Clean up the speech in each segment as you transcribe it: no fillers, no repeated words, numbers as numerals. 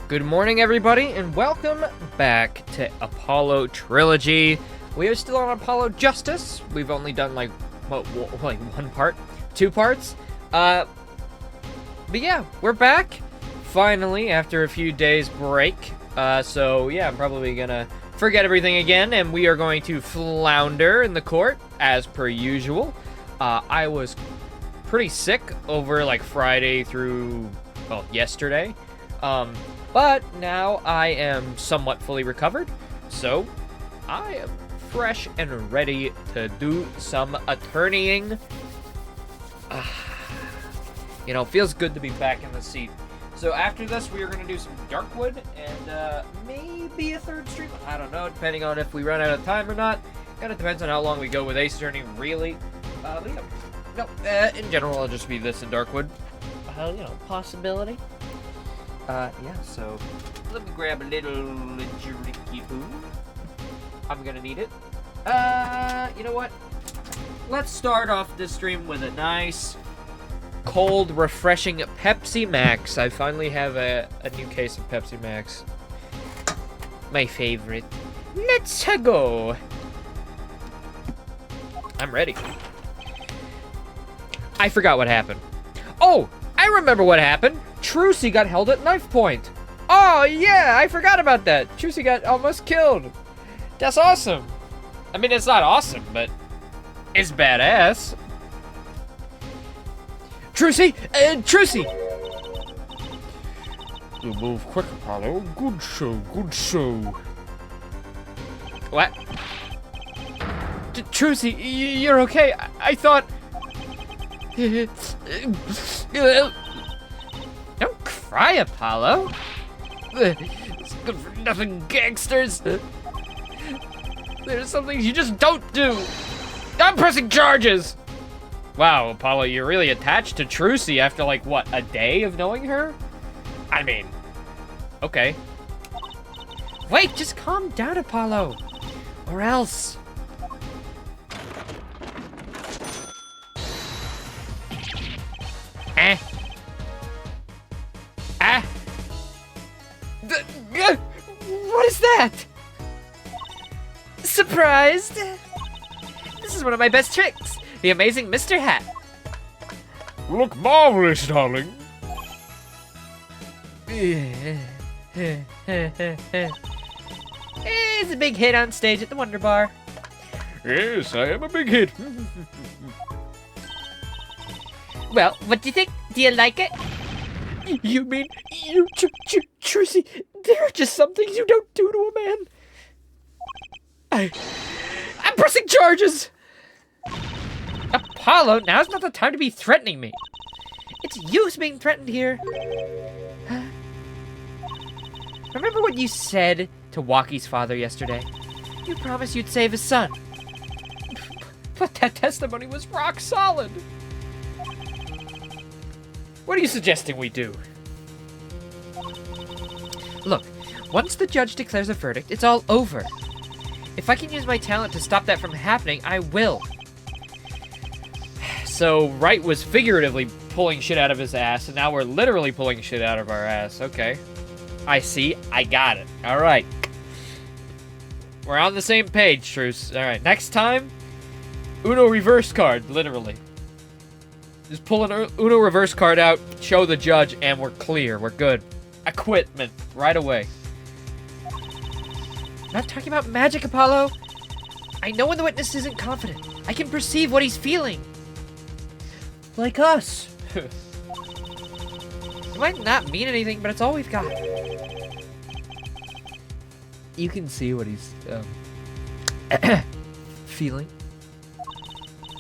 Good morning, everybody, and welcome back to Apollo Trilogy. We are still on Apollo Justice. We've only done like one part, 2 parts. But yeah, we're back finally after a few days break. So yeah, I'm probably gonna forget everything again, and we are going to flounder in the court as per usual. I was pretty sick over like Friday through yesterday. But now I am somewhat fully recovered, so I am fresh and ready to do some attorneying. You know, feels good to be back in the seat. So after this, we are going to do some Darkwood and maybe a third stream. I don't know, depending on if we run out of time or not. Kind of depends on how long we go with Ace Attorney, really. But yeah. No, in general, I'll just be this in Darkwood. You know, possibility. Yeah, so let me grab a little drinky poo. I'm gonna need it. You know what? Let's start off this stream with a nice, cold, refreshing Pepsi Max. I finally have a new case of Pepsi Max. My favorite. Let's go. I'm ready. I forgot what happened. Oh, I remember what happened. Trucy got held at knife point. Oh, yeah, I forgot about that. Trucy got almost killed. That's awesome. I mean, it's not awesome, but it's badass. Trucy! Trucy! You move quick, Apollo. Good show, good show. What? Trucy, you're okay. I thought... Don't cry, Apollo. It's good for nothing gangsters. There's some things you just don't do. I'm pressing charges. Wow, Apollo, you're really attached to Trucy after, like, what, a day of knowing her? I mean, okay. Wait, just calm down, Apollo. Or else. What is that? Surprised? This is one of my best tricks. The amazing Mr. Hat. Look marvelous, darling. It's a big hit on stage at the Wonder Bar. Yes, I am a big hit. Well, what do you think? Do you like it? You mean, Trucy, there are just some things you don't do to a man. I'm pressing charges! Apollo, now's not the time to be threatening me. It's you who's being threatened here. Remember what you said to Walkie's father yesterday? You promised you'd save his son. But that testimony was rock solid. What are you suggesting we do? Look, once the judge declares a verdict, it's all over. If I can use my talent to stop that from happening, I will. So Wright was figuratively pulling shit out of his ass, and now we're literally pulling shit out of our ass. Okay. I see. I got it. All right. We're on the same page, Truce. All right. Next time, Uno reverse card, literally. Just pull an Uno reverse card out, show the judge, and we're clear. We're good. Acquitment right away. I'm not talking about magic, Apollo. I know when the witness isn't confident. I can perceive what he's feeling. Like us. It might not mean anything, but it's all we've got. You can see what he's feeling.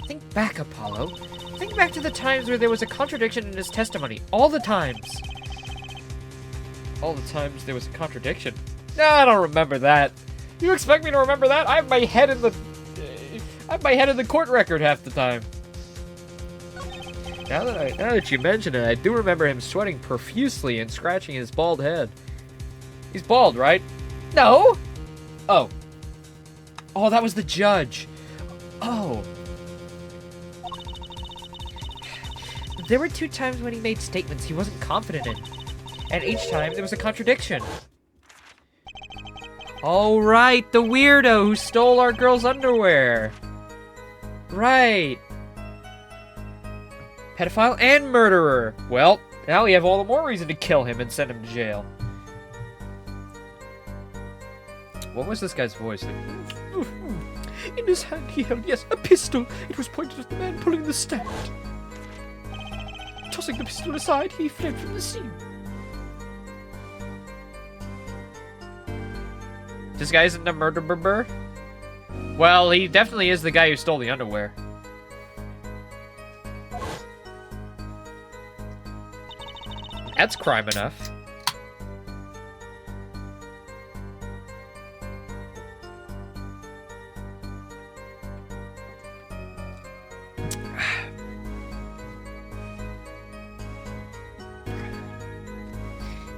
Think back, Apollo. Think back to the times where there was a contradiction in his testimony. All the times. All the times there was a contradiction. No, I don't remember that. You expect me to remember that? I have my head in the court record half the time. Now that you mention it, I do remember him sweating profusely and scratching his bald head. He's bald, right? No. Oh. Oh, that was the judge. Oh. There were 2 times when he made statements he wasn't confident in. And each time there was a contradiction. Oh, right, the weirdo who stole our girl's underwear. Right. Pedophile and murderer. Well, now we have all the more reason to kill him and send him to jail. What was this guy's voice? In his hand he held, yes, a pistol. It was pointed at the man pulling the stand. Tossing the pistol aside, he fled from the scene. This guy isn't a murderer? Well, he definitely is the guy who stole the underwear. That's crime enough.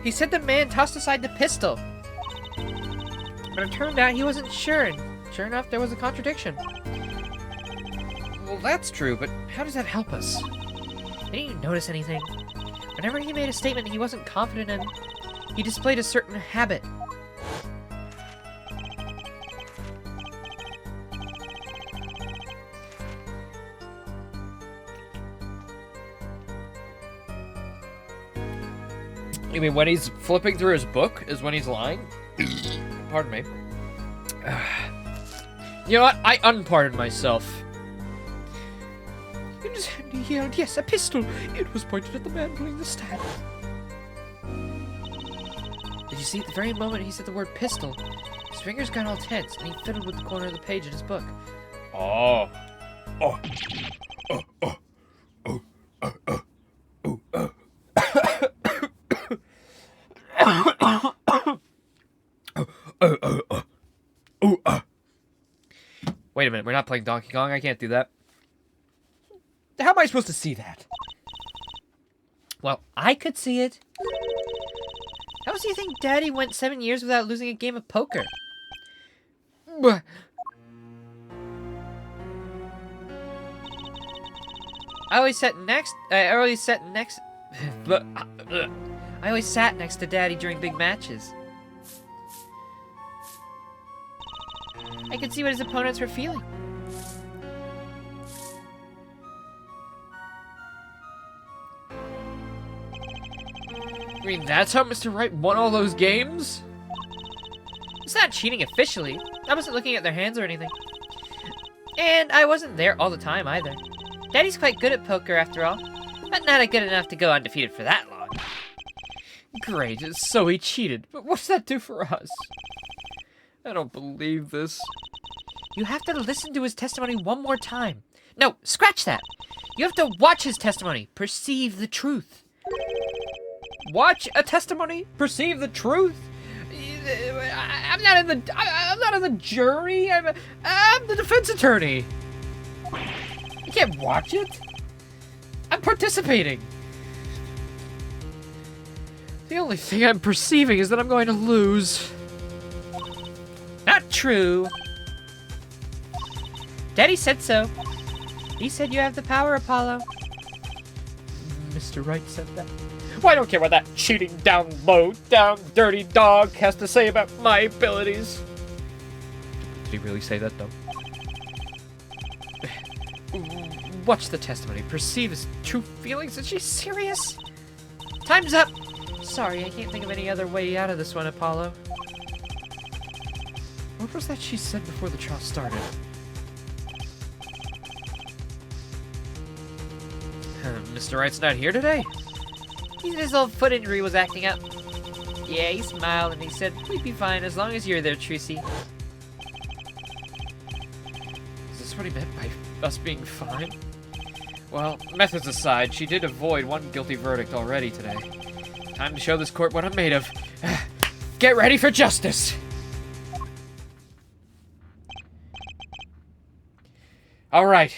He said the man tossed aside the pistol. But it turned out he wasn't sure, and sure enough, there was a contradiction. Well, that's true, but how does that help us? Didn't you notice anything? Whenever he made a statement he wasn't confident in, he displayed a certain habit. You mean when he's flipping through his book is when he's lying? Pardon me. You know what? I unpardon myself. In his hand he held, yes, a pistol. It was pointed at the man pulling the stand. Did you see at the very moment he said the word pistol, his fingers got all tense and he fiddled with the corner of the page in his book. Oh. Oh. Wait a minute, we're not playing Donkey Kong. I can't do that. How am I supposed to see that? Well, I could see it. How do you think Daddy went 7 years without losing a game of poker? I always sat next to Daddy during big matches. I could see what his opponents were feeling. I mean, that's how Mr. Wright won all those games? It's not cheating officially. I wasn't looking at their hands or anything. And I wasn't there all the time either. Daddy's quite good at poker after all, but not good enough to go undefeated for that long. Great, so he cheated. But what's that do for us? I don't believe this. You have to listen to his testimony one more time. No, scratch that. You have to watch his testimony. Perceive the truth. Watch a testimony? Perceive the truth? I'm not in the jury. I'm the defense attorney. You can't watch it. I'm participating. The only thing I'm perceiving is that I'm going to lose. Not true. Daddy said so. He said you have the power, Apollo. Mr. Wright said that. Well, I don't care what that cheating down low, down dirty dog has to say about my abilities. Did he really say that, though? Watch the testimony. Perceive his true feelings. Is she serious? Time's up. Sorry, I can't think of any other way out of this one, Apollo. What was that she said before the trial started? Mr. Wright's not here today? His little foot injury was acting up. Yeah, he smiled and he said, we'd be fine as long as you're there, Tracy. Is this what he meant by us being fine? Well, methods aside, she did avoid one guilty verdict already today. Time to show this court what I'm made of. Get ready for justice! Alright,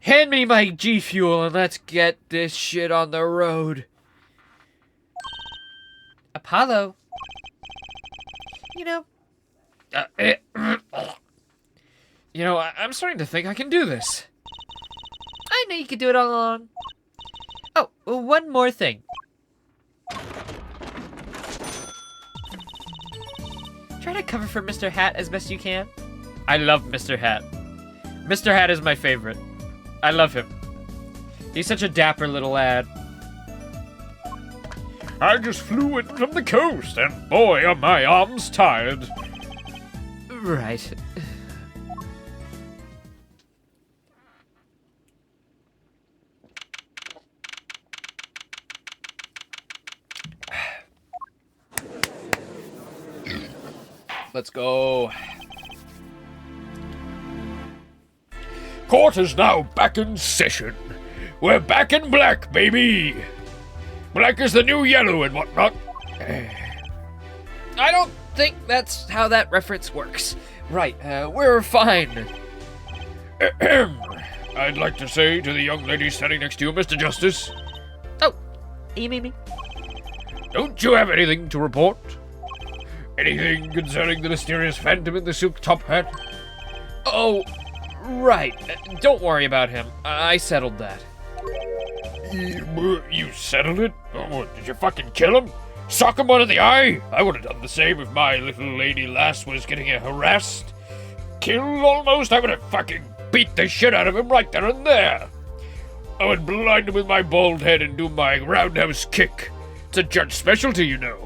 hand me my G Fuel and let's get this shit on the road. Apollo. You know... I'm starting to think I can do this. I know you could do it all along. Oh, one more thing. Try to cover for Mr. Hat as best you can. I love Mr. Hat. Mr. Hat is my favorite. I love him. He's such a dapper little lad. I just flew in from the coast, and boy, are my arms tired. Right. Let's go. Court is now back in session. We're back in black, baby. Black is the new yellow and whatnot. I don't think that's how that reference works. Right, we're fine. I'd like to say to the young lady standing next to you, Mr. Justice. Oh, you mean me? Don't you have anything to report? Anything concerning the mysterious phantom in the silk top hat? Oh, right. Don't worry about him. I settled that. You settled it? Oh, did you fucking kill him? Sock him under the eye? I would have done the same if my little lady lass was getting harassed. Killed almost? I would have fucking beat the shit out of him right there and there. I would blind him with my bald head and do my roundhouse kick. It's a judge specialty, you know.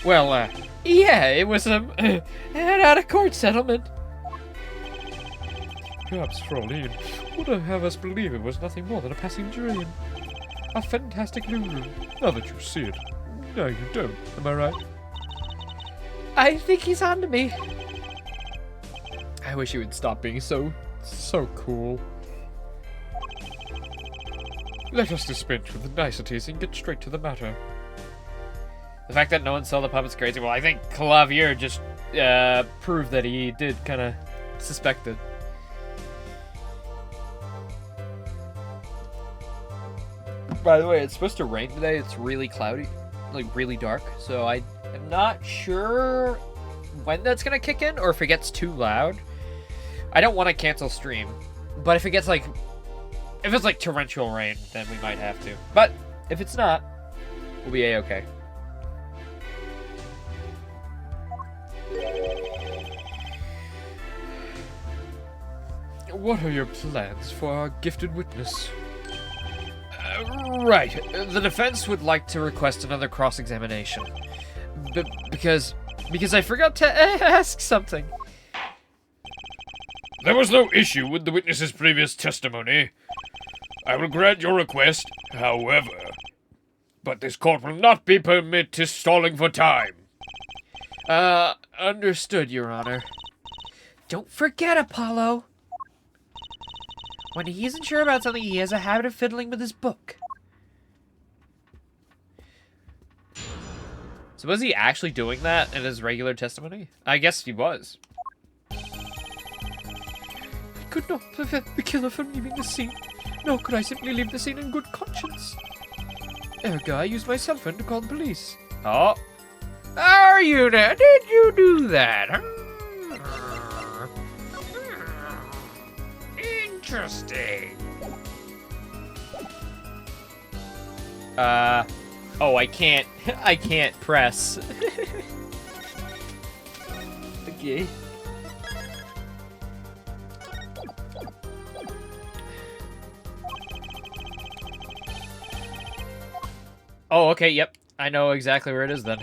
Well, yeah, it was an out-of-court settlement. Perhaps Fraulein would have us believe it was nothing more than a passing dream. A fantastic Lulu, now that you see it. No, you don't, am I right? I think he's on to me. I wish he would stop being so cool. Let us dispense with the niceties and get straight to the matter. The fact that no one saw the puppet's crazy. Well, I think Clavier just proved that he did kind of suspect it. By the way, it's supposed to rain today. It's really cloudy, like really dark. So I am not sure when that's gonna kick in or if it gets too loud. I don't want to cancel stream, but if it's like torrential rain, then we might have to. But if it's not, we'll be a-okay. What are your plans for our gifted witness? Right. The defense would like to request another cross-examination. Because I forgot to ask something. There was no issue with the witness's previous testimony. I will grant your request, however. But this court will not be permitted stalling for time. Understood, Your Honor. Don't forget, Apollo. When he isn't sure about something, he has a habit of fiddling with his book. So was he actually doing that in his regular testimony? I guess he was. I could not prevent the killer from leaving the scene, nor could I simply leave the scene in good conscience. Ergo, I used my cell phone to call the police. Oh. Are you now? Did you do that? Huh? Interesting. Oh, I can't press. Okay. Oh, okay, yep. I know exactly where it is then.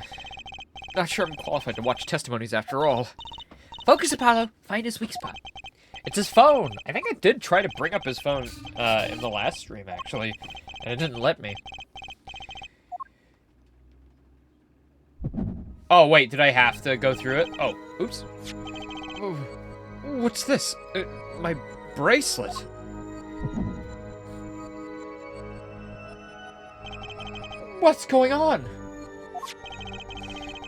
Not sure I'm qualified to watch testimonies after all. Focus, Apollo. Find his weak spot. It's his phone. I think I did try to bring up his phone in the last stream, actually, and it didn't let me. Oh, wait, did I have to go through it? Oh, oops. Oh, what's this? My bracelet. What's going on?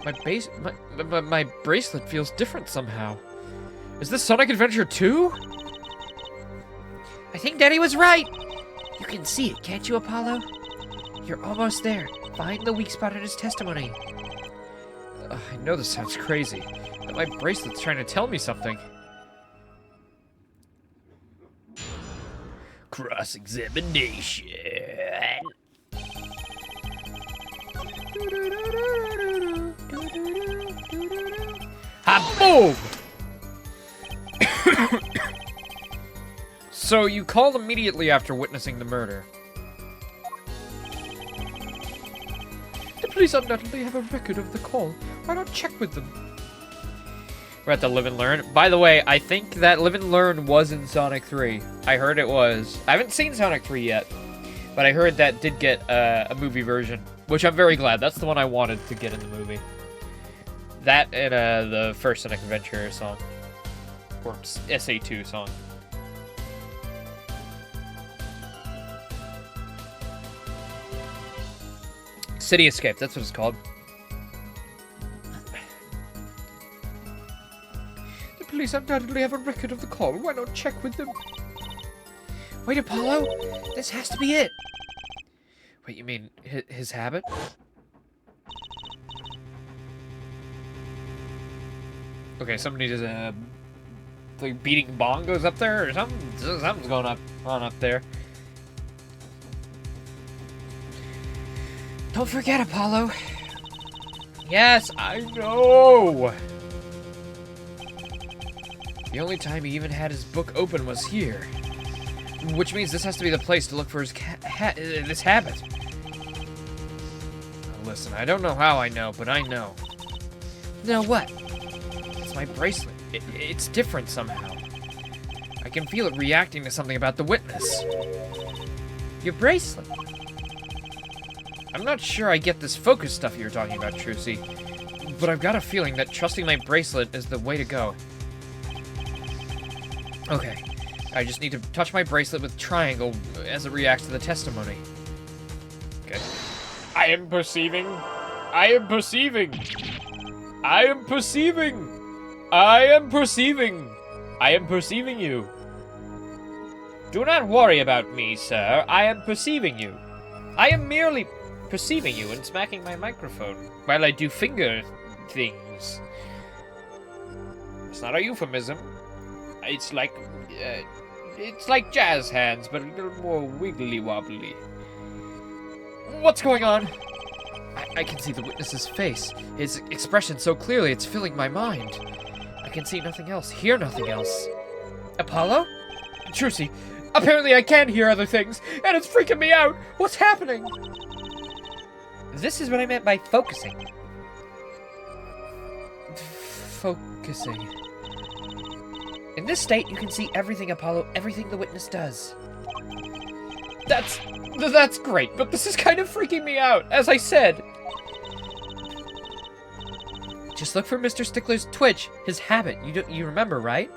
My bracelet feels different somehow. Is this Sonic Adventure 2? I think Daddy was right. You can see it, can't you, Apollo? You're almost there. Find the weak spot in his testimony. I know this sounds crazy, but my bracelet's trying to tell me something. Cross-examination. Boom! So you called immediately after witnessing the murder. The police undoubtedly have a record of the call. Why not check with them? We're at the Live and Learn. By the way, I think that Live and Learn was in Sonic 3. I heard it was. I haven't seen Sonic 3 yet, but I heard that did get a movie version, which I'm very glad. That's the one I wanted to get in the movie. That and the first Sonic Adventure song. Or SA2 song. City Escape, that's what it's called. The police undoubtedly have a record of the call. Why not check with them? Wait, Apollo? This has to be it. Wait, you mean his habit? Okay, somebody just like beating bongos up there or something. Something's going on up there. Don't forget, Apollo. Yes, I know. The only time he even had his book open was here, which means this has to be the place to look for his this habit. Now listen, I don't know how I know, but I know. Know what? It's my bracelet. It's different somehow. I can feel it reacting to something about the witness. Your bracelet. I'm not sure I get this focus stuff you're talking about, Trucy, but I've got a feeling that trusting my bracelet is the way to go. Okay, I just need to touch my bracelet with triangle as it reacts to the testimony. Okay. I am perceiving. I am perceiving. I am perceiving. I am perceiving. I am perceiving you. Do not worry about me, sir. I am perceiving you. I am merely perceiving you and smacking my microphone while I do finger things. It's not a euphemism. It's like jazz hands, but a little more wiggly wobbly. What's going on? I can see the witness's face. His expression so clearly, it's filling my mind. I can see nothing else, hear nothing else. Apollo? Trucy, apparently I can hear other things, and it's freaking me out. What's happening? This is what I meant by focusing. Focusing. In this state, you can see everything, Apollo, everything the witness does. That's great, but this is kind of freaking me out, as I said. Just look for Mr. Stickler's twitch, his habit. You remember, right?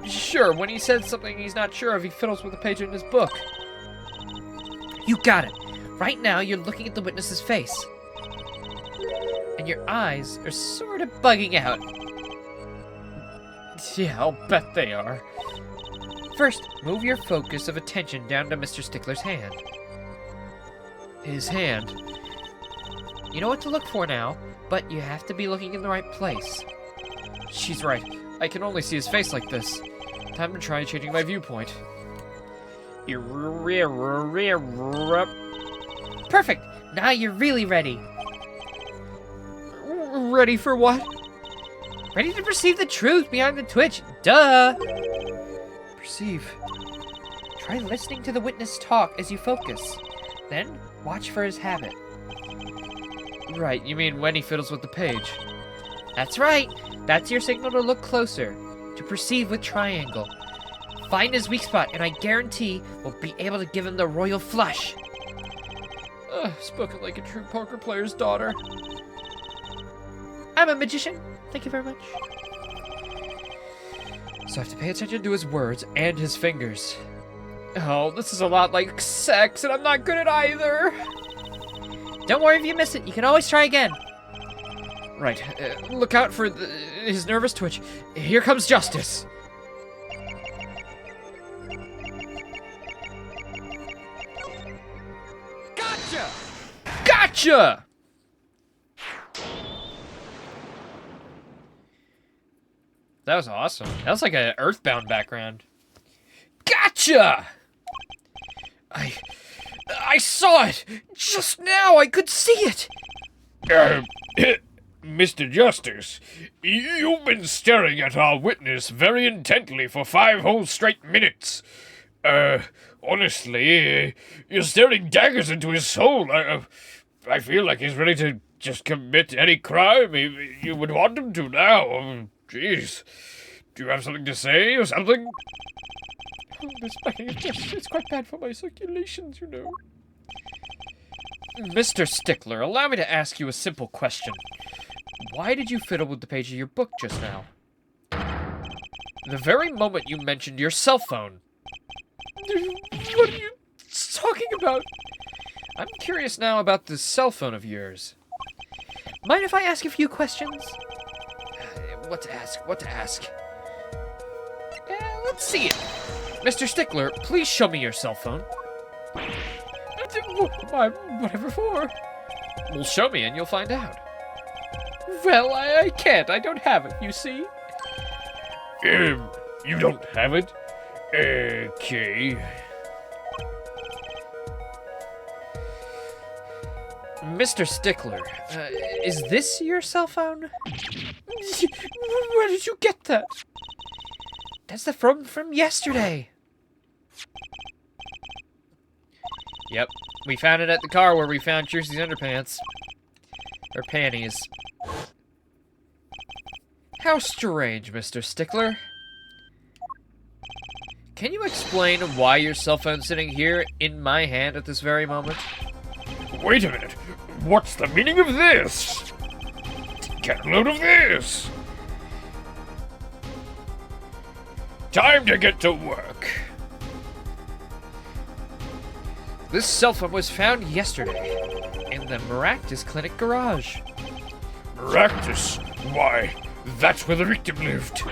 Sure, when he said something he's not sure of, he fiddles with a page in his book. You got it. Right now, you're looking at the witness's face. And your eyes are sort of bugging out. Yeah, I'll bet they are. First, move your focus of attention down to Mr. Stickler's hand. His hand. You know what to look for now, but you have to be looking in the right place. She's right. I can only see his face like this. Time to try changing my viewpoint. Perfect! Now you're really ready. Ready for what? Ready to perceive the truth behind the twitch. Duh! Perceive. Try listening to the witness talk as you focus. Then, watch for his habit. Right, you mean when he fiddles with the page. That's right. That's your signal to look closer. To perceive with triangle. Find his weak spot, and I guarantee we'll be able to give him the royal flush. Spoken like a true poker player's daughter. I'm a magician. Thank you very much. So I have to pay attention to his words and his fingers. Oh, this is a lot like sex, and I'm not good at either. Don't worry if you miss it. You can always try again. Right. Look out for his nervous twitch. Here comes justice. Gotcha! Gotcha! That was awesome. That was like an Earthbound background. Gotcha! I saw it! Just now! I could see it! Mr. Justice, you've been staring at our witness very intently for 5 whole straight minutes. Honestly, you're staring daggers into his soul. I feel like he's ready to just commit any crime you would want him to now. Jeez. Do you have something to say or something? Oh, this backing it's quite bad for my circulations, you know. Mr. Stickler, allow me to ask you a simple question. Why did you fiddle with the page of your book just now? The very moment you mentioned your cell phone. What are you talking about? I'm curious now about this cell phone of yours. Mind if I ask a few questions? What to ask? Let's see it. Mr. Stickler, please show me your cell phone. Whatever for? Well, show me and you'll find out. Well, I can't. I don't have it, you see. You don't have it? Okay. Mr. Stickler, is this your cell phone? Where did you get that? That's the from yesterday. Yep, we found it at the car where we found Trixie's underpants. Or panties. How strange, Mr. Stickler. Can you explain why your cell phone's sitting here in my hand at this very moment? Wait a minute. What's the meaning of this? Get a load of this. Time to get to work. This cell phone was found yesterday in the Maractus Clinic garage. Maractus? Why, that's where the victim lived.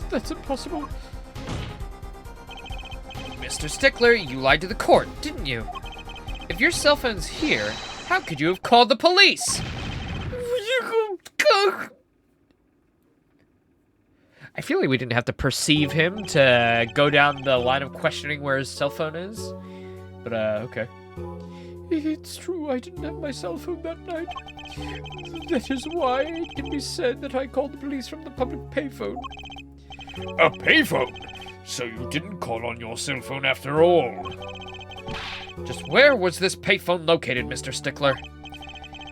That's impossible. Mr. Stickler, you lied to the court, didn't you? If your cell phone's here, how could you have called the police? I feel like we didn't have to perceive him to go down the line of questioning where his cell phone is. But, okay. It's true, I didn't have my cell phone that night. That is why it can be said that I called the police from the public payphone. A payphone? So you didn't call on your cell phone after all? Just where was this payphone located, Mr. Stickler?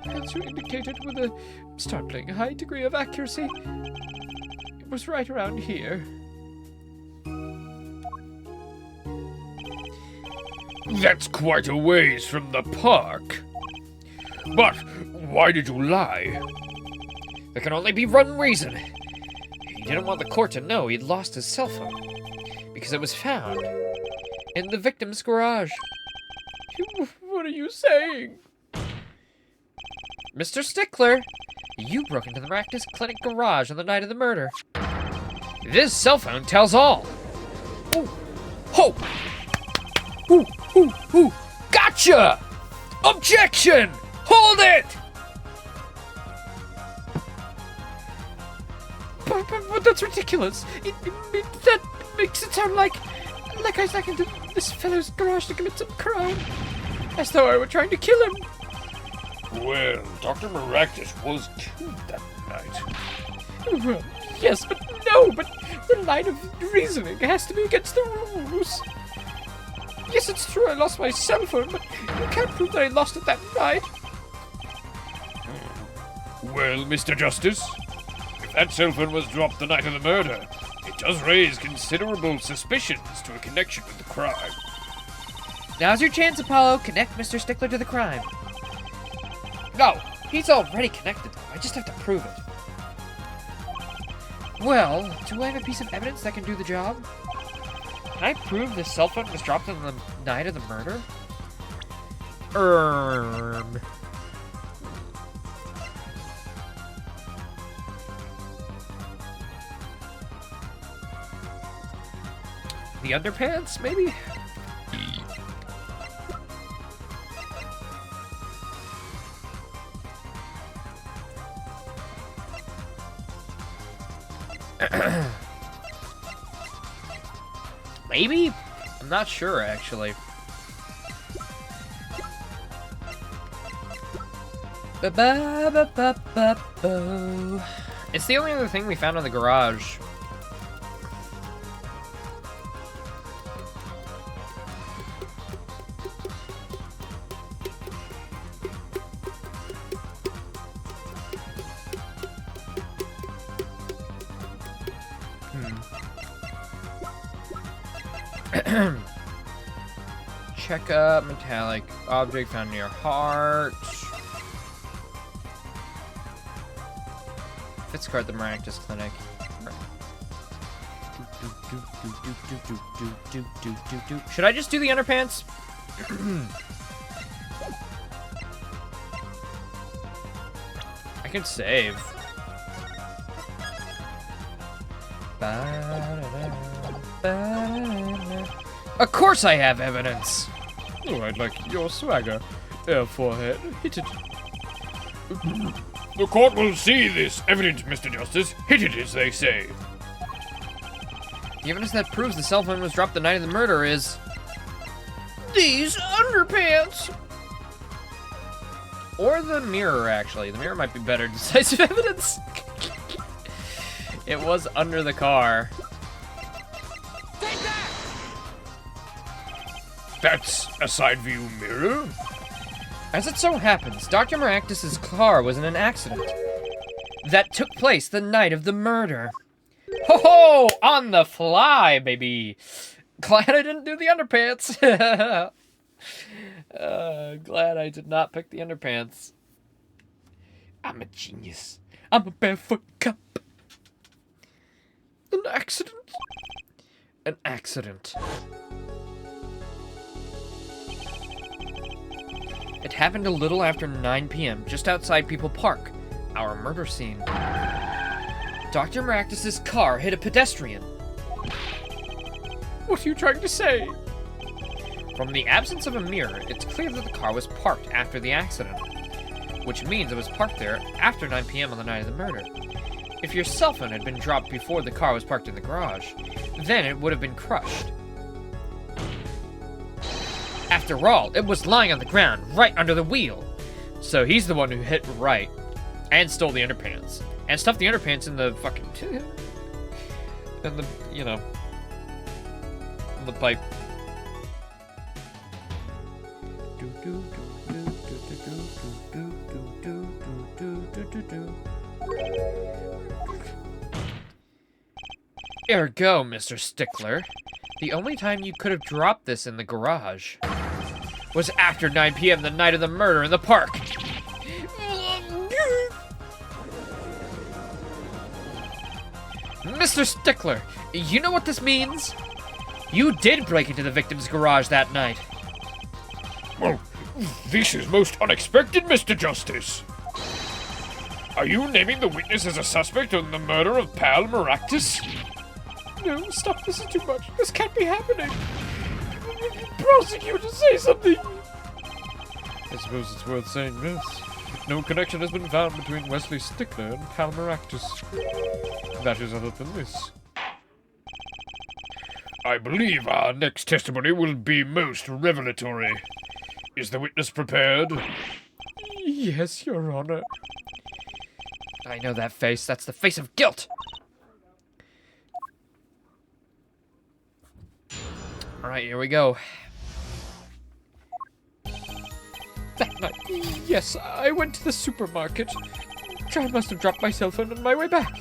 As you indicated with a startling high degree of accuracy, it was right around here. That's quite a ways from the park. But why did you lie? There can only be one reason. He didn't want the court to know he'd lost his cell phone. Because it was found in the victim's garage. What are you saying? Mr. Stickler, you broke into the Maractus Clinic garage on the night of the murder. This cell phone tells all. Ooh. Ho! Ooh, ooh, ooh. Gotcha! Objection! Hold it! But that's ridiculous. That makes it sound like I snuck into this fellow's garage to commit some crime. As though I were trying to kill him. Well, Dr. Maractus was killed that night. Well, yes, but no, but the line of reasoning has to be against the rules. Yes, it's true I lost my cell phone, but you can't prove that I lost it that night. Well, Mr. Justice, if that cell phone was dropped the night of the murder, it does raise considerable suspicions to a connection with the crime. Now's your chance, Apollo. Connect Mr. Stickler to the crime. No, he's already connected. I just have to prove it. Well, do I have a piece of evidence that can do the job? Can I prove the cell phone was dropped on the night of the murder? The underpants, maybe? Maybe? I'm not sure, actually. Ba-ba-ba-ba-ba-bo. It's the only other thing we found in the garage. Check up metallic object found near heart. Fitzcart the Maractus Clinic. Should I just do the underpants? I can save. Of course I have evidence. Oh, I'd like your swagger. Forehead, hit it. The court will see this evidence, Mr. Justice. Hit it, as they say. The evidence that proves the cell phone was dropped the night of the murder is... these underpants! Or the mirror, actually. The mirror might be better decisive evidence. It was under the car. That's a side view mirror. As it so happens, Dr. Maractus's car was in an accident that took place the night of the murder. Ho-ho! On the fly, baby! Glad I didn't do the underpants. Glad I did not pick the underpants. I'm a genius. I'm a barefoot cop. An accident. An accident. It happened a little after 9 p.m., just outside People Park, our murder scene. Dr. Maractus's car hit a pedestrian. What are you trying to say? From the absence of a mirror, it's clear that the car was parked after the accident, which means it was parked there after 9 p.m. on the night of the murder. If your cell phone had been dropped before the car was parked in the garage, then it would have been crushed. After all, it was lying on the ground, right under the wheel. So he's the one who hit right, and stole the underpants, and stuffed the underpants in the fucking... in the, you know... in the pipe. Ergo, Mr. Stickler, the only time you could have dropped this in the garage was after 9 p.m. the night of the murder in the park. Mr. Stickler, you know what this means? You did break into the victim's garage that night. Well, this is most unexpected, Mr. Justice. Are you naming the witness as a suspect in the murder of Pal Maractus? No, stop, this is too much. This can't be happening. Prosecutor, say something. I suppose it's worth saying this. No connection has been found between Wesley Stickler and Pal Maractus. That is other than this. I believe our next testimony will be most revelatory. Is the witness prepared? Yes, Your Honor. I know that face. That's the face of guilt. All right, here we go. That night, yes, I went to the supermarket. I must have dropped my cell phone on my way back.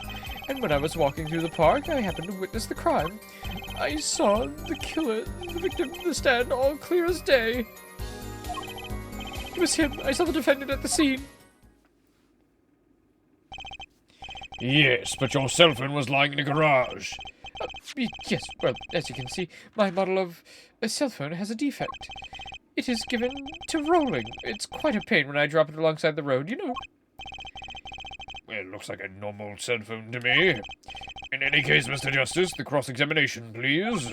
And when I was walking through the park, I happened to witness the crime. I saw the killer, the victim in the stand, all clear as day. It was him. I saw the defendant at the scene. Yes, but your cell phone was lying in a garage. Yes, well, as you can see, my model of a cell phone has a defect. It is given to rolling. It's quite a pain when I drop it alongside the road, you know. Well, it looks like a normal cell phone to me. In any case, Mr. Justice, the cross-examination, please.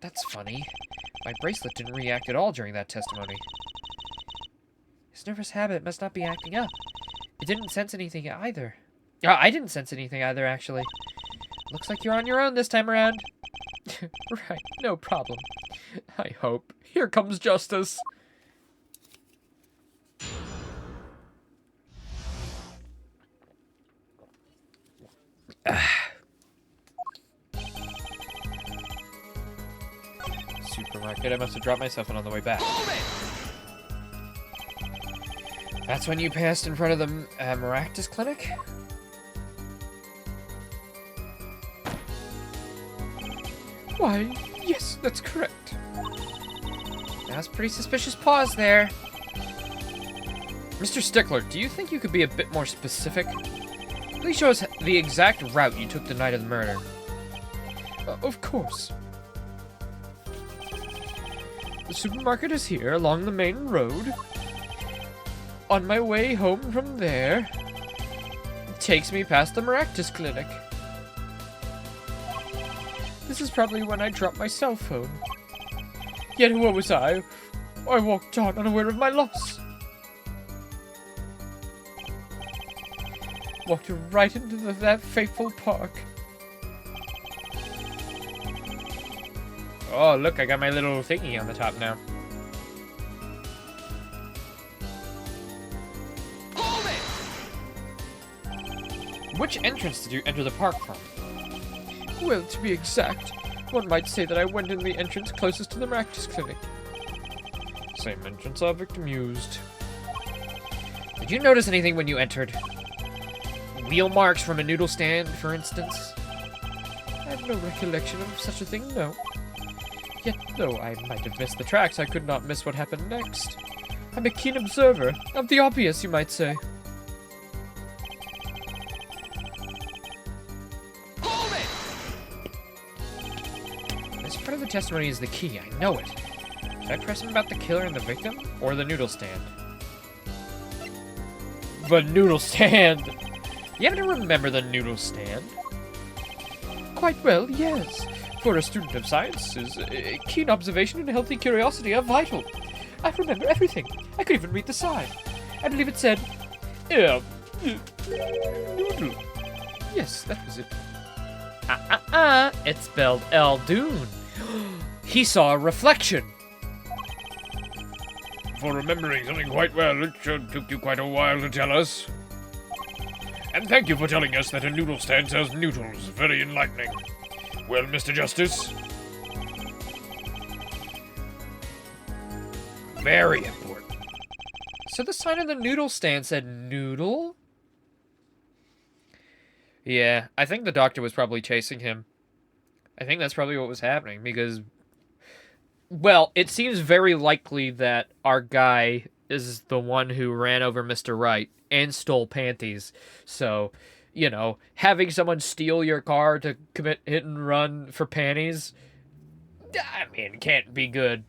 That's funny. My bracelet didn't react at all during that testimony. His nervous habit must not be acting up. It didn't sense anything either. I didn't sense anything either, actually. Looks like you're on your own this time around. Right, no problem. I hope. Here comes justice. supermarket. I must have dropped my cell phone on the way back. That's when you passed in front of the Maractus clinic? Why, yes, that's correct. That's a pretty suspicious pause there. Mr. Stickler, do you think you could be a bit more specific? Please show us the exact route you took the night of the murder. Of course. The supermarket is here along the main road. On my way home from there, it takes me past the Maractus clinic. This is probably when I dropped my cell phone. Yet who was I? I walked on unaware of my loss. Walked right into that fateful park. Oh, look, I got my little thingy on the top now. Which entrance did you enter the park from? Well, to be exact, one might say that I went in the entrance closest to the Maractus clinic. Same entrance our victim used. Did you notice anything when you entered? Wheel marks from a noodle stand, for instance? I have no recollection of such a thing, no. Yet, though I might have missed the tracks, I could not miss what happened next. I'm a keen observer of the obvious, you might say. This part of the testimony is the key, I know it. Should I press him about the killer and the victim, or the noodle stand? The noodle stand! You happen to remember the noodle stand? Quite well, yes. For a student of sciences, keen observation and healthy curiosity are vital. I remember everything. I could even read the sign. I believe it said, noodle. Yes, that was it. It spelled Eldoon. He saw a reflection. For remembering something quite well, it sure took you quite a while to tell us. And thank you for telling us that a noodle stand sells noodles. Very enlightening. Well, Mr. Justice? Very important. So the sign on the noodle stand said noodle? Yeah, I think the doctor was probably chasing him. I think that's probably what was happening, because... Well, it seems very likely that our guy is the one who ran over Mr. Wright and stole panties. So, you know, having someone steal your car to commit hit and run for panties, I mean, can't be good.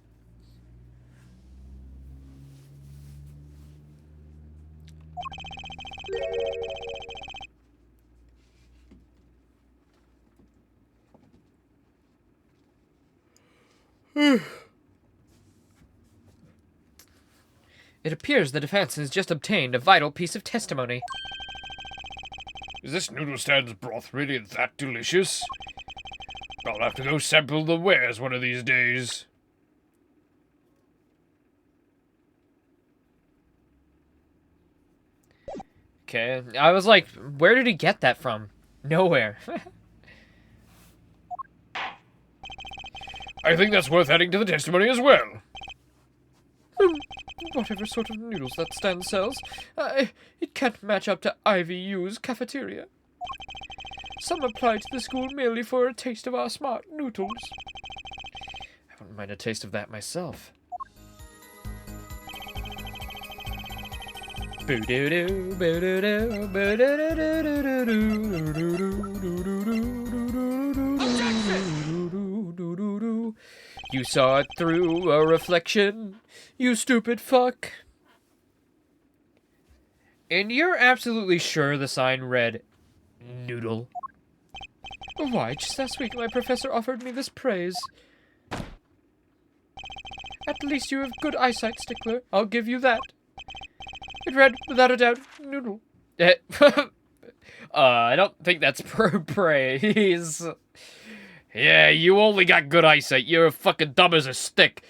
It appears the defense has just obtained a vital piece of testimony. Is this noodle stand's broth really that delicious? I'll have to go sample the wares one of these days. Okay, I was like, where did he get that from? Nowhere. I think that's worth adding to the testimony as well. Whatever sort of noodles that stand sells, it can't match up to IVU's cafeteria. Some apply to the school merely for a taste of our smart noodles. I wouldn't mind a taste of that myself. Boo-doo-doo, boo-doo-doo, boo-doo-doo-doo-doo-doo-doo-doo-doo-doo-doo-doo-doo-doo. You saw it through a reflection, you stupid fuck. And you're absolutely sure the sign read noodle? Why, just last week my professor offered me this praise. At least you have good eyesight, Stickler. I'll give you that. It read, without a doubt, noodle. I don't think that's praise. Yeah, you only got good eyesight. You're fucking dumb as a stick.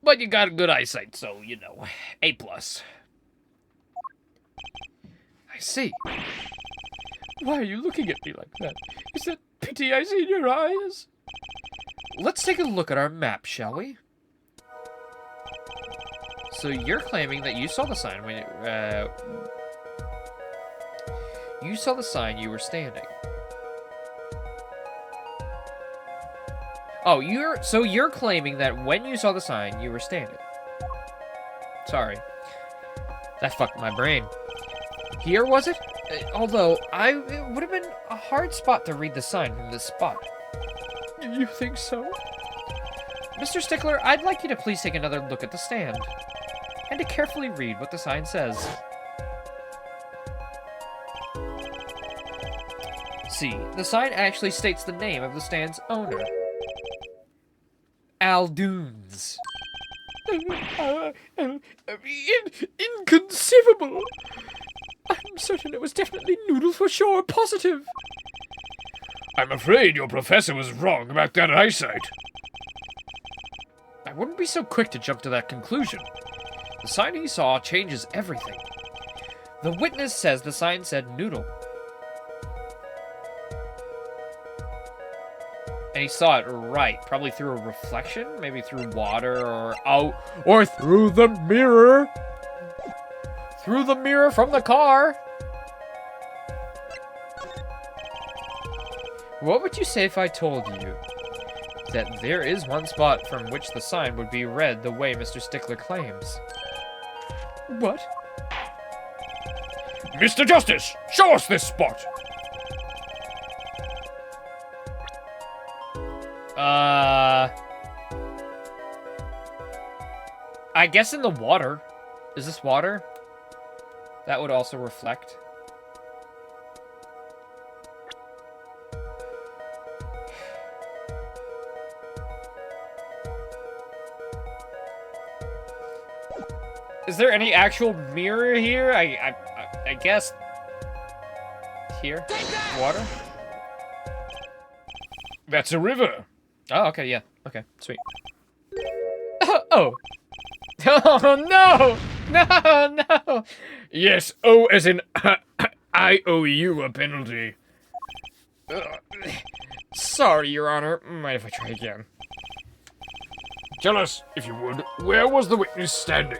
But you got good eyesight, so, you know, A+. I see. Why are you looking at me like that? Is that pity I see in your eyes? let's take a look at our map, shall we? So you're claiming that you saw the sign when you saw the sign you were standing. Oh, you're claiming that when you saw the sign you were standing. Sorry. That fucked my brain. Here, was it? Although, it would have been a hard spot to read the sign from this spot. You think so? Mr. Stickler, I'd like you to please take another look at the stand. And to carefully read what the sign says. See, the sign actually states the name of the stand's owner. Aldoons. Inconceivable! I'm certain it was definitely Noodle for sure, positive! I'm afraid your professor was wrong about that eyesight. I wouldn't be so quick to jump to that conclusion. The sign he saw changes everything. The witness says the sign said Noodle. And he saw it right, probably through a reflection, maybe through water or Or through the mirror! Through the mirror from the car! What would you say if I told you that there is one spot from which the sign would be read the way Mr. Stickler claims? What? Mr. Justice, show us this spot! I guess in the water. Is this water? That would also reflect. Is there any actual mirror here? I guess. Here? Water? That's a river. Oh, okay, yeah. Okay, sweet. Oh! Oh, no! No, no! Yes, O as in I owe you a penalty. Sorry, Your Honor. Mind if I try again? Tell us, if you would, where was the witness standing?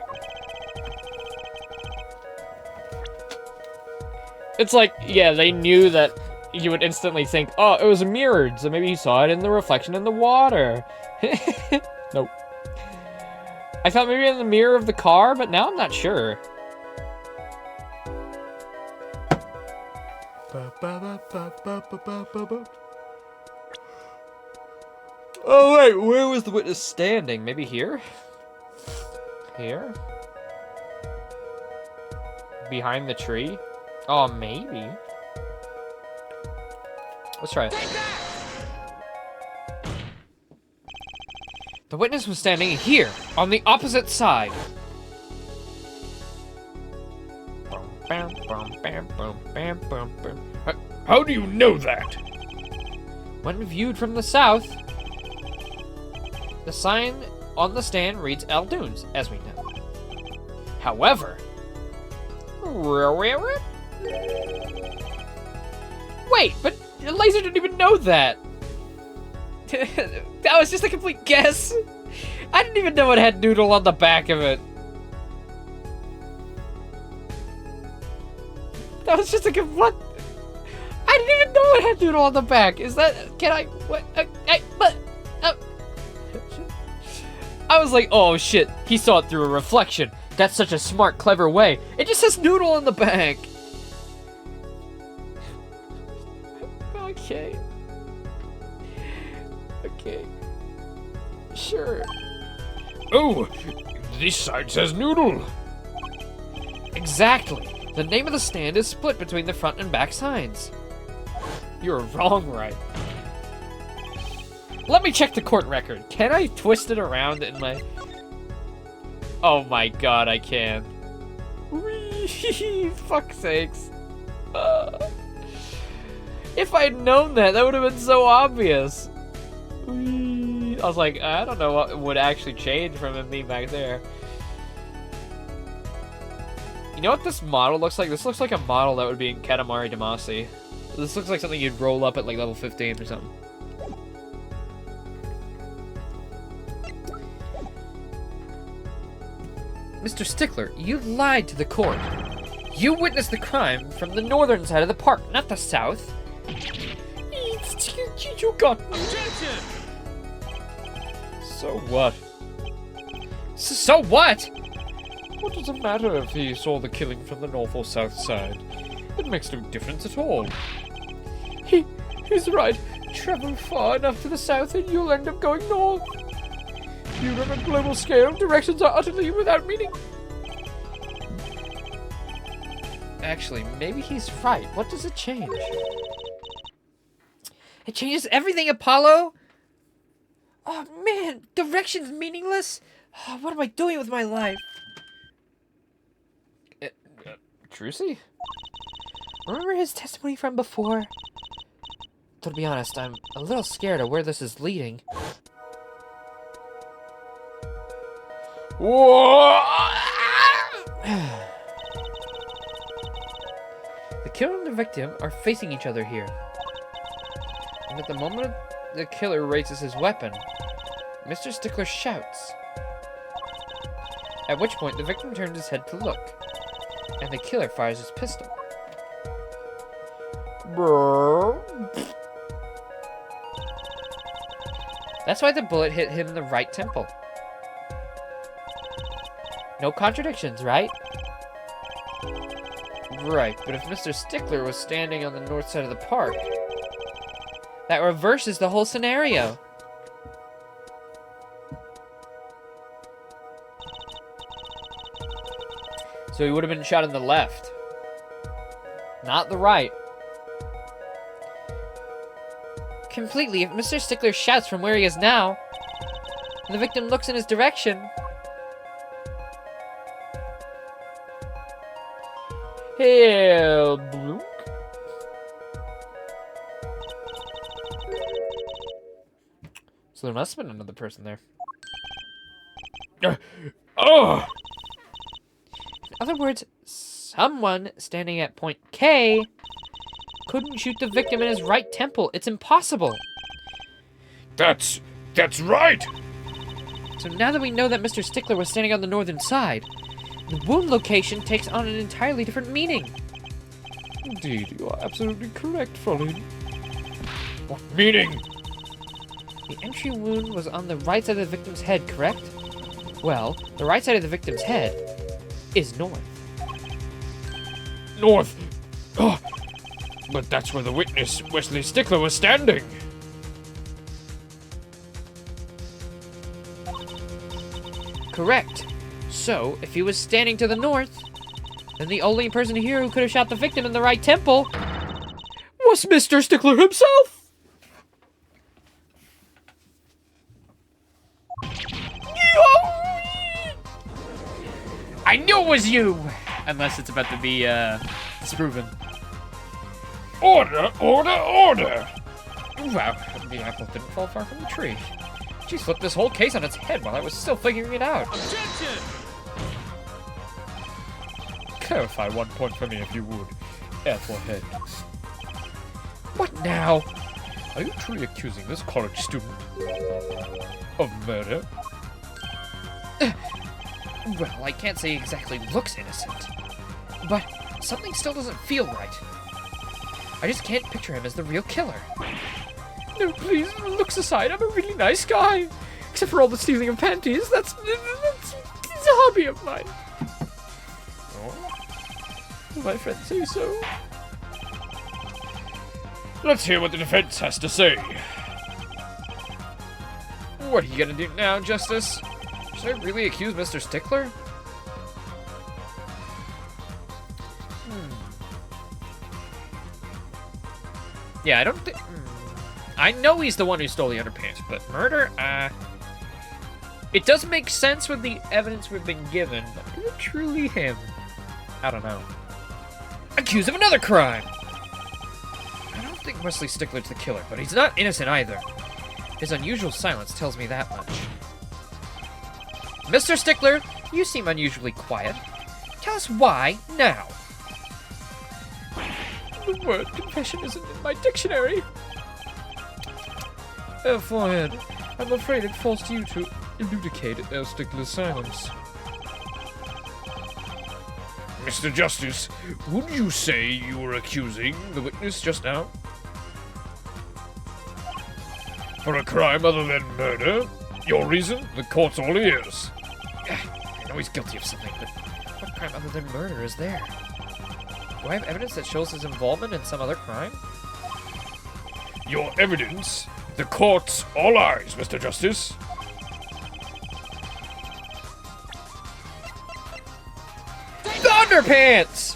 It's like, yeah, they knew that you would instantly think, oh, it was mirrored, so maybe he saw it in the reflection in the water. Nope. I thought maybe in the mirror of the car, but now I'm not sure. Oh, wait, where was the witness standing? Maybe here? Here? Behind the tree? Oh, maybe. Let's try it. The witness was standing here, on the opposite side. How do you know that? When viewed from the south, the sign on the stand reads Aldoons, as we know. However, wait, but Laser didn't even know that. That was just a complete guess. I didn't even know it had Noodle on the back of it. That was just a what? I didn't even know it had Noodle on the back. Is that? Can I? What? I was like, oh shit. He saw it through a reflection. That's such a smart, clever way. It just says Noodle on the back. Okay. Okay. Sure. Oh, this side says Noodle. Exactly. The name of the stand is split between the front and back signs. You're wrong, right? Let me check the court record. Can I twist it around in my... Oh my god, I can. Whee! Fuck sakes. If I'd known that, that would have been so obvious. Whee! I was like, I don't know what would actually change from him being back there. You know what this model looks like? This looks like a model that would be in Katamari Damacy. This looks like something you'd roll up at like level 15 or something. Mr. Stickler, you lied to the court. You witnessed the crime from the northern side of the park, not the south. You got... Objection! So what? So what? What does it matter if he saw the killing from the north or south side? It makes no difference at all. He's right. Travel far enough to the south and you'll end up going north. Viewed on a global scale, directions are utterly without meaning. Actually, maybe he's right. What does it change? It changes everything, Apollo! Oh man, direction's meaningless? Oh, what am I doing with my life? Trucy? Remember his testimony from before? To be honest, I'm a little scared of where this is leading. The killer and the victim are facing each other here. And at the moment the killer raises his weapon, Mr. Stickler shouts. At which point the victim turns his head to look, and the killer fires his pistol. That's why the bullet hit him in the right temple. No contradictions, right? Right, but if Mr. Stickler was standing on the north side of the park, that reverses the whole scenario. So he would have been shot in the left, not the right. Completely, if Mr. Stickler shouts from where he is now, and the victim looks in his direction, hell, bloop. So there must have been another person there. Oh! In other words, someone standing at point K couldn't shoot the victim in his right temple. It's impossible. That's right! So now that we know that Mr. Stickler was standing on the northern side, the wound location takes on an entirely different meaning. Indeed, you are absolutely correct, Fraulein. What meaning? The entry wound was on the right side of the victim's head, correct? Well, the right side of the victim's head is north. North. Oh, but that's where the witness, Wesley Stickler, was standing. Correct. So, if he was standing to the north, then the only person here who could have shot the victim in the right temple was Mr. Stickler himself! I knew it was you! Unless it's about to be, disproven. Order, order, order! Wow, the apple didn't fall far from the tree. She flipped this whole case on its head while I was still figuring it out. Objection! Clarify one point for me, if you would, Airforehead. What now? Are you truly accusing this college student of murder? Well, I can't say he exactly looks innocent, but something still doesn't feel right. I just can't picture him as the real killer. No, please, looks aside, I'm a really nice guy. Except for all the stealing of panties, that's it's a hobby of mine. Oh, my friends say so. Let's hear what the defense has to say. What are you gonna do now, Justice? Should I really accuse Mr. Stickler? Yeah, I don't think... I know he's the one who stole the underpants, but murder? It does make sense with the evidence we've been given, but is it truly him? I don't know. Accused of another crime! I don't think Wesley Stickler's the killer, but he's not innocent either. His unusual silence tells me that much. Mr. Stickler, you seem unusually quiet. Tell us why now. The word confession isn't in my dictionary. Forehead, I'm afraid it forced you to elucidate Stickler's silence. Mr. Justice, would you say you were accusing the witness just now? For a crime other than murder? Your reason? The court's all ears. I know he's guilty of something, but what crime other than murder is there? Do I have evidence that shows his involvement in some other crime? Your evidence? The court's all eyes, Mr. Justice. Underpants!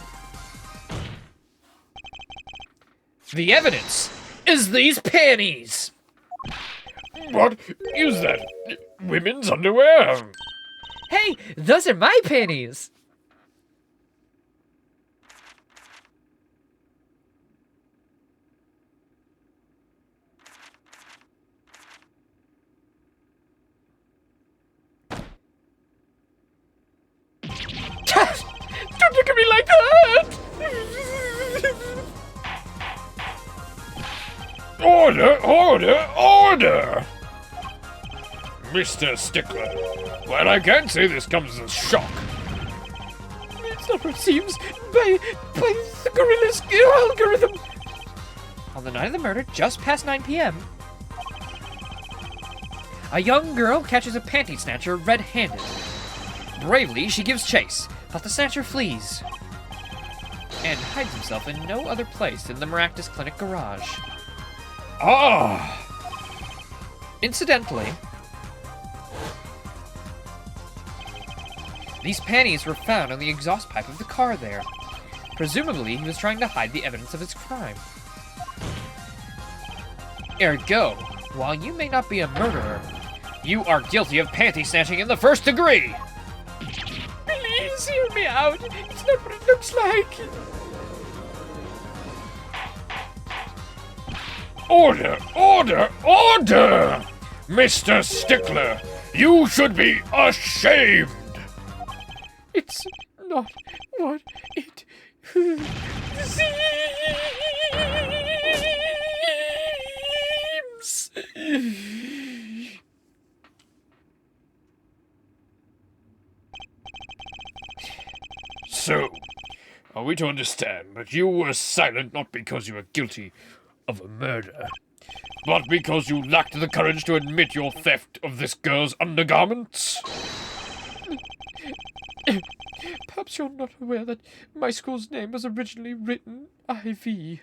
The evidence is these panties! What is that? Women's underwear? Hey, those are my panties! Don't look at me like that! Order, order, order! Mr. Stickler, well, I can't say this comes as a shock. It's not what it seems. By the gorilla's algorithm. On the night of the murder, just past 9 p.m., a young girl catches a panty snatcher red-handed. Bravely, she gives chase, but the snatcher flees and hides himself in no other place than the Maractus Clinic garage. Ah! Incidentally, these panties were found on the exhaust pipe of the car there. Presumably, he was trying to hide the evidence of his crime. Ergo, while you may not be a murderer, you are guilty of panty snatching in the first degree! Please hear me out. It's not what it looks like. Order, order, order! Mr. Stickler, you should be ashamed! It's not what it seems. So, are we to understand that you were silent not because you were guilty of a murder, but because you lacked the courage to admit your theft of this girl's undergarments? Perhaps you're not aware that my school's name was originally written IV.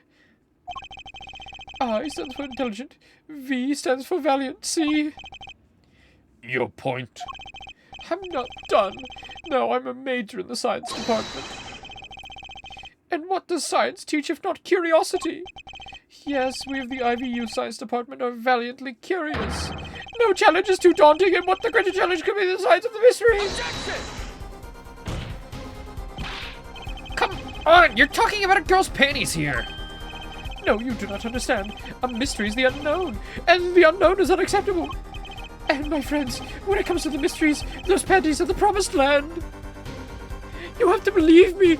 I stands for intelligent, V stands for valiant, see? Your point? I'm not done. Now I'm a major in the science department. And what does science teach if not curiosity? Yes, we of the IVU science department are valiantly curious. No challenge is too daunting, and what the greater challenge could be the science of the mystery? Come on, you're talking about a girl's panties here. No, you do not understand. A mystery is the unknown, and the unknown is unacceptable. And my friends, when it comes to the mysteries, those panties are the promised land. You have to believe me.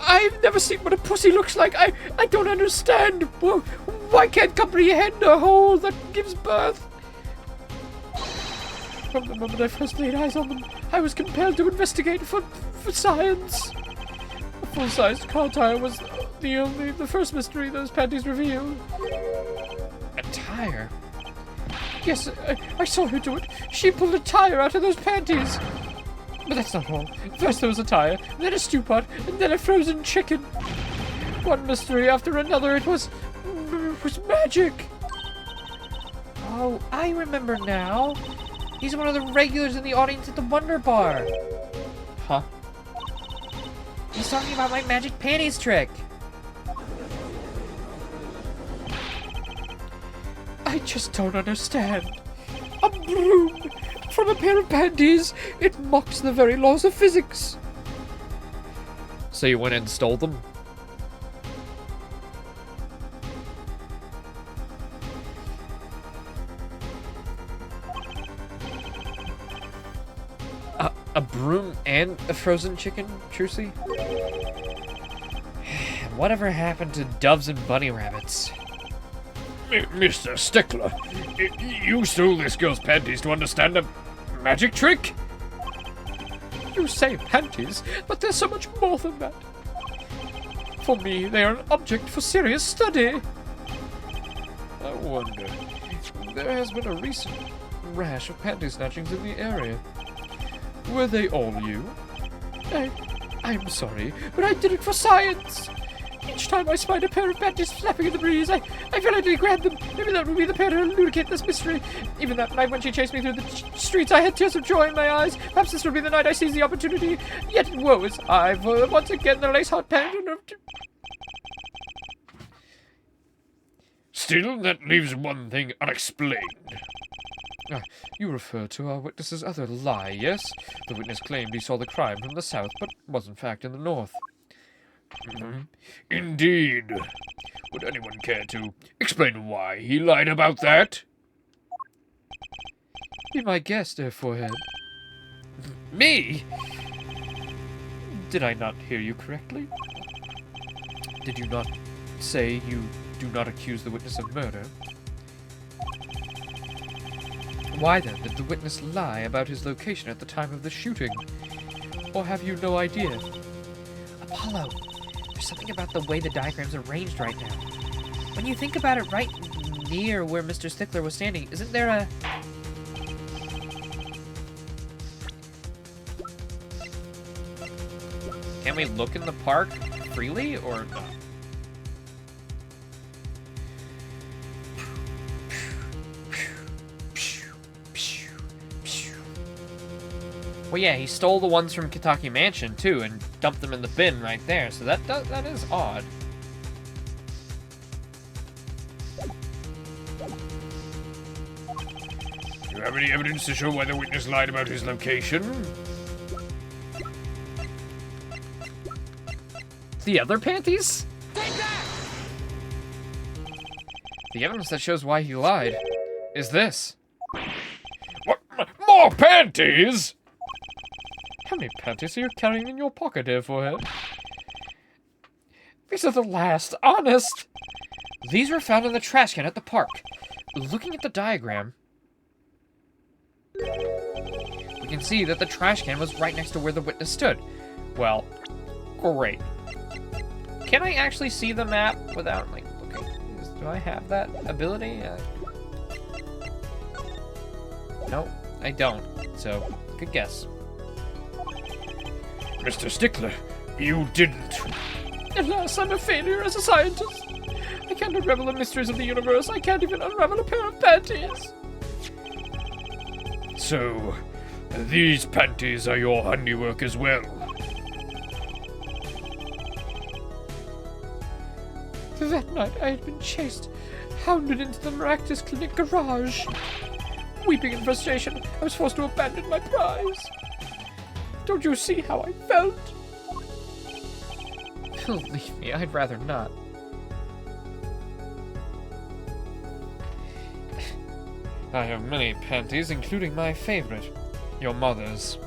I've never seen what a pussy looks like. I don't understand. Why can't comprehend a hole that gives birth? From the moment I first laid eyes on them, I was compelled to investigate for science. A full-sized car tire was the first mystery those panties revealed. A tire? Yes, I saw her do it. She pulled a tire out of those panties. But that's not all. First there was a tire, then a stew pot, and then a frozen chicken. One mystery after another. It was magic. Oh, I remember now. He's one of the regulars in the audience at the Wonder Bar. Huh? He's talking about my magic panties trick. I just don't understand. A broom from a pair of panties. It mocks the very laws of physics. So you went and stole them? A broom and a frozen chicken, Trucy? Whatever happened to doves and bunny rabbits? Mr. Stickler, you stole this girl's panties to understand a magic trick? You say panties, but they're so much more than that. For me, they are an object for serious study. I wonder. There has been a recent rash of panty snatchings in the area. Were they all you? I'm sorry, but I did it for science. Each time I spied a pair of panties flapping in the breeze, I violently grabbed them. Maybe that would be the pair to elucidate this mystery. Even that night when she chased me through the streets, I had tears of joy in my eyes. Perhaps this would be the night I seize the opportunity. Yet woe is I, for once again the lace-hot panty. Still, that leaves one thing unexplained. You refer to our witness's other lie, yes? The witness claimed he saw the crime from the south, but was in fact in the north. Indeed. Would anyone care to explain why he lied about that? Be my guest, Dear Forehead. Me? Did I not hear you correctly? Did you not say you do not accuse the witness of murder? Why then did the witness lie about his location at the time of the shooting? Or have you no idea? Apollo, there's something about the way the diagram's arranged right now. When you think about it, right near where Mr. Stickler was standing, isn't there a... Can we look in the park freely, or not? Well, yeah, he stole the ones from Kentucky Mansion, too, and dumped them in the bin right there, so that is odd. Do you have any evidence to show why the witness lied about his location? The other panties? Take that! The evidence that shows why he lied is this. What? More panties? How many panties are you carrying in your pocket, Dear Forehead? These are the last, honest! These were found in the trash can at the park. Looking at the diagram, we can see that the trash can was right next to where the witness stood. Well, great. Can I actually see the map without, like, looking? Do I have that ability? No, I don't. So, good guess. Mr. Stickler, you didn't. Alas, I'm a failure as a scientist. I can't unravel the mysteries of the universe. I can't even unravel a pair of panties. So, these panties are your handiwork as well. That night I had been chased, hounded into the Maractus Clinic garage. Weeping in frustration, I was forced to abandon my prize. Don't you see how I felt? Believe me, I'd rather not. I have many panties, including my favorite, your mother's.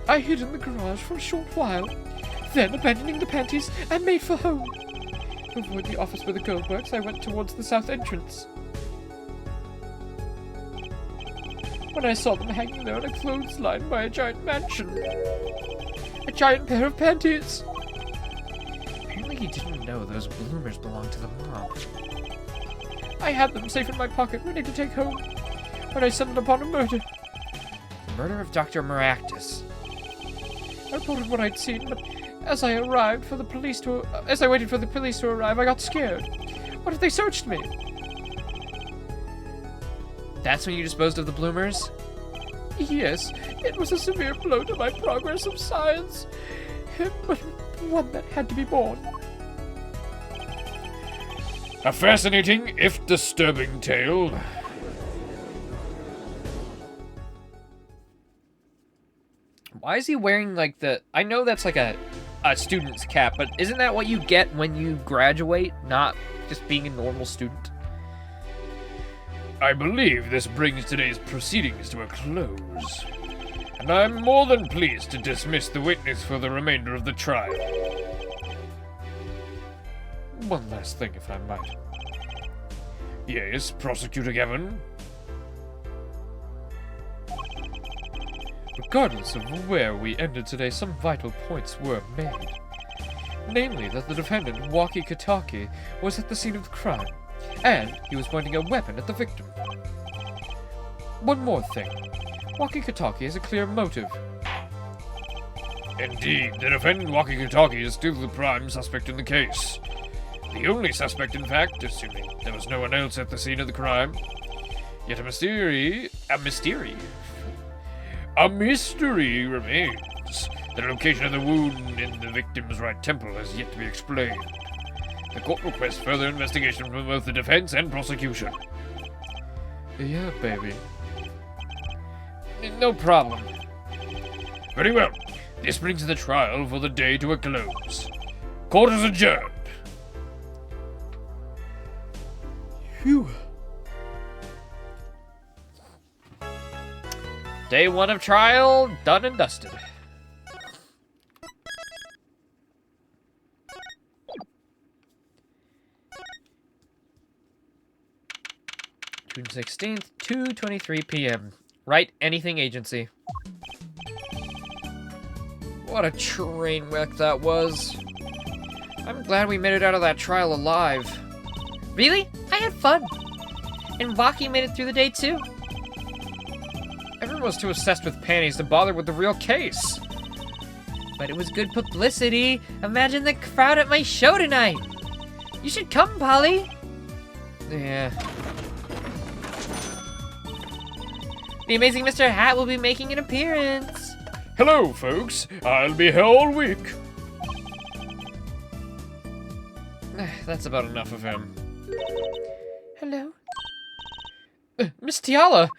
I hid in the garage for a short while. Then, abandoning the panties, I made for home. To avoid the office where the girl works, I went towards the south entrance. When I saw them hanging there on a clothesline by a giant mansion. A giant pair of panties. Apparently he didn't know those bloomers belonged to the mob. I had them safe in my pocket, ready to take home, when I stumbled upon a murder. The murder of Dr. Maractus. I reported what I'd seen, but as I waited for the police to arrive, I got scared. What if they searched me? That's when you disposed of the bloomers? Yes, it was a severe blow to my progress of science, but one that had to be borne. A fascinating, if disturbing tale. Why is he wearing, like, the... I know that's, like, a student's cap, but isn't that what you get when you graduate, not just being a normal student? I believe this brings today's proceedings to a close. And I'm more than pleased to dismiss the witness for the remainder of the trial. One last thing, if I might. Yes, Prosecutor Gavin? Regardless of where we ended today, some vital points were made. Namely, that the defendant, Waki Kataki, was at the scene of the crime, and he was pointing a weapon at the victim. One more thing. Waki Kataki has a clear motive. Indeed, the defendant Walkie-Talkie is still the prime suspect in the case. The only suspect, in fact, assuming there was no one else at the scene of the crime. Yet a mystery remains. The location of the wound in the victim's right temple has yet to be explained. The court requests further investigation from both the defense and prosecution. Yeah, baby. No problem. Very well. This brings the trial for the day to a close. Court is adjourned. Phew. Day 1 of trial, done and dusted. June 16th, 2:23 p.m. Right, anything agency. What a train wreck that was. I'm glad we made it out of that trial alive. Really? I had fun. And Vaki made it through the day too. Everyone was too obsessed with panties to bother with the real case. But it was good publicity. Imagine the crowd at my show tonight. You should come, Polly. Yeah. The amazing Mr. Hat will be making an appearance. Hello, folks. I'll be here all week. That's about enough of him. Hello? Miss Tiala!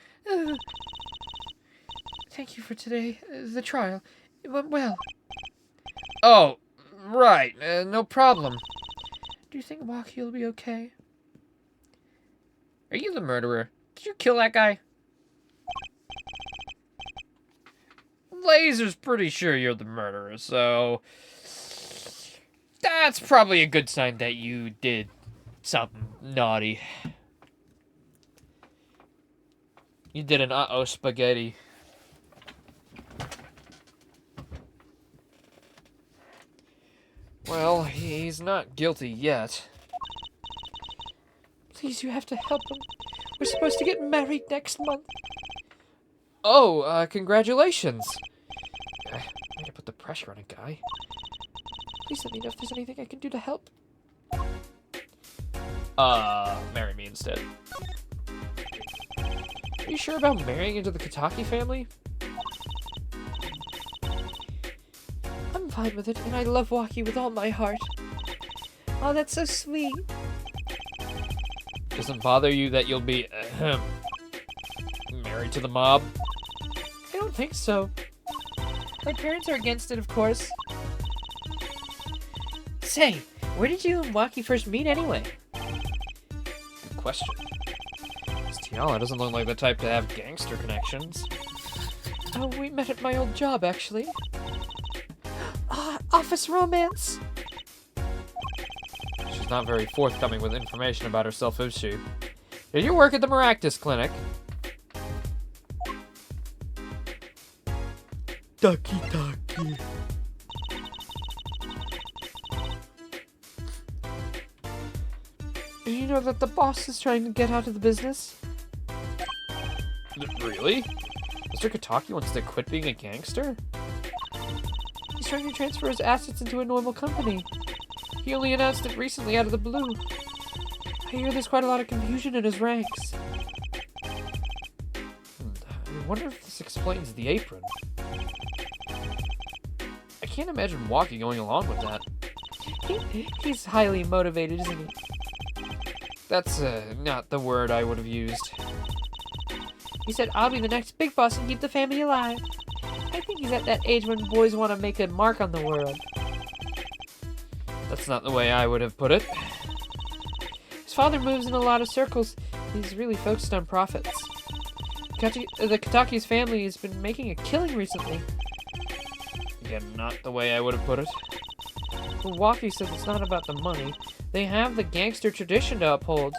Thank you for today. The trial. It went well. Oh, right. No problem. Do you think Waki will be okay? Are you the murderer? Did you kill that guy? Laser's pretty sure you're the murderer, so... that's probably a good sign that you did something naughty. You did an uh-oh spaghetti. Well, he's not guilty yet. Please, you have to help him. We're supposed to get married next month. Oh, congratulations. I need to put the pressure on a guy. Please let me know if there's anything I can do to help. Marry me instead. Are you sure about marrying into the Kataki family? I'm fine with it, and I love Waki with all my heart. Oh, that's so sweet. Doesn't bother you that you'll be, married to the mob? I don't think so. My parents are against it, of course. Say, where did you and Waki first meet anyway? Good question. Miss Tiala doesn't look like the type to have gangster connections. Oh, we met at my old job, actually. Office romance! She's not very forthcoming with information about herself, is she? Did you work at the Maractus Clinic? Ducky ducky. Do you know that the boss is trying to get out of the business? Really? Mr. Kataki wants to quit being a gangster? He's trying to transfer his assets into a normal company. He only announced it recently out of the blue. I hear there's quite a lot of confusion in his ranks. I wonder if this explains the apron. I can't imagine Waki going along with that. He's highly motivated, isn't he? That's, not the word I would have used. He said, I'll be the next big boss and keep the family alive. I think he's at that age when boys want to make a mark on the world. That's not the way I would have put it. His father moves in a lot of circles. He's really focused on profits. The Kataki's family has been making a killing recently. Again, not the way I would have put it. Milwaukee says it's not about the money. They have the gangster tradition to uphold.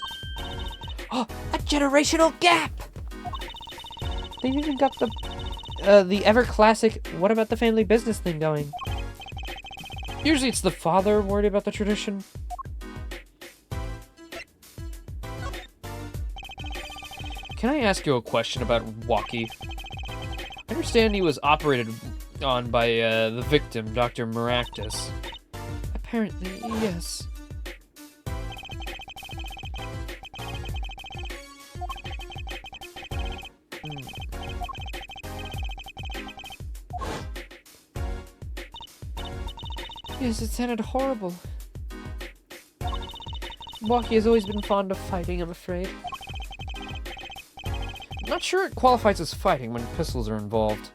Oh, a generational gap! They've even got the the ever-classic what about the family business thing going? Usually it's the father worried about the tradition. Can I ask you a question about Waki? I understand he was operated on by the victim, Dr. Maractus. Apparently, yes. Yes, it sounded horrible. Waki has always been fond of fighting, I'm afraid. Not sure it qualifies as fighting when pistols are involved.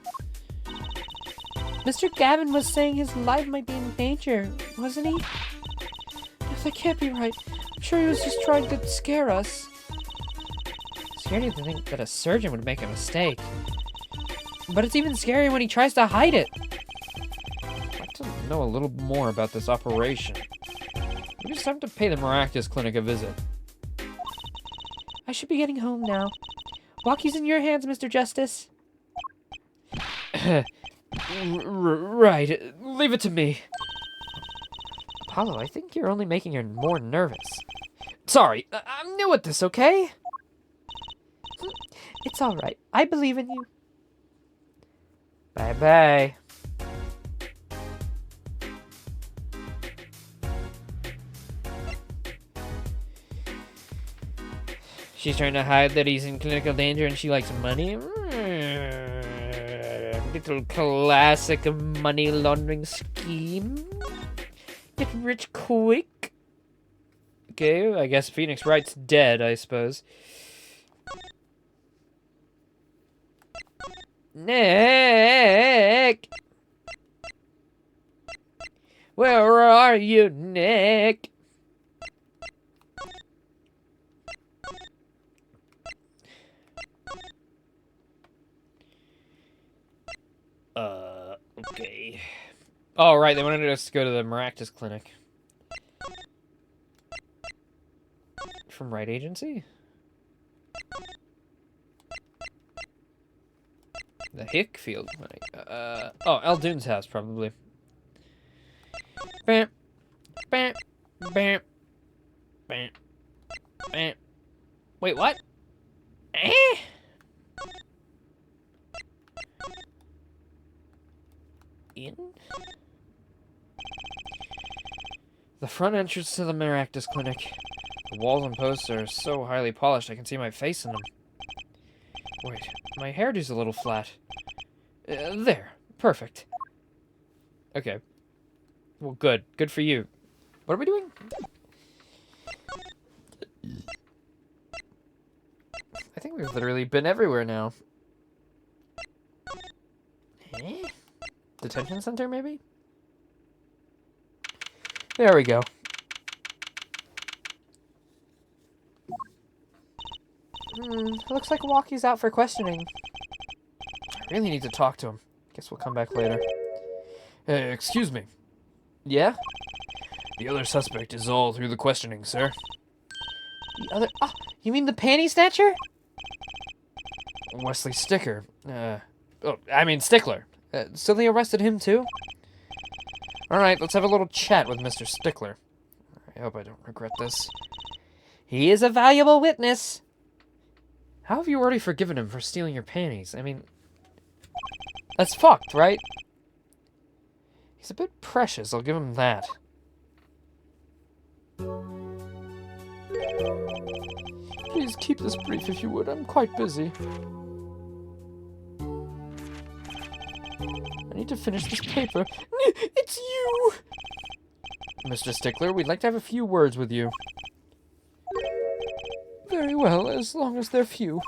Mr. Gavin was saying his life might be in danger, wasn't he? No, that can't be right. I'm sure he was just trying to scare us. Scary to think that a surgeon would make a mistake. But it's even scarier when he tries to hide it. I'd like to know a little more about this operation. We just have to pay the Maractus Clinic a visit. I should be getting home now. Waki's in your hands, Mr. Justice. Right. Leave it to me. Apollo, I think you're only making her more nervous. Sorry, I'm new at this, okay? It's alright. I believe in you. Bye-bye. She's trying to hide that he's in clinical danger and she likes money. Little classic money laundering scheme. Get rich quick. Okay, I guess Phoenix Wright's dead, I suppose. Nick! Where are you, Nick? Okay. Oh, right, they wanted us to go to the Maractus Clinic. From Wright Agency? The Hickfield Clinic. Oh, Eldoon's house, probably. Bam. Bam. Bam. Bam. Bam. Wait, what? Eh? In? The front entrance to the Maractus Clinic. The walls and posts are so highly polished I can see my face in them. Wait, my hairdo's a little flat. There. Perfect. Okay. Well, good. Good for you. What are we doing? I think we've literally been everywhere now. Eh? Detention center, maybe? There we go. Looks like Waki's out for questioning. I really need to talk to him. Guess we'll come back later. Excuse me. Yeah? The other suspect is all through the questioning, sir. The other... Ah! You mean the panty snatcher? Wesley Sticker. Stickler. So they arrested him too? Alright, let's have a little chat with Mr. Stickler. I hope I don't regret this. He is a valuable witness. How have you already forgiven him for stealing your panties? I mean, that's fucked, right? He's a bit precious, I'll give him that. Please keep this brief if you would, I'm quite busy. I need to finish this paper. It's you! Mr. Stickler, we'd like to have a few words with you. Very well, as long as they're few.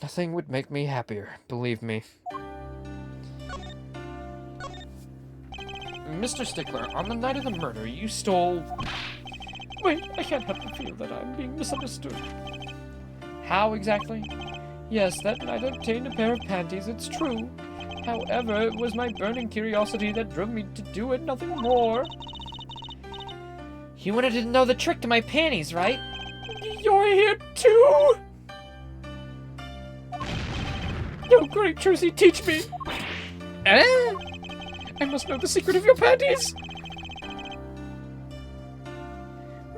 Nothing would make me happier, believe me. Mr. Stickler, on the night of the murder, you stole... Wait, I can't help but feel that I'm being misunderstood. How exactly? Yes, that night I obtained a pair of panties, it's true. However, it was my burning curiosity that drove me to do it, nothing more. You wanted to know the trick to my panties, right? You're here too? Oh, great, Trucy, teach me! Eh? I must know the secret of your panties!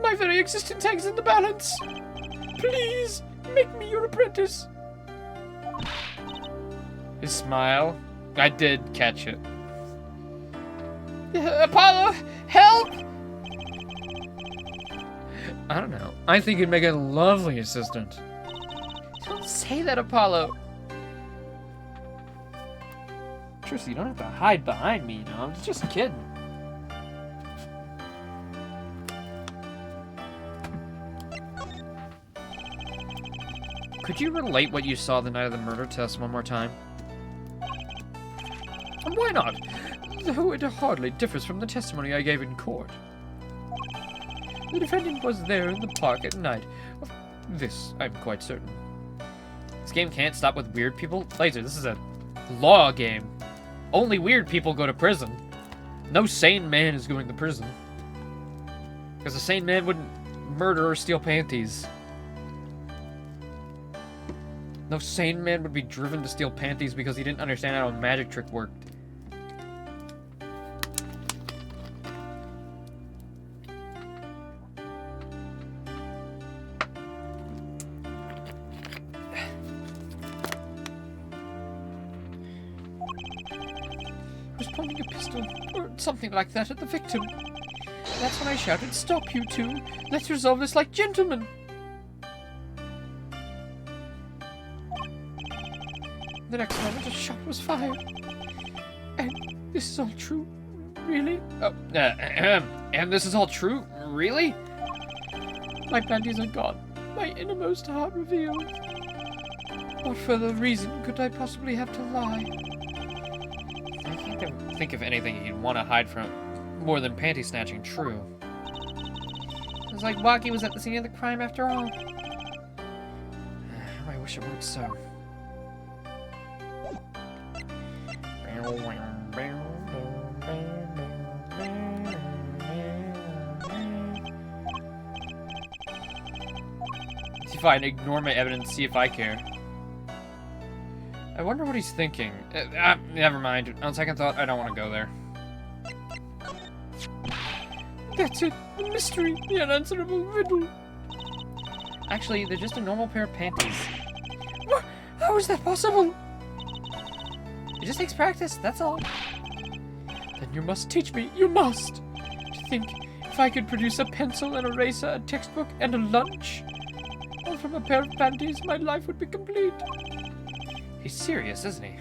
My very existence hangs in the balance! Please, make me your apprentice! His smile. I did catch it. Apollo, help! I don't know. I think you'd make a lovely assistant. Don't say that, Apollo. Trucy, you don't have to hide behind me, you know? I'm just kidding. Could you relate what you saw the night of the murder test one more time? Why not? Though it hardly differs from the testimony I gave in court. The defendant was there in the park at night. Of this, I'm quite certain. This game can't stop with weird people? Laser, this is a law game. Only weird people go to prison. No sane man is going to prison. Because a sane man wouldn't murder or steal panties. No sane man would be driven to steal panties because he didn't understand how a magic trick worked. Was pointing a pistol or something like that at the victim. That's when I shouted, "Stop, you two! Let's resolve this like gentlemen!" The next moment, a shot was fired. And this is all true? Really? Oh, and this is all true? Really? My panties are gone. My innermost heart revealed. What further reason could I possibly have to lie? I can't think of anything you'd want to hide from more than panty snatching true. It was like Waki was at the scene of the crime after all. I wish it weren't so. See if I ignore my evidence, see if I care. I wonder what he's thinking. Never mind. On second thought, I don't want to go there. That's it. The mystery. The unanswerable riddle. Actually, they're just a normal pair of panties. What? How is that possible? It just takes practice, that's all. Then you must teach me. You must. To think, if I could produce a pencil, an eraser, a textbook, and a lunch, all from a pair of panties, my life would be complete. He's serious, isn't he?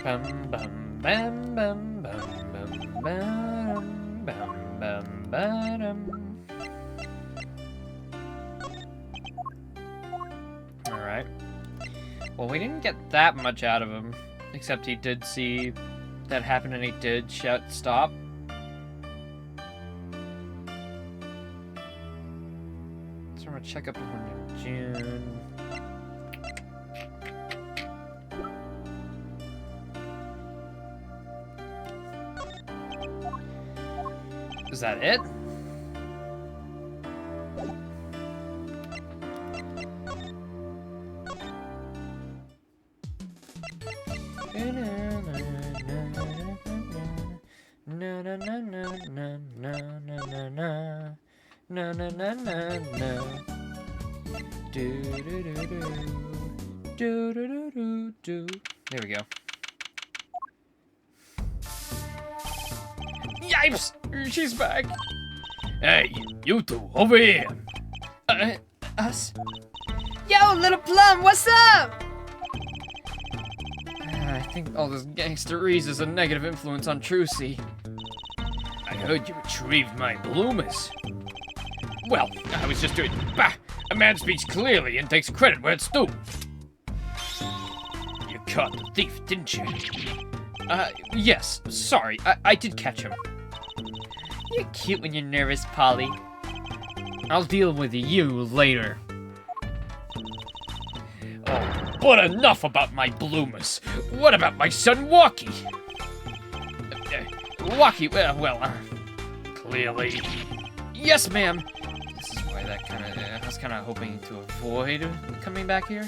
Bum bum bam bum bum bum bam bum bum bam. Alright. Well, we didn't get that much out of him, except he did see that happen and he did shout stop. So I'm gonna check up on June. Is that it? There we go. Yipes! She's back! Hey, you two, over here! Us? Yo, little plum, what's up? I think all this gangsterese is a negative influence on Trucy. I heard you retrieved my bloomers. Well, I was just doing... Bah! A man speaks clearly and takes credit where it's due. You caught the thief, didn't you? Yes, sorry, I did catch him. You're cute when you're nervous, Polly. I'll deal with you later. Oh, but enough about my bloomers. What about my son, Walkie? Walkie, well, Clearly. Yes, ma'am. This is why that kind of... I was kind of hoping to avoid coming back here.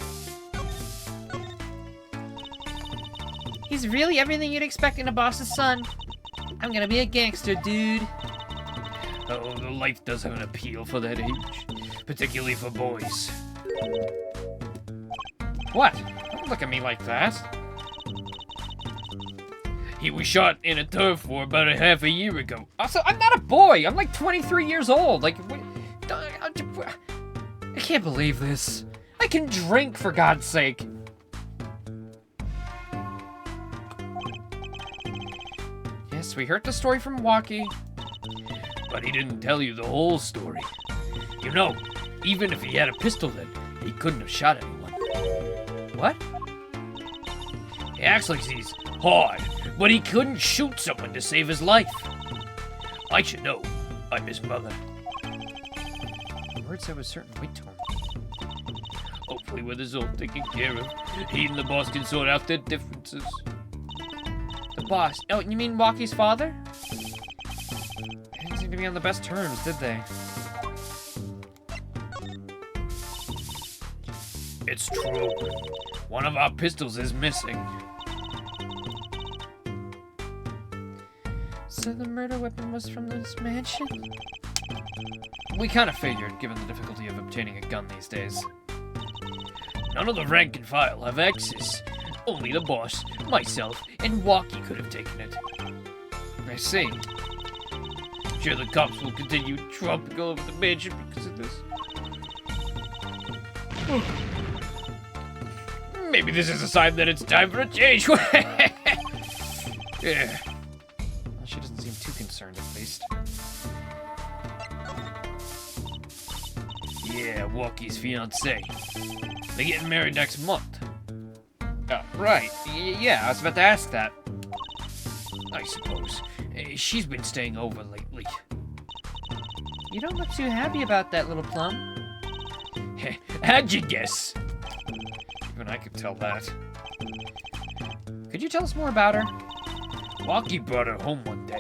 He's really everything you'd expect in a boss's son. I'm gonna be a gangster, dude. Oh, the life does have an appeal for that age, particularly for boys. What? Don't look at me like that. He was shot in a turf war about a half a year ago. Also, I'm not a boy. I'm like 23 years old. Like, I can't believe this. I can drink, for God's sake. Yes, we heard the story from Walkie. But he didn't tell you the whole story. You know, even if he had a pistol then, he couldn't have shot anyone. What? He acts like he's hard, but he couldn't shoot someone to save his life. I should know. I'm his mother. The words have a certain weight to him. Hopefully with his all taken care of, he and the boss can sort out their differences. The boss? Oh, you mean Walkie's father? They didn't seem to be on the best terms, did they? It's true. One of our pistols is missing. So the murder weapon was from this mansion? We kind of figured, given the difficulty of obtaining a gun these days. None of the rank and file have access. Only the boss, myself, and Walkie could have taken it. I see. Sure, the cops will continue tromping all over the mansion because of this. Maybe this is a sign that it's time for a change. Yeah. Well, she doesn't seem too concerned, at least. Yeah, Walkie's fiancée. They're getting married next month. Right. Yeah, I was about to ask that. I suppose. She's been staying over lately. You don't look too happy about that, little plum. How'd you guess? Even I could tell that. Could you tell us more about her? Walkie brought her home one day.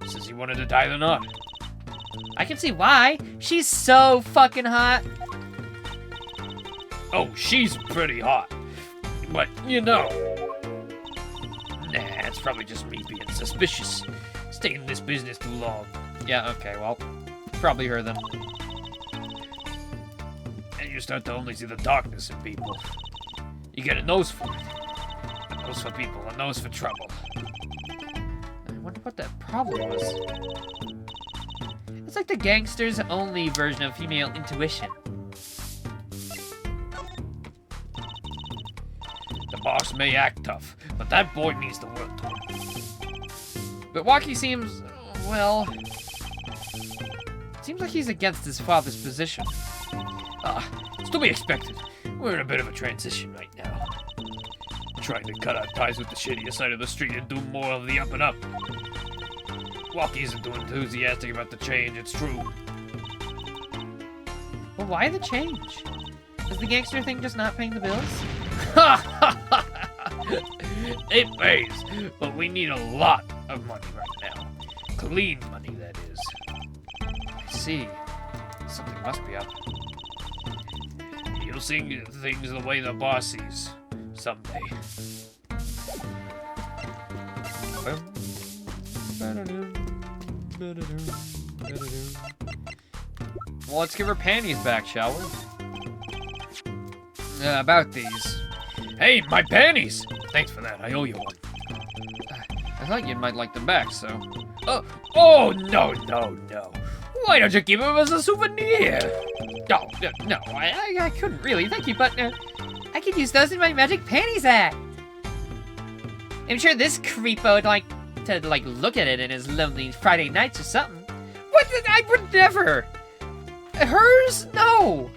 Says he wanted to tie the knot. I can see why. She's so fucking hot. Oh, she's pretty hot. But, you know... Nah, it's probably just me being suspicious. Stayed in this business too long. Yeah, okay, well, probably her then. And you start to only see the darkness in people. You get a nose for it. A nose for people, a nose for trouble. I wonder what that problem was. It's like the gangster's only version of female intuition. The boss may act tough, but that boy means the world to him. But Walkie seems, well... Seems like he's against his father's position. It's to be expected. We're in a bit of a transition right now. Trying to cut our ties with the shittier side of the street and do more of the up and up. Walkie isn't too enthusiastic about the change, it's true. Well, why the change? Is the gangster thing just not paying the bills? It pays, but we need a lot of money right now. Clean money, that is. I see. Something must be up. You'll see things the way the boss sees someday. Well, let's give her panties back, shall we? About these. Hey, my panties! Thanks for that, I owe you one. I thought you might like them back, so... Oh, no. Why don't you give them as a souvenir? No, I couldn't really, thank you, but I could use those in my magic panties act. I'm sure this creepo would like to look at it in his lonely Friday nights or something. What? I would never. Hers? No.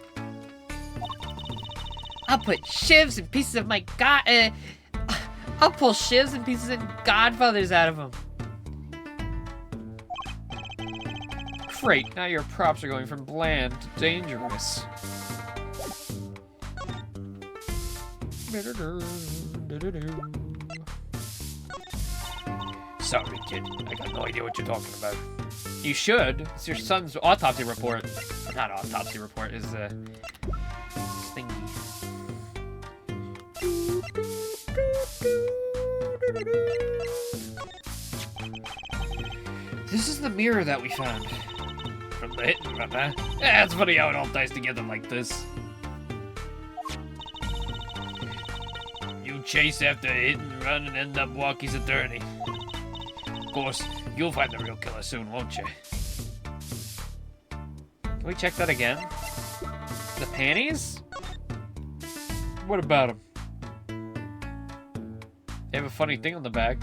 I'll put shivs and pieces of my I'll pull shivs and pieces and godfathers out of them. Great, now your props are going from bland to dangerous. Sorry, kid. I got no idea what you're talking about. You should. It's your son's autopsy report. Not autopsy report, his thingy. This is the mirror that we found. From the hit and run, huh? Yeah, it's funny how it all ties together like this. You chase after hit and run and end up Walkie's attorney. Of course, you'll find the real killer soon, won't you? Can we check that again? The panties? What about them? They have a funny thing on the back.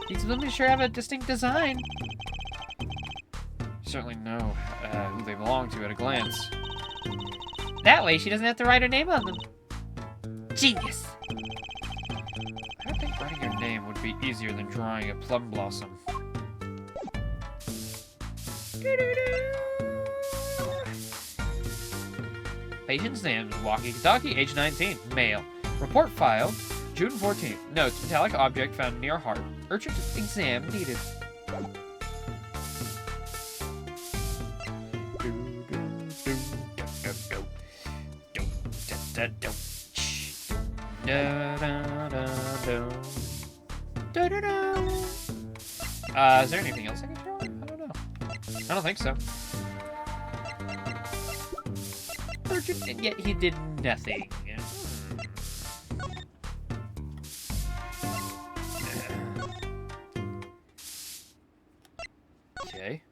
These women sure have a distinct design. Certainly know who they belong to at a glance. That way she doesn't have to write her name on them. Genius. I don't think writing your name would be easier than drawing a plum blossom. Patient's name is Walkie-talkie, age 19, male. Report filed, June 14th. Notes, metallic object found near heart. Urgent exam needed. Is there anything else I can draw? I don't know. I don't think so. Urgent, and yet he did nothing. Okay.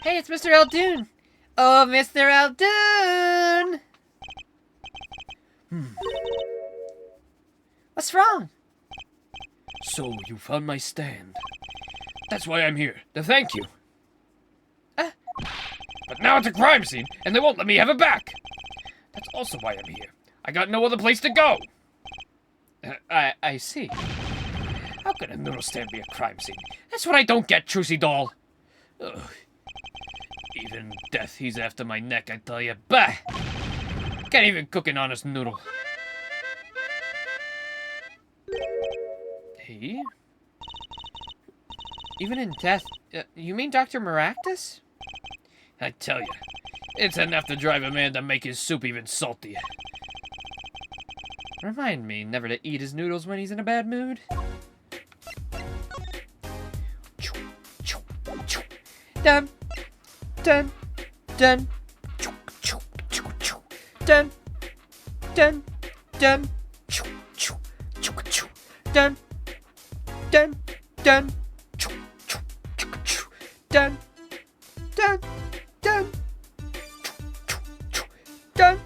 Hey, it's Mr. Aldoon. Oh, Mr. Aldoon. What's wrong? So, you found my stand. That's why I'm here, to thank you. But now it's a crime scene, and they won't let me have it back. That's also why I'm here. I got no other place to go. I see. How can a noodle stand be a crime scene? That's what I don't get, Trucy Doll. Ugh. Even death, he's after my neck, I tell you. Bah! Can't even cook an honest noodle. He? Even in death? You mean Dr. Maractus? I tell you, it's enough to drive a man to make his soup even saltier. Remind me never to eat his noodles when he's in a bad mood. Dun, dun, dun, dun, dun, dun, dun, dun, dun, dun, dun, dun, dun,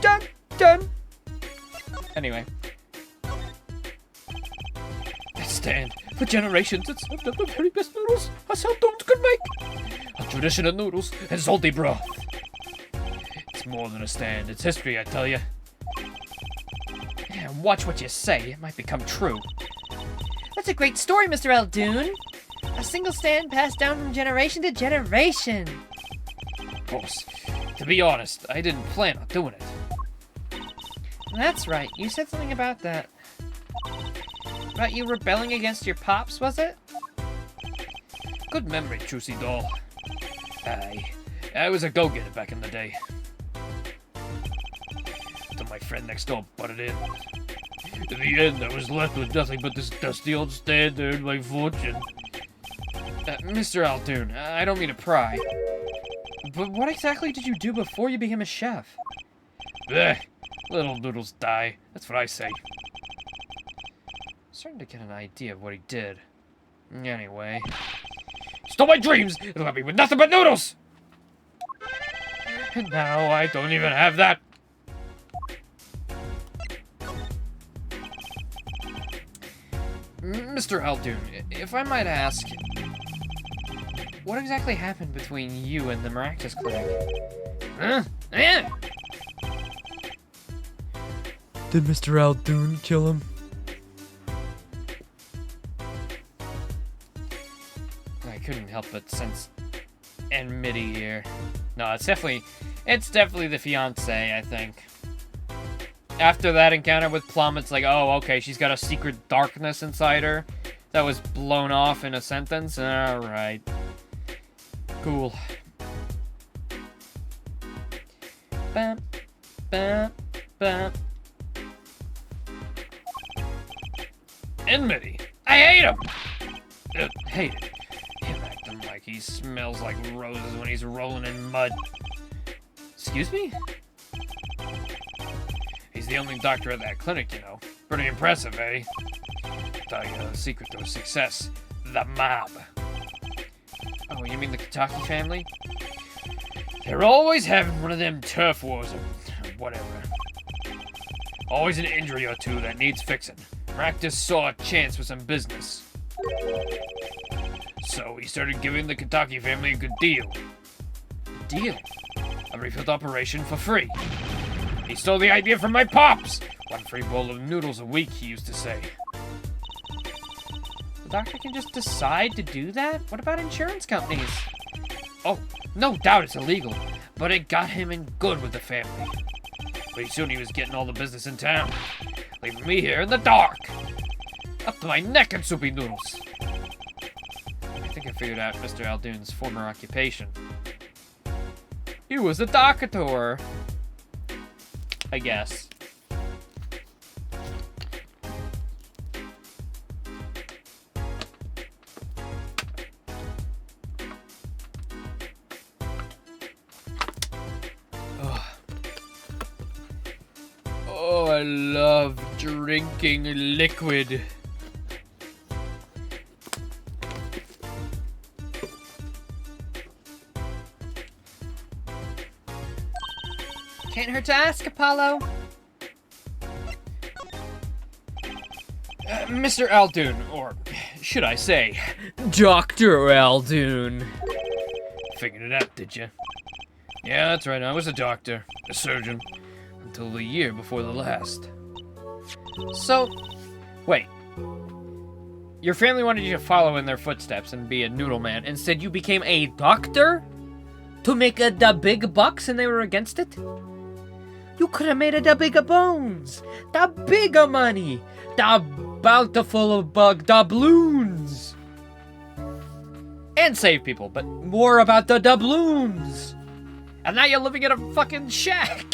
dun, dun. Anyway. That stand, for generations, it's served up the very best noodles us Haldones could make. A tradition of noodles and salty broth. It's more than a stand, it's history, I tell you. Yeah, watch what you say. It might become true. That's a great story, Mr. Aldoon. A single stand passed down from generation to generation. Of course, to be honest, I didn't plan on doing it. That's right. You said something about that. About you rebelling against your pops, was it? Good memory, Trucy Doll. I was a go-getter back in the day. Till my friend next door butted in. In the end, I was left with nothing but this dusty old stand to earn my fortune. Mr. Aldoon, I don't mean to pry. But what exactly did you do before you became a chef? Bleh. Little noodles die. That's what I say. Starting to get an idea of what he did. Anyway. Stole my dreams! It left me with nothing but noodles! And now I don't even have that. Mr. Aldoon, if I might ask, what exactly happened between you and the Maractus Clinic? Huh? Eh? Did Mr. Aldoon kill him? couldn't help but sense enmity here. No, it's definitely the fiance, I think. After that encounter with Plum, it's like, oh, okay, she's got a secret darkness inside her that was blown off in a sentence. Alright. Cool. Bam, bam, bam. Enmity. I hate him. Hate it. Him acting like he smells like roses when he's rolling in mud. Excuse me? He's the only doctor at that clinic, you know. Pretty impressive, eh? Tell you the secret to his success. The mob. Oh, you mean the Kitaki family? They're always having one of them turf wars or whatever. Always an injury or two that needs fixing. Maractus saw a chance for some business. So he started giving the Kitaki family a good deal. Deal? A refilled operation for free. He stole the idea from my pops! One free bowl of noodles a week, he used to say. The doctor can just decide to do that? What about insurance companies? Oh, no doubt it's illegal, but it got him in good with the family. Pretty soon he was getting all the business in town, leaving me here in the dark, up to my neck in soupy noodles. I think I figured out Mr. Aldoon's former occupation. He was a doctor, I guess. Oh, I love drinking liquid. Can't hurt to ask, Apollo. Mr. Aldoon, or should I say, Dr. Aldoon. Figured it out, did you? Yeah, that's right, I was a doctor, a surgeon, until the year before the last. So, wait. Your family wanted you to follow in their footsteps and be a noodle man. Instead, you became a doctor? To make the big bucks and they were against it? You could have made the bigger bones, the bigger money, the bountiful bug doubloons. And save people, but more about the doubloons. And now you're living in a fucking shack.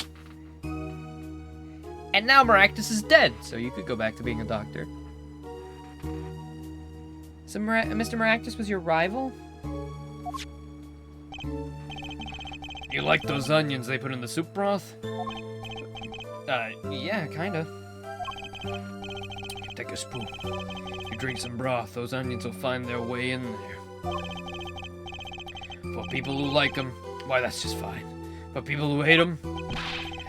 And now Maractus is dead, so you could go back to being a doctor. So Mr. Maractus was your rival? You like those onions they put in the soup broth? Yeah, kinda. Take a spoon. You drink some broth, those onions will find their way in there. For people who like them, why, that's just fine. For people who hate them,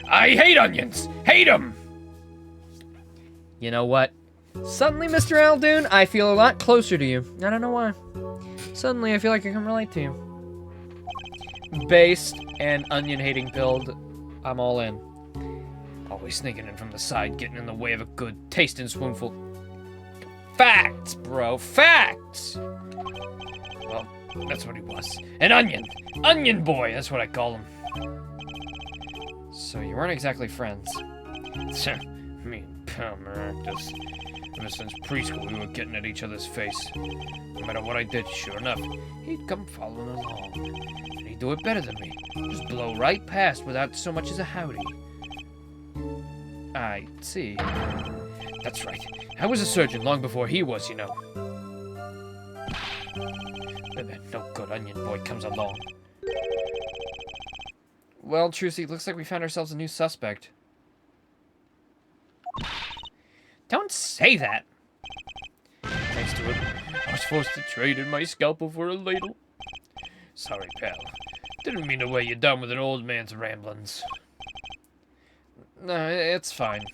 I hate onions! Hate them! You know what? Suddenly, Mr. Aldoon, I feel a lot closer to you. I don't know why. Suddenly, I feel like I can relate to you. Based and onion-hating build, I'm all in. Always sneaking in from the side, getting in the way of a good tasting spoonful. Facts, bro, facts! Well, that's what he was. An onion! Onion boy, that's what I call him. So you weren't exactly friends. Me and pal Maractus. Ever since preschool, we were getting at each other's face. No matter what I did, sure enough, he'd come following along. And he'd do it better than me. Just blow right past without so much as a howdy. I see. That's right. I was a surgeon long before he was, you know. And then no good onion boy comes along. Well, Trucy, looks like we found ourselves a new suspect. Don't say that. Thanks to it, I was forced to trade in my scalpel for a ladle. Sorry, pal. Didn't mean to weigh you down with an old man's ramblings. No, it's fine.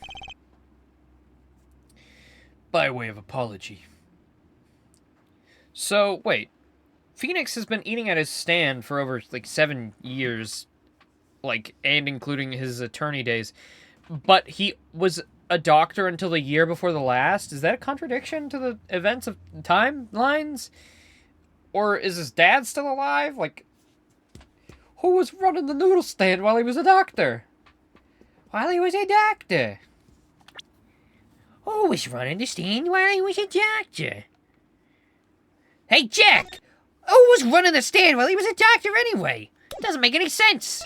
By way of apology. So, wait. Phoenix has been eating at his stand for over, 7 years. And including his attorney days. But he was a doctor until the year before the last? Is that a contradiction to the events of timelines? Or is his dad still alive? Like, who was running the noodle stand while he was a doctor? While he was a doctor. Who was running the stand while he was a doctor? Hey, Jack! Who was running the stand while he was a doctor anyway? Doesn't make any sense.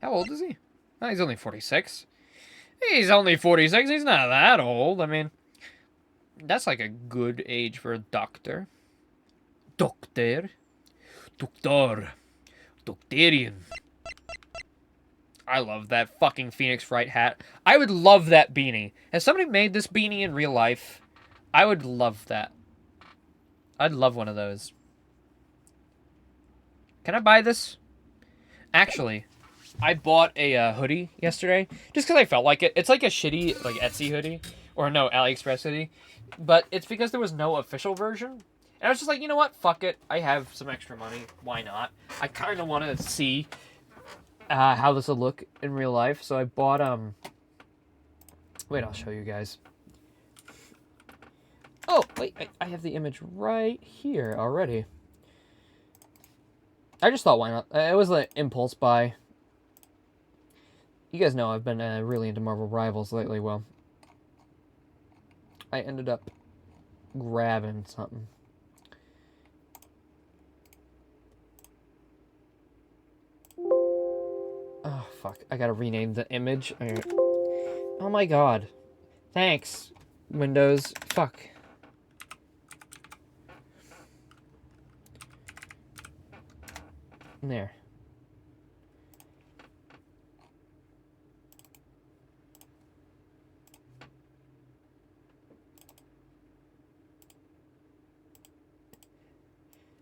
How old is he? Oh, he's only 46. He's only 46. He's not that old. I mean, that's like a good age for a doctor. Doctor. Doctor. Doctorian. I love that fucking Phoenix Fright hat. I would love that beanie. Has somebody made this beanie in real life? I would love that. I'd love one of those. Can I buy this? Actually, I bought a hoodie yesterday just because I felt like it. It's like a shitty like Etsy hoodie. Or no, AliExpress hoodie. But it's because there was no official version. And I was just like, you know what? Fuck it. I have some extra money. Why not? I kind of want to see how this will look in real life. So I bought, wait, I'll show you guys. Oh, wait, I have the image right here already. I just thought, why not? It was an impulse buy. You guys know I've been really into Marvel Rivals lately. Well, I ended up grabbing something. Oh, fuck. I gotta rename the image. Oh my god. Thanks, Windows. Fuck. There.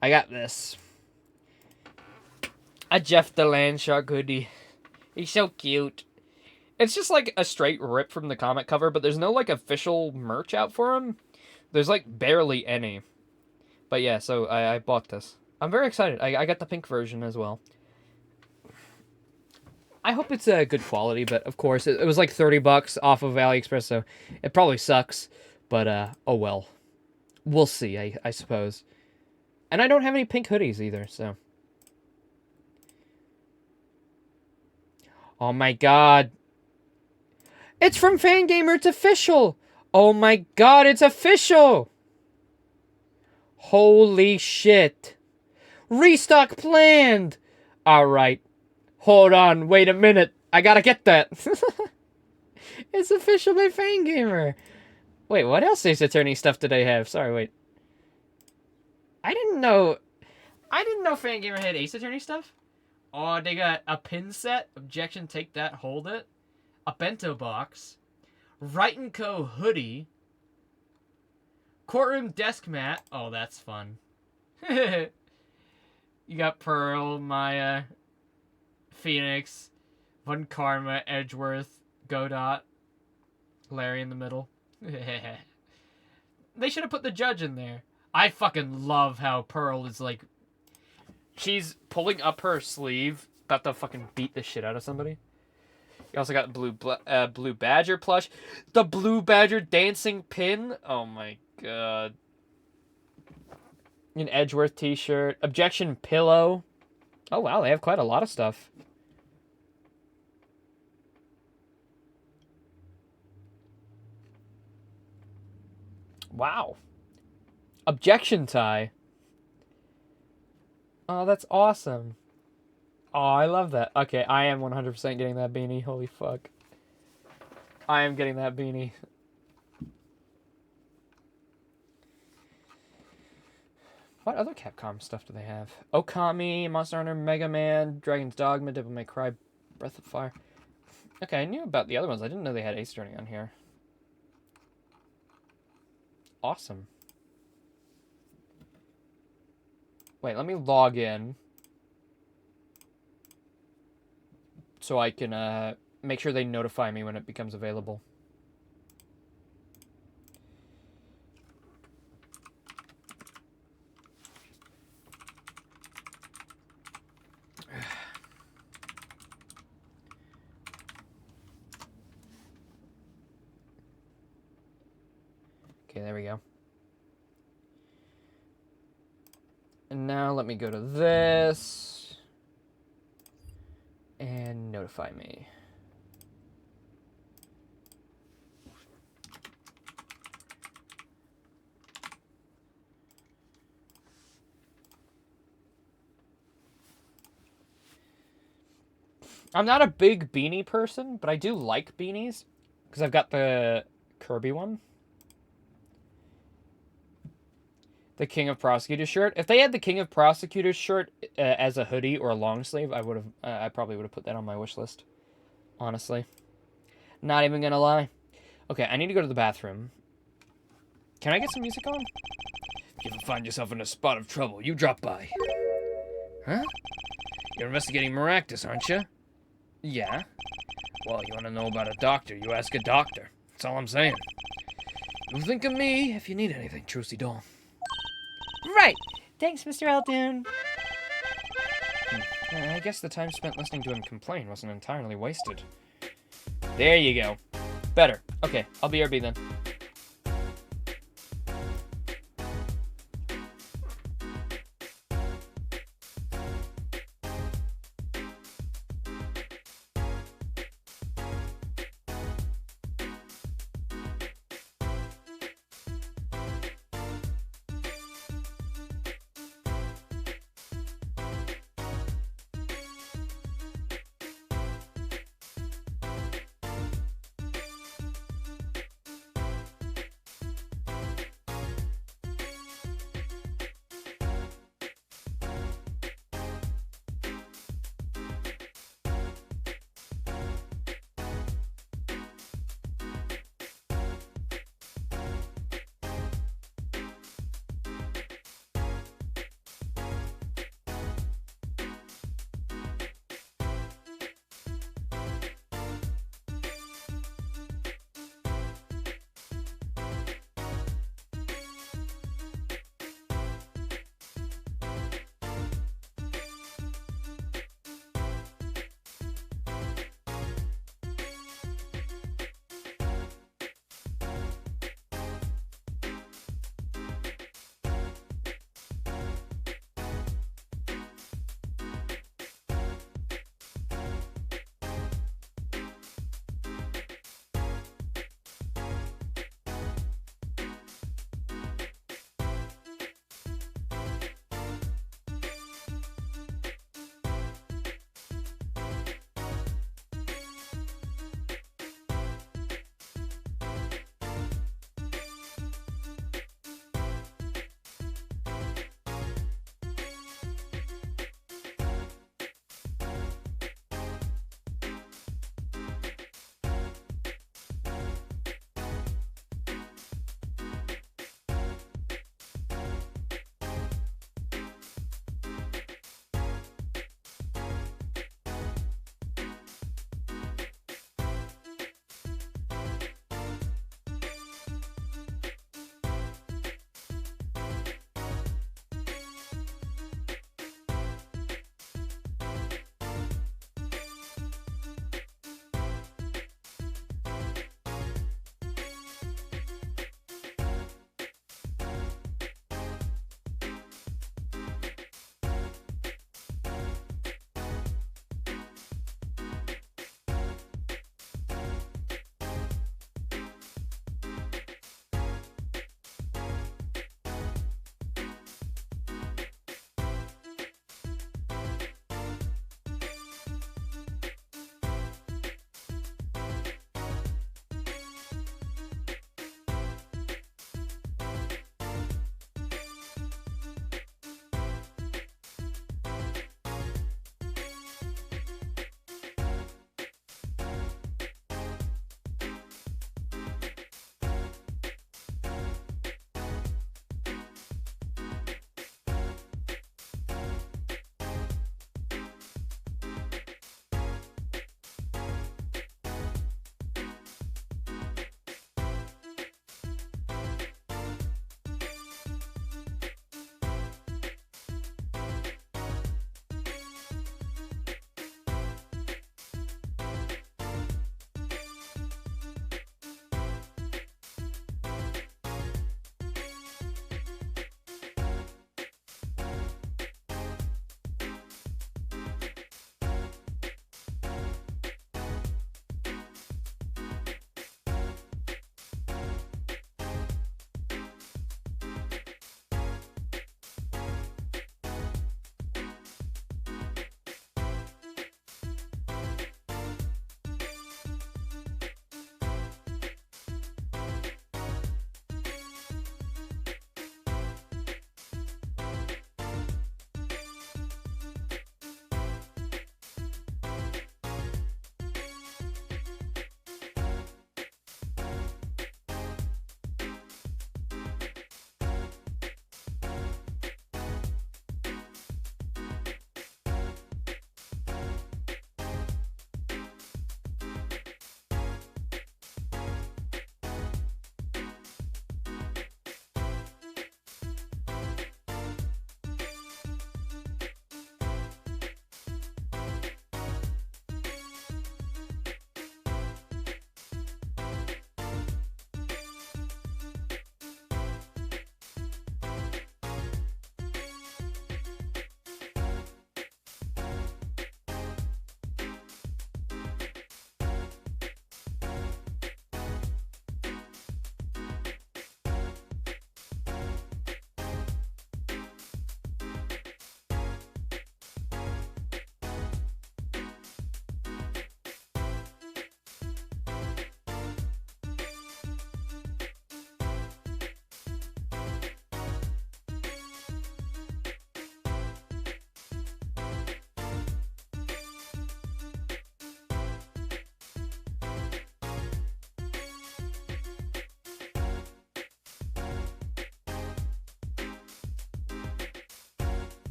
I got this. A Jeff the Landshark hoodie. He's so cute. It's just like a straight rip from the comic cover, but there's no like official merch out for him. There's like barely any. But yeah, so I bought this. I'm very excited. I got the pink version as well. I hope it's a good quality, but of course, it was like $30 off of AliExpress, so it probably sucks. But, oh well. We'll see, I suppose. And I don't have any pink hoodies either, so. Oh my god. It's from Fangamer, it's official! Oh my god, it's official! Holy shit. Restock planned! Alright. Hold on, wait a minute. I gotta get that. It's official by Fangamer. Wait, what else Ace Attorney stuff did I have? Sorry, wait. I didn't know Fangamer had Ace Attorney stuff. Oh, they got a pin set. Objection, take that, hold it. A bento box. Right & Co. hoodie. Courtroom desk mat. Oh, that's fun. You got Pearl, Maya, Phoenix, Von Karma, Edgeworth, Godot, Larry in the middle. They should have put the judge in there. I fucking love how Pearl is like... She's pulling up her sleeve, about to fucking beat the shit out of somebody. You also got Blue Badger plush. The Blue Badger dancing pin. Oh my god. An Edgeworth t-shirt. Objection pillow. Oh wow, they have quite a lot of stuff. Wow. Objection tie. Oh, that's awesome. Oh, I love that. Okay, I am 100% getting that beanie. Holy fuck. I am getting that beanie. What other Capcom stuff do they have? Okami, Monster Hunter, Mega Man, Dragon's Dogma, Devil May Cry, Breath of Fire. Okay, I knew about the other ones. I didn't know they had Ace Attorney on here. Awesome. Wait, let me log in. So I can make sure they notify me when it becomes available. Okay, there we go. And now let me go to this. And notify me. I'm not a big beanie person, but I do like beanies. Because I've got the Kirby one. The King of Prosecutors shirt. If they had the King of Prosecutors shirt as a hoodie or a long sleeve, I would have. I probably would have put that on my wish list. Honestly, not even gonna lie. Okay, I need to go to the bathroom. Can I get some music on? If you ever find yourself in a spot of trouble, you drop by. Huh? You're investigating Maractus, aren't you? Yeah. Well, you want to know about a doctor, you ask a doctor. That's all I'm saying. You think of me if you need anything, Trucy Doll. Right. Thanks, Mr. Eldoon. I guess the time spent listening to him complain wasn't entirely wasted. There you go. Better. Okay, I'll be RB then.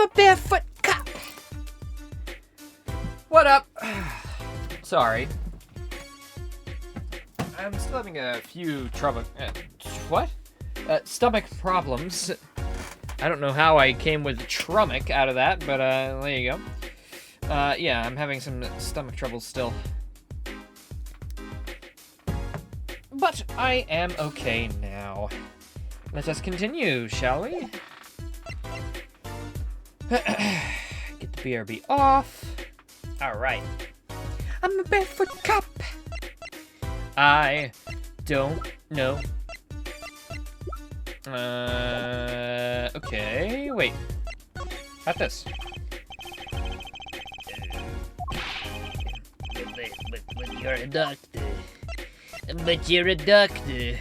a barefoot cop. What up? Sorry. I'm still having a few stomach problems. I don't know how I came with trummic out of that, but there you go. Yeah, I'm having some stomach troubles still. But I am okay now. Let us continue, shall we? Get the BRB off. Alright. I'm a barefoot cop. I don't know. Okay, wait. Got this. But you're a doctor. But you're a doctor.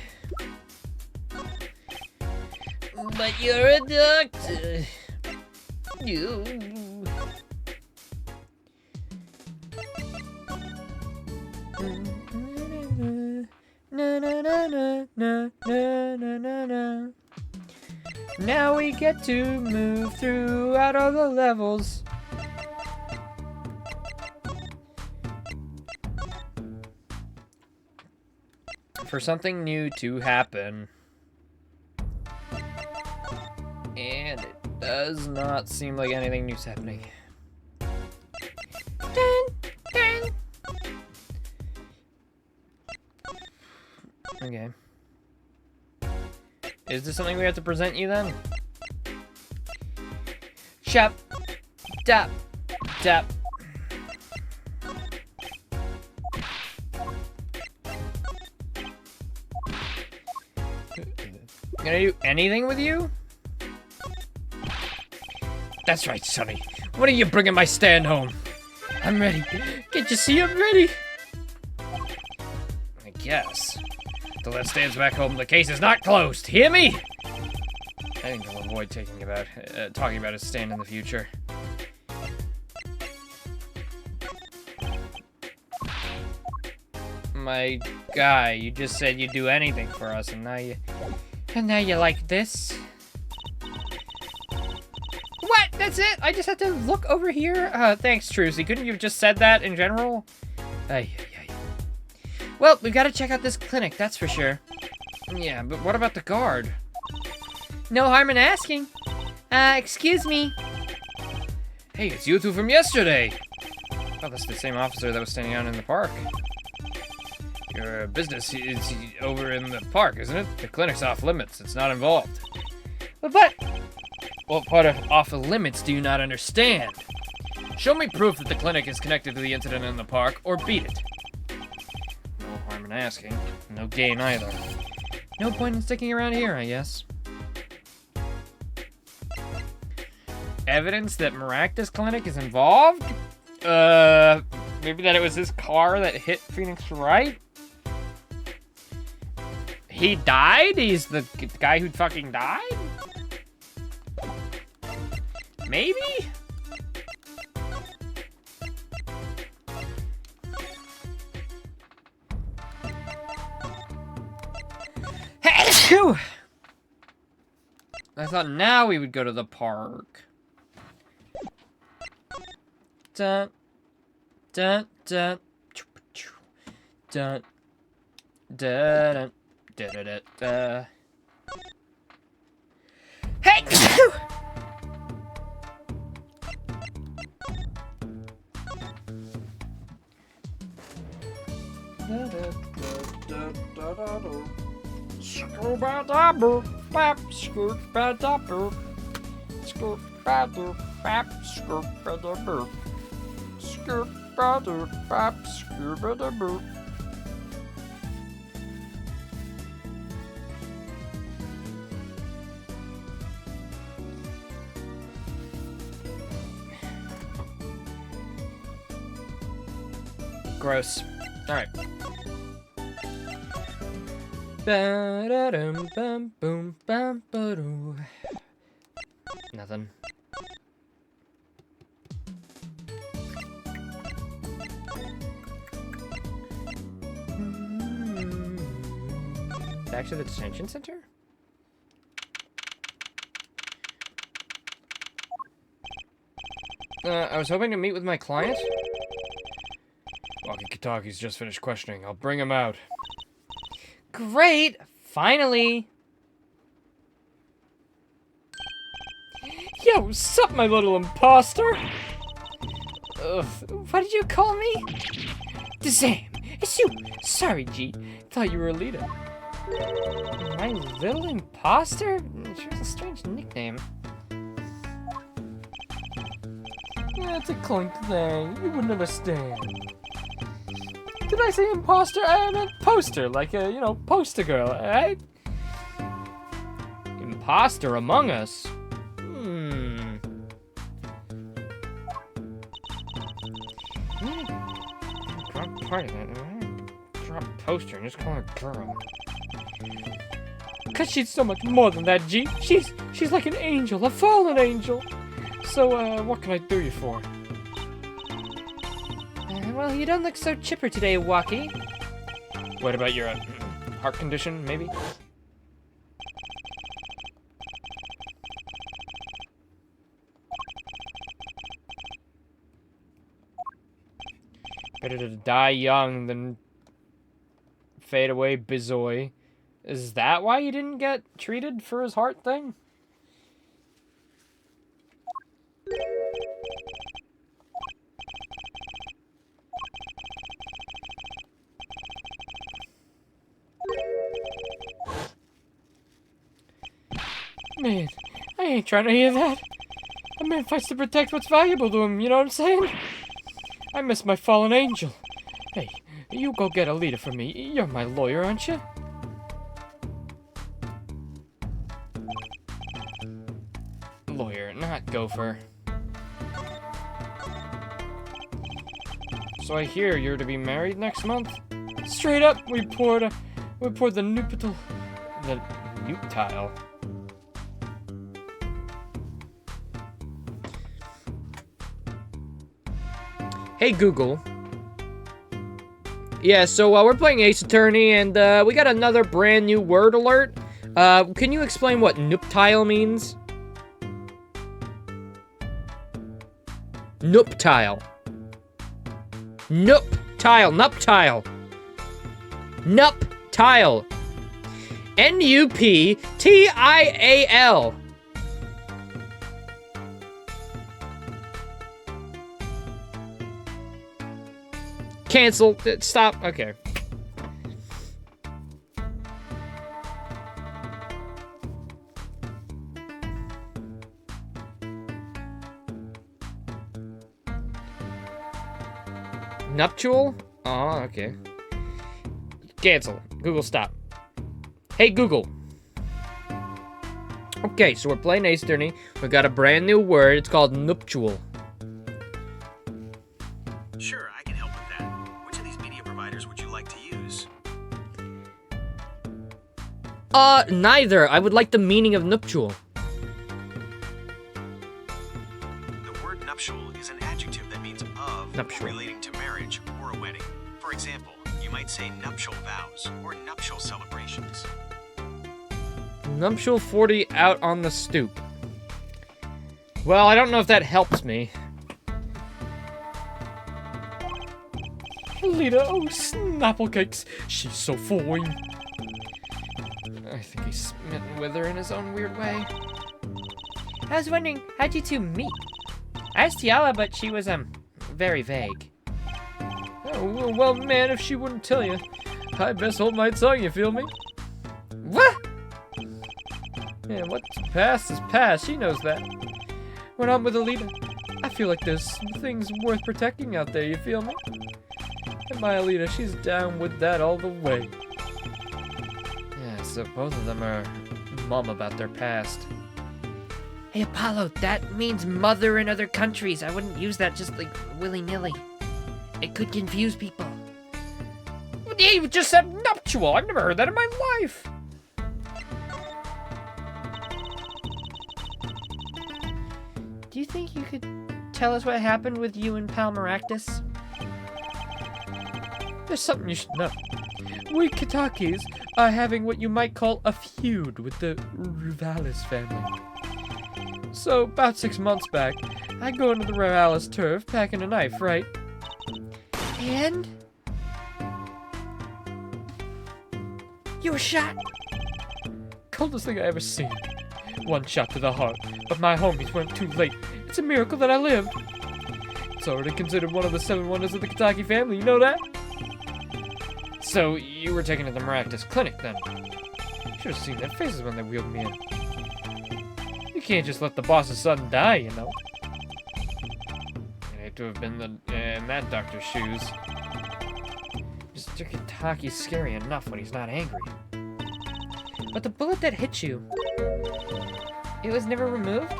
But you're a doctor. You. Na na na na na na na na na. Now we get to move throughout all the levels. For something new to happen. And it does not seem like anything new's happening. Dun, dun. Okay. Is this something we have to present you then? Chop, tap, tap. Can I do anything with you? That's right, Sonny. When are you bringing my stand home? I'm ready. Can't you see I'm ready? I guess. Till that stands back home, the case is not closed. Hear me? I think I'll avoid talking about his stand in the future. My guy, you just said you'd do anything for us, and now you like this? What? That's it? I just had to look over here? Thanks, Trucy. Couldn't you have just said that in general? Well, we've got to check out this clinic, that's for sure. Yeah, but what about the guard? No harm in asking. Excuse me. Hey, it's you two from yesterday. Oh, that's the same officer that was standing out in the park. Your business is over in the park, isn't it? The clinic's off limits. It's not involved. But... What part of off limits do you not understand? Show me proof that the clinic is connected to the incident in the park, or beat it. No harm in asking. No gain either. No point in sticking around here, I guess. Evidence that Maractus Clinic is involved? Maybe that it was his car that hit Phoenix Wright? He died? He's the guy who fucking died? Maybe? Phew! I thought now we would go to the park. Dun, dun, dun, dun, dun, dun, dun, dun, dun. Hey! Phew! Scoop-a-da-boo, bap, scoop-a-da-boo. Scoop-a-doo, bap, scoop-a-da-boo. Scoop-a-doo, bap, scoop-a-da-boo. Gross. Alright. Ba-da-dum, bum, boom, bum, ba-doo. Nothing. Back to the detention center? I was hoping to meet with my client. Walkie-talkie's just finished questioning. I'll bring him out. Great! Finally! Yo, sup, my little imposter? What did you call me? Sam, it's you. Sorry, G. Thought you were a leader. My little imposter? Sure, it's a strange nickname. Yeah, it's a clink thing. You wouldn't understand. Did I say imposter? I meant poster, like a, poster girl, alright? Imposter among us? Drop part of it. Drop poster and just call her girl. Cause she's so much more than that, G. She's like an angel, a fallen angel. So, what can I do you for? Well, you don't look so chipper today, Walkie. What about your heart condition, maybe? Better to die young than fade away, bizoy. Is that why he didn't get treated for his heart thing? Man, I ain't trying to hear that. A man fights to protect what's valuable to him, you know what I'm saying? I miss my fallen angel. Hey, you go get a leader for me. You're my lawyer, aren't you? Lawyer, not gopher. So I hear you're to be married next month? Straight up, we poured the nuptial. The nuptial. Hey, Google. Yeah, so we're playing Ace Attorney, and we got another brand new word alert. Can you explain what nuptial means? Nuptial. Nuptial. Nuptial. Nuptial. N-U-P-T-I-A-L. Cancel. Stop. Okay. Nuptial? Oh, okay. Cancel. Google, stop. Hey, Google. Okay, so we're playing Ace Attorney. We got a brand new word. It's called nuptial. Sure, I can help with that. Which of these media providers would you like to use? Neither. I would like the meaning of nuptial. The word nuptial is an adjective that means of Nuptial. relating to marriage or a wedding. For example, you might say nuptial vows or nuptial celebrations. Nuptial 40 out on the stoop. Well, I don't know if that helps me. Leader, oh, snapplecakes. She's so fine. I think he's smitten with her in his own weird way. I was wondering, how'd you two meet? I asked Tiala, but she was, very vague. Oh, well, man, if she wouldn't tell you, I best hold my tongue, you feel me? What? Yeah, what's past is past, she knows that. When I'm with a leader, I feel like there's things worth protecting out there, you feel me? And my Alita, she's down with that all the way. Yeah, so both of them are mum about their past. Hey, Apollo, that means mother in other countries. I wouldn't use that just, like, willy-nilly. It could confuse people. You just said nuptial. I've never heard that in my life. Do you think you could tell us what happened with you and Palmaractus? There's something you should know. We Kitakis are having what you might call a feud with the Ruvalis family. So, about 6 months back, I go into the Rurales turf packing a knife, right? And? You were shot? Coldest thing I ever seen. One shot to the heart, but my homies weren't too late. It's a miracle that I lived. It's already considered one of the 7 wonders of the Kitaki family, you know that? So, you were taken to the Maractus Clinic, then? Should have seen their faces when they wheeled me in. You can't just let the boss's son die, you know? I'd hate to have been in that doctor's shoes. Mr. Kitaki's scary enough when he's not angry. But the bullet that hit you, it was never removed?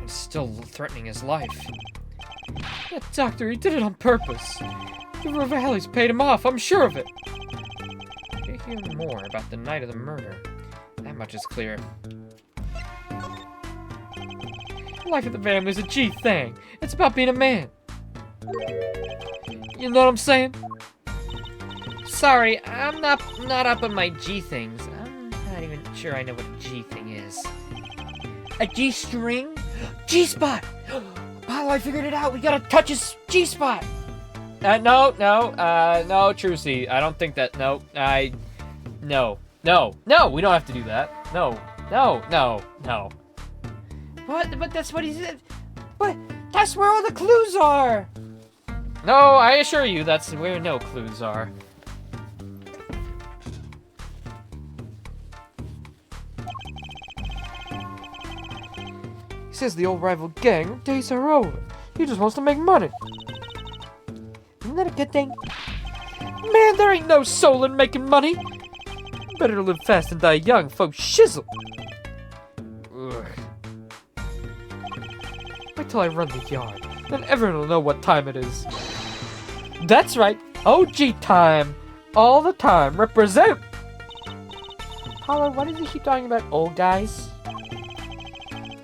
It's still threatening his life. That doctor, he did it on purpose. The Rivales paid him off, I'm sure of it. You hear more about the night of the murder. That much is clear. Life of the family is a G thing. It's about being a man. You know what I'm saying? Sorry, I'm not up on my G things. I'm not even sure I know what a G thing is. A G string? G-spot! Apollo, I figured it out. We gotta touch his G-spot. No, Trucy. I don't think that. No, we don't have to do that. No. What? But that's what he said. But that's where all the clues are. No, I assure you, that's where no clues are. He says the old rival gang days are over. He just wants to make money. Isn't that a good thing? Man, there ain't no soul in making money. Better to live fast and die young, folks shizzle. Ugh. Wait till I run the yard. Then everyone will know what time it is. That's right, OG time. All the time, represent. Paula, why does he keep talking about old guys?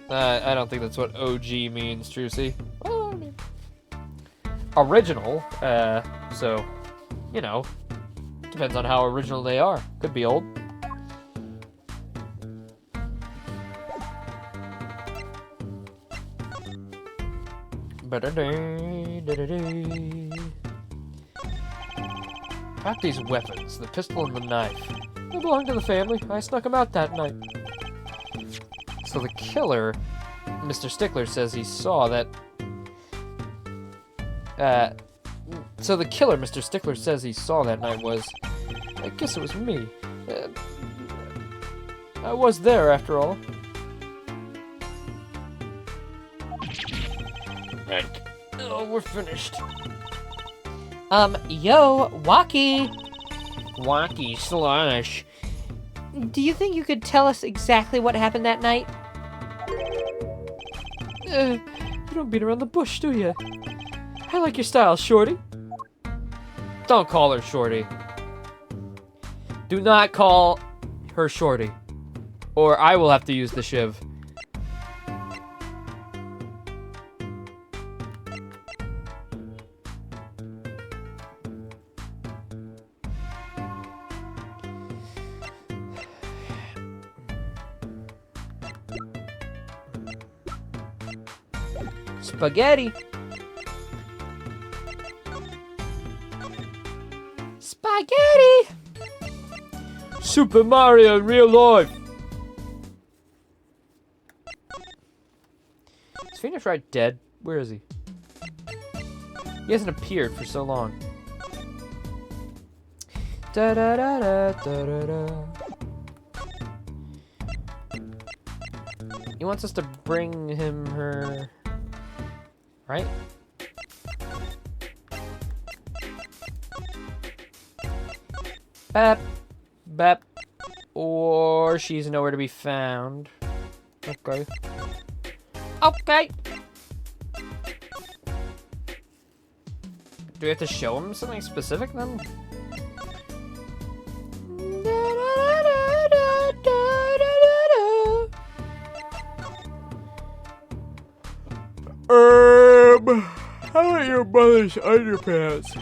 I don't think that's what OG means, Trucy. Well, I mean, original, so, you know, depends on how original they are. Could be old. About these weapons, the pistol and the knife. They belong to the family. I snuck them out that night. So the killer, Mr. Stickler says he saw that... So the killer Mr. Stickler says he saw that night was... I guess it was me. I was there, after all. Right. Oh, we're finished. Yo, Waki. Wacky slush. Do you think you could tell us exactly what happened that night? You don't beat around the bush, do you? I like your style, Shorty. Don't call her Shorty. Do not call her Shorty. Or I will have to use the shiv. Spaghetti. Spaghetti! Super Mario in real life. Is Phoenix Wright dead? Where is he? He hasn't appeared for so long. Da da da da da da da. He wants us to bring him her... Right? Bep. Bep. Or she's nowhere to be found. Okay. Okay. Do we have to show him something specific then? How about your mother's underpants?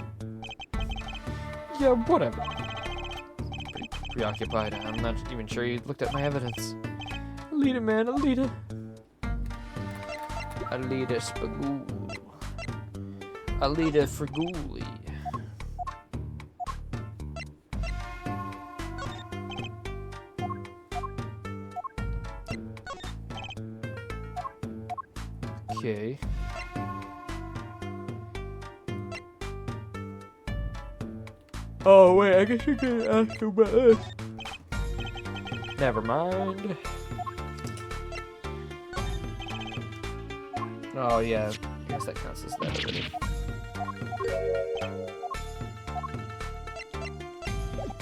Yeah, whatever. Pretty preoccupied. I'm not even sure you looked at my evidence. Alita, man, Alita. Alita Spagool. Alita Fraguli. Okay. Oh, wait, I guess you can ask about this. Never mind. Oh, yeah. I guess that counts as that already.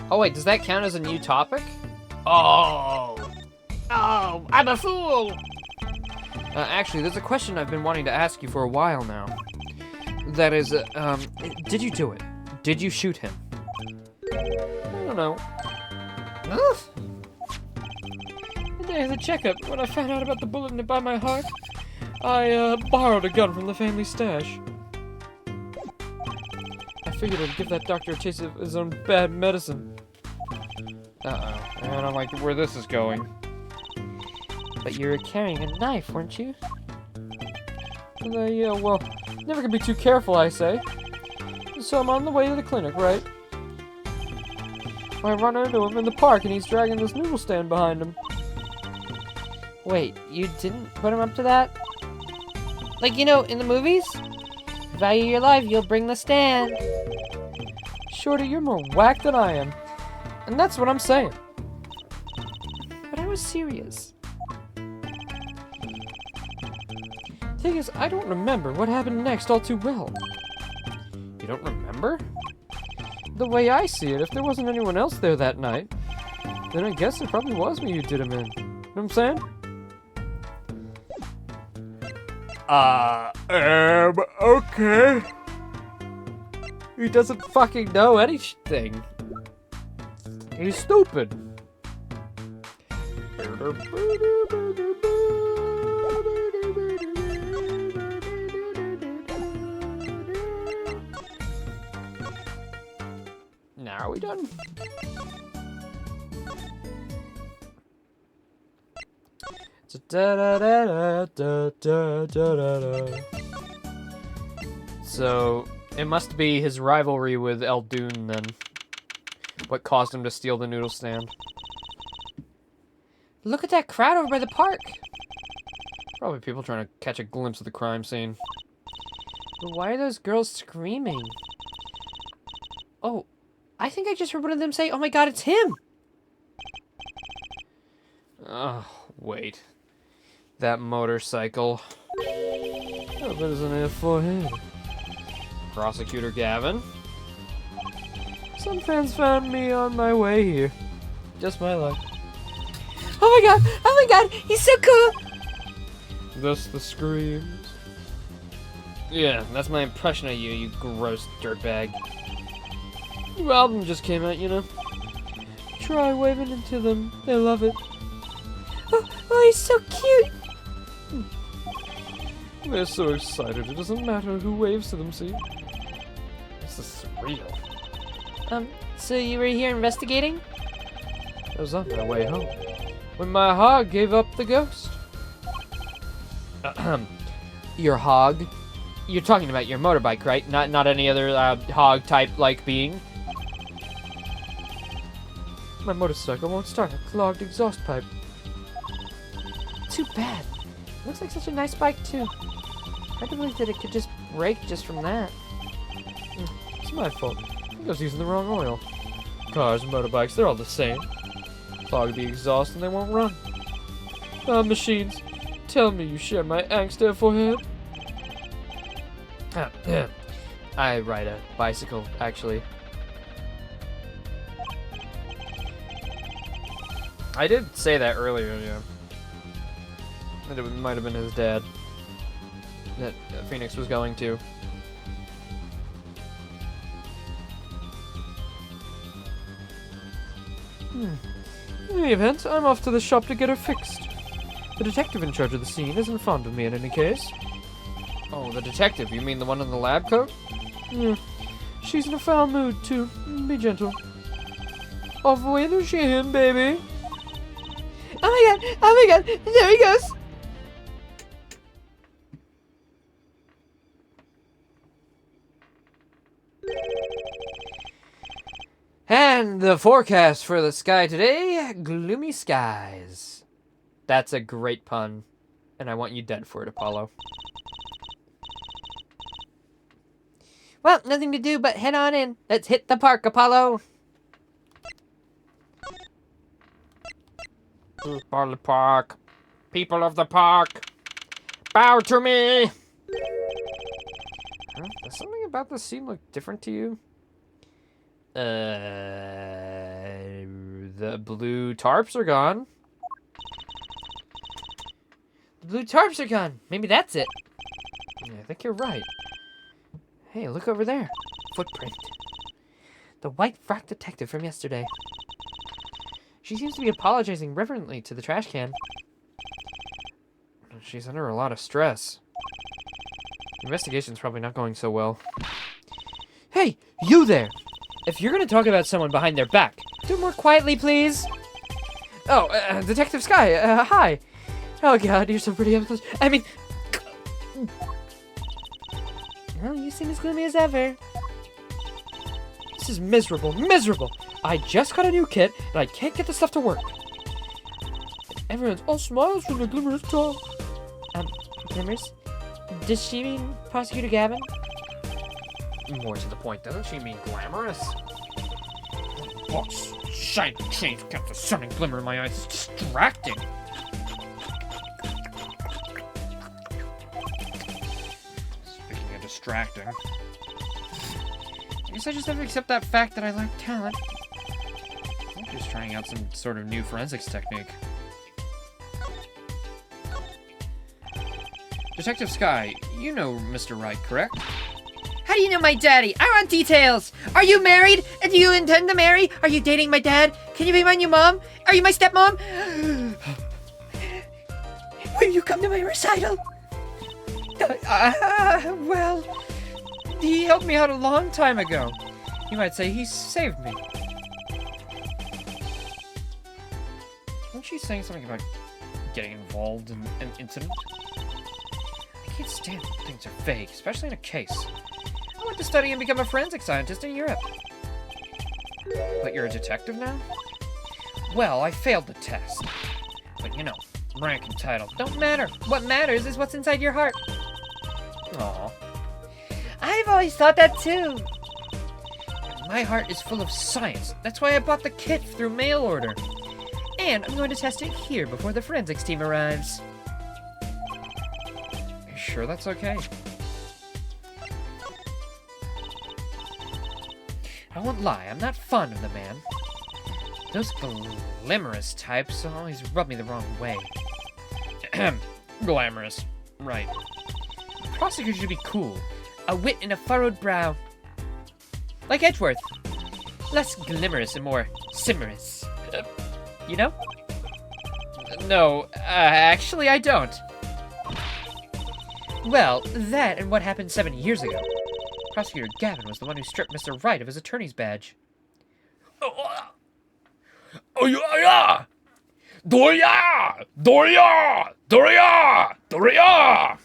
Oh, wait, does that count as a new topic? Oh, I'm a fool. Actually, there's a question I've been wanting to ask you for a while now. That is, did you do it? Did you shoot him? I don't know. The day of the checkup, when I found out about the bullet by my heart, I, borrowed a gun from the family stash. I figured I'd give that doctor a taste of his own bad medicine. Uh-oh. I don't like where this is going. But you were carrying a knife, weren't you? Yeah, well, never can be too careful, I say. So I'm on the way to the clinic, right? I run into him in the park and he's dragging this noodle stand behind him. Wait, you didn't put him up to that? Like, you know, in the movies? Value your life, you'll bring the stand. Shorty, you're more whack than I am. And that's what I'm saying. But I was serious. Thing is, I don't remember what happened next all too well. You don't remember? The way I see it, if there wasn't anyone else there that night, then I guess it probably was me who did him in. You know what I'm saying? Okay. He doesn't fucking know anything. He's stupid. Now are we done? It's a da da da da da da da da. So it must be his rivalry with Eldoon then. What caused him to steal the noodle stand? Look at that crowd over by the park. Probably people trying to catch a glimpse of the crime scene. But why are those girls screaming? Oh, I think I just heard one of them say, "Oh my god, it's him!" Oh, wait. That motorcycle. Oh, that isn't a forehead. Prosecutor Gavin. Some fans found me on my way here. Just my luck. Oh my god, he's so cool! Thus the screams. Yeah, that's my impression of you, you gross dirtbag. New album just came out, you know. Try waving into them, they love it. Oh, he's so cute! They're so excited, it doesn't matter who waves to them, see? This is surreal. So you were here investigating? I was on my way home, when my hog gave up the ghost. Your hog? You're talking about your motorbike, right? Not any other hog-type-like being? My motorcycle won't start, a clogged exhaust pipe. Too bad. Looks like such a nice bike, too. Hard to believe that it could just break just from that. It's my fault. I think I was using the wrong oil. Cars and motorbikes, they're all the same. Clog the exhaust and they won't run. Machines, tell me you share my angst there, forehead. I ride a bicycle, actually. I did say that earlier, yeah. And it might have been his dad that Phoenix was going to. In any event, I'm off to the shop to get her fixed. The detective in charge of the scene isn't fond of me in any case. Oh, the detective? You mean the one in the lab coat? Yeah. She's in a foul mood, too. Be gentle. Off with her shin, baby. Oh my god! Oh my god! There he goes! And the forecast for the sky today, gloomy skies. That's a great pun, and I want you dead for it, Apollo. Well, nothing to do but head on in. Let's hit the park, Apollo. People of the park. People of the park. Bow to me! Huh? Does something about this scene look different to you? The blue tarps are gone. The blue tarps are gone. Maybe that's it. Yeah, I think you're right. Hey, look over there. Footprint. The white frock detective from yesterday. She seems to be apologizing reverently to the trash can. She's under a lot of stress. Investigation's probably not going so well. Hey, you there! If you're gonna talk about someone behind their back, do it more quietly, please. Oh, Detective Sky, hi. Oh god, you're so pretty up close. I mean... Well, you seem as gloomy as ever. This is miserable, miserable! I just got a new kit, and I can't get the stuff to work. Everyone's all smiles when the Glimmers talk. Glimmers? Does she mean Prosecutor Gavin? More to the point, doesn't she mean glamorous? Boss, shiny chains kept the sun and glimmer in my eyes. It's distracting. Speaking of distracting, I guess I just have to accept that fact that I lack talent. I'm just trying out some sort of new forensics technique. Detective Sky, you know Mr. Wright, correct? How do you know my daddy? I want details. Are you married? And do you intend to marry? Are you dating my dad? Can you be my new mom? Are you my stepmom? Will you come to my recital? Well, he helped me out a long time ago. You might say he saved me. Wasn't she saying something about getting involved in an incident? I can't stand when things are vague, especially in a case. I went to study and become a forensic scientist in Europe. But you're a detective now? Well, I failed the test. But you know, rank and title don't matter. What matters is what's inside your heart. Aw. I've always thought that too. My heart is full of science. That's why I bought the kit through mail order. And I'm going to test it here before the forensics team arrives. Are you sure that's okay? I won't lie, I'm not fond of the man. Those glamorous types always rub me the wrong way. Glamorous. Right. The prosecutor should be cool. A wit and a furrowed brow. Like Edgeworth. Less glimmerous and more simmerous. You know? No, actually I don't. Well, that and what happened 7 years ago. Prosecutor Gavin was the one who stripped Mr. Wright of his attorney's badge. oh yeah! Doria! Doria! Doria! Doria!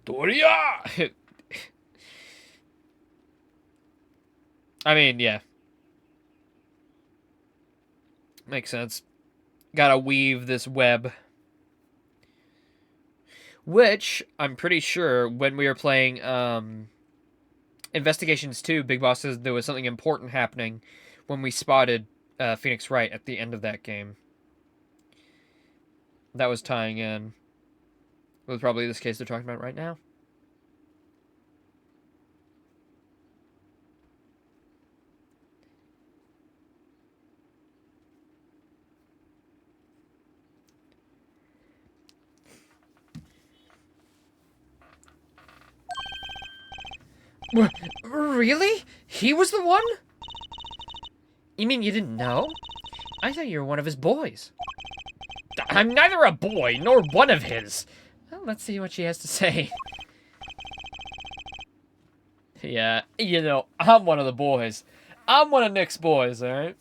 Doria! I mean, yeah. Makes sense. Gotta weave this web. Which, I'm pretty sure, when we were playing Investigations 2, Big Boss says there was something important happening when we spotted Phoenix Wright at the end of that game. That was tying in with probably this case they're talking about right now. Really? He was the one? You mean you didn't know? I thought you were one of his boys. I'm neither a boy nor one of his. Well, let's see what she has to say. Yeah, you know, I'm one of the boys. I'm one of Nick's boys, alright?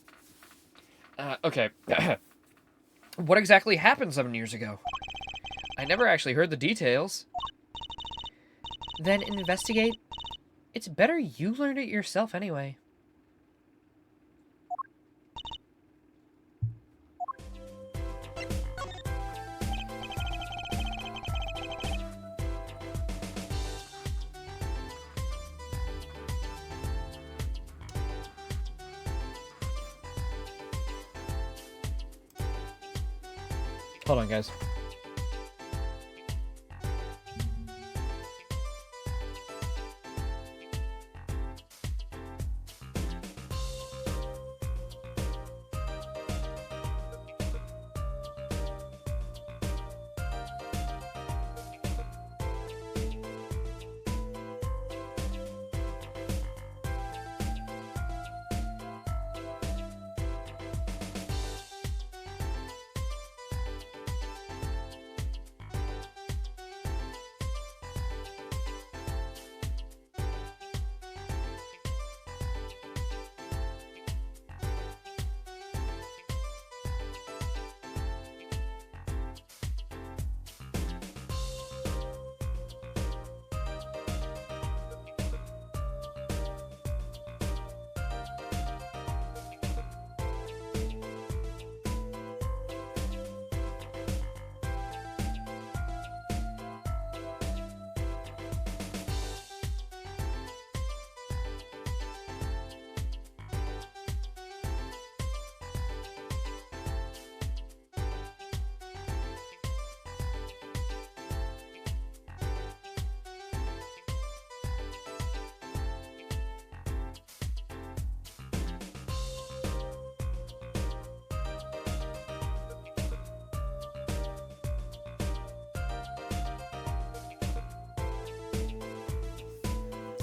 Okay. What exactly happened 7 years ago? I never actually heard the details. Then investigate. It's better you learned it yourself anyway. Hold on, guys.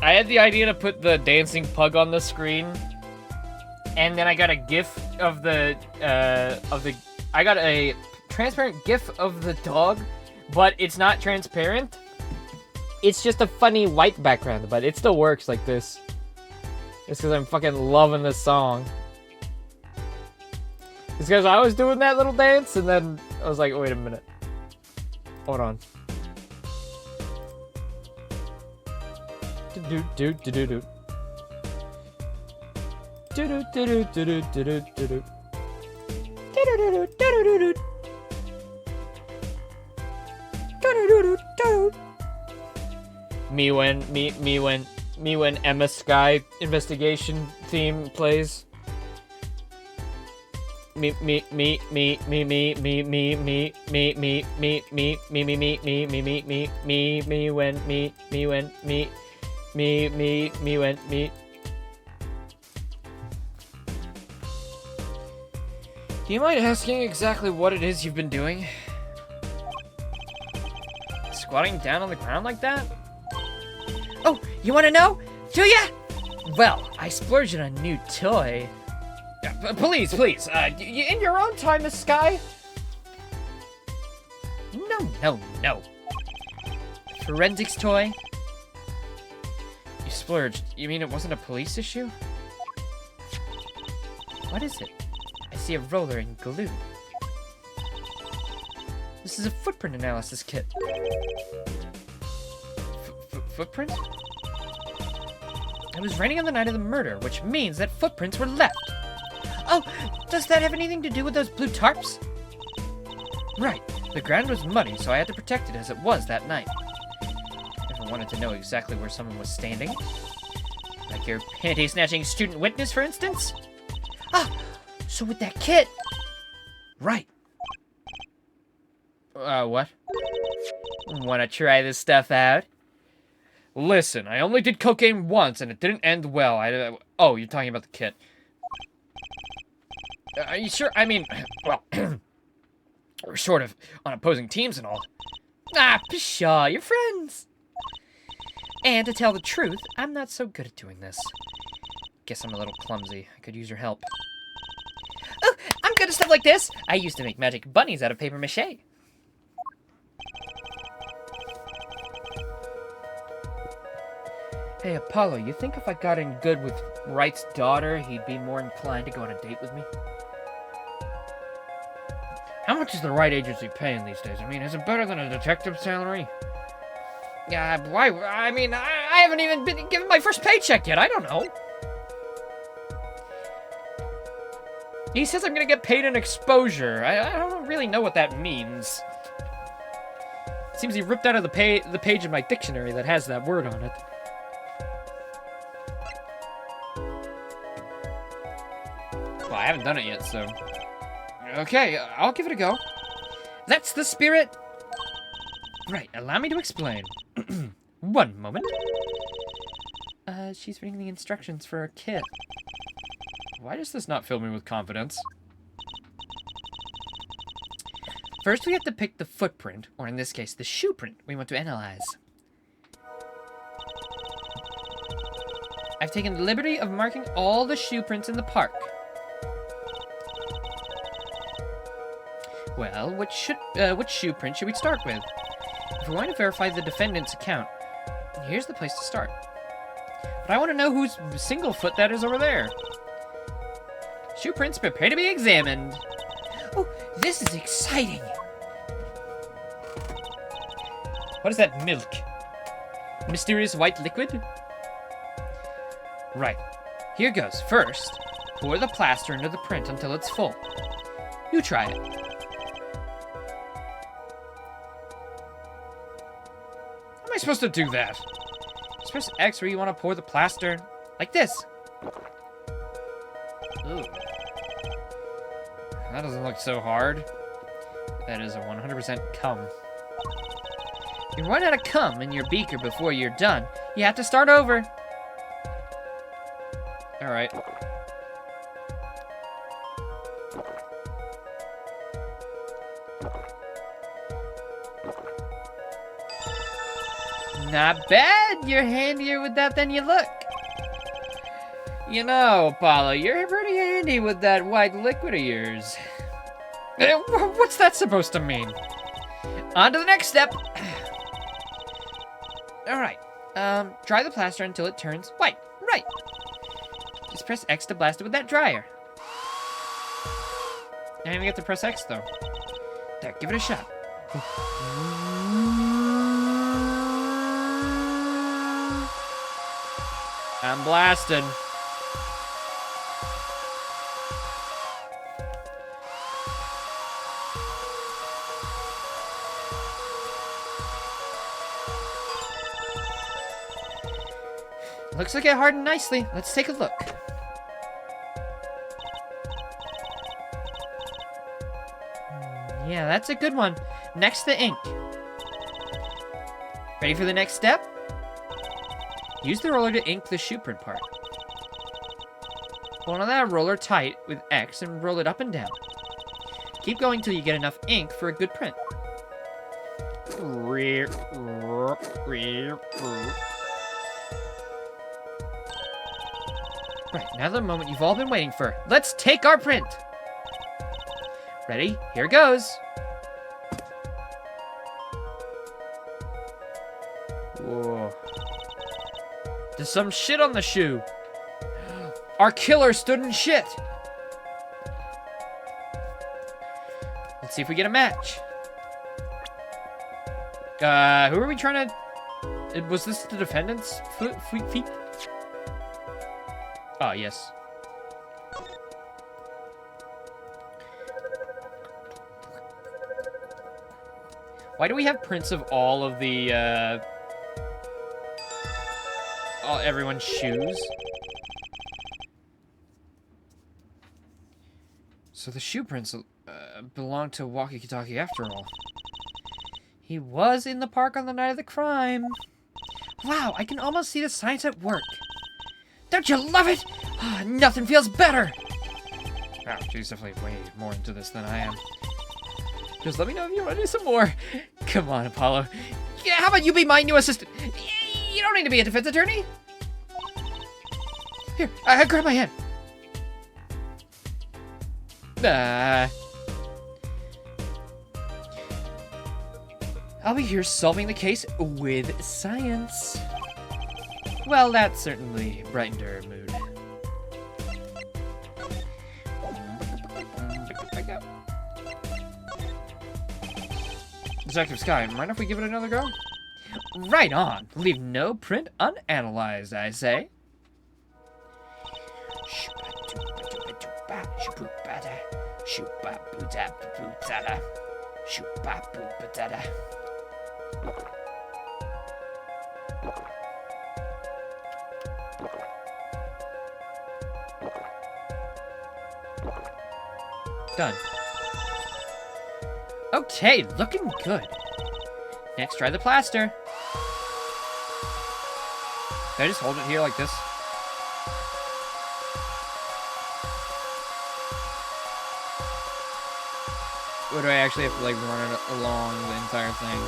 I had the idea to put the dancing pug on the screen, and then I got a GIF of the I got a transparent GIF of the dog, but it's not transparent. It's just a funny white background, but it still works like this. It's because I'm fucking loving this song. It's because I was doing that little dance, and then I was like, wait a minute. Hold on. Do do do do do. Do do do do do do do do do. Me when Emma Sky investigation theme plays. Me when Do you mind asking exactly what it is you've been doing? Squatting down on the ground like that? Oh, you want to know? Do ya? Well, I splurged on a new toy. Please, in your own time, Miss Sky. No. Forensics toy? You splurged. You mean it wasn't a police issue? What is it? I see a roller and glue. This is a footprint analysis kit. Footprint? It was raining on the night of the murder, which means that footprints were left. Oh, does that have anything to do with those blue tarps? Right. The ground was muddy, so I had to protect it as it was that night. Ever wanted to know exactly where someone was standing? Like your panty-snatching student witness, for instance? Ah, so with that kit... Right. What? Wanna try this stuff out? Listen, I only did cocaine once, and it didn't end well. Oh, you're talking about the kit. Are you sure? I mean, well, we're sort of on opposing teams and all. Ah, pshaw, you're friends. And to tell the truth, I'm not so good at doing this. Guess I'm a little clumsy. I could use your help. Oh, I'm good at stuff like this. I used to make magic bunnies out of paper mache. Hey, Apollo, you think if I got in good with Wright's daughter, he'd be more inclined to go on a date with me? How much is the right agency paying these days? I mean, is it better than a detective salary? Yeah, why? I mean, I haven't even been given my first paycheck yet. I don't know. He says I'm gonna get paid in exposure. I don't really know what that means. Seems he ripped out of the page in my dictionary that has that word on it. Well, I haven't done it yet, so... Okay, I'll give it a go. That's the spirit! Right, allow me to explain. One moment. She's reading the instructions for her kit. Why does this not fill me with confidence? First, we have to pick the footprint, or in this case, the shoe print we want to analyze. I've taken the liberty of marking all the shoe prints in the park. Well, which shoe print should we start with? If we're going to verify the defendant's account, here's the place to start. But I want to know whose single foot that is over there. Shoe prints prepare to be examined. Oh, this is exciting. What is that milk? Mysterious white liquid? Right. Here goes. First, pour the plaster into the print until it's full. You try it. How am I supposed to do that? Just press X where you want to pour the plaster. Like this. Ooh. That doesn't look so hard. That is a 100% cum. If you run out of cum in your beaker before you're done, you have to start over. Alright. Not bad. You're handier with that than you look. You know, Apollo, you're pretty handy with that white liquid of yours. What's that supposed to mean? On to the next step. Alright. Dry the plaster until it turns white. Right. Just press X to blast it with that dryer. I didn't even get to press X, though. There, give it a shot. I'm blasted. Looks like it hardened nicely. Let's take a look. Yeah, that's a good one. Next, the ink. Ready for the next step? Use the roller to ink the shoe print part. Hold on that roller tight with X and roll it up and down. Keep going till you get enough ink for a good print. Right, now the moment you've all been waiting for. Let's take our print! Ready? Here goes! Whoa. There's some shit on the shoe! Our killer stood in shit! Let's see if we get a match. Who are we trying to... Was this the defendant's feet? Ah, yes. Why do we have prints of all of the, everyone's shoes? So the shoe prints belong to Walkie-Talkie after all. He was in the park on the night of the crime. Wow, I can almost see the science at work. Don't you love it? Oh, nothing feels better. Wow, she's definitely way more into this than I am. Just let me know if you want to do some more. Come on, Apollo. Yeah, how about you be my new assistant? You don't need to be a defense attorney. Here, grab my hand. I'll be here solving the case with science. Well, that certainly brightened her mood. Detective Sky, mind if we give it another go? Right on. Leave no print unanalyzed, I say. Done. Okay, looking good. Next, try the plaster. Can I just hold it here like this? Or do I actually have to like run it along the entire thing?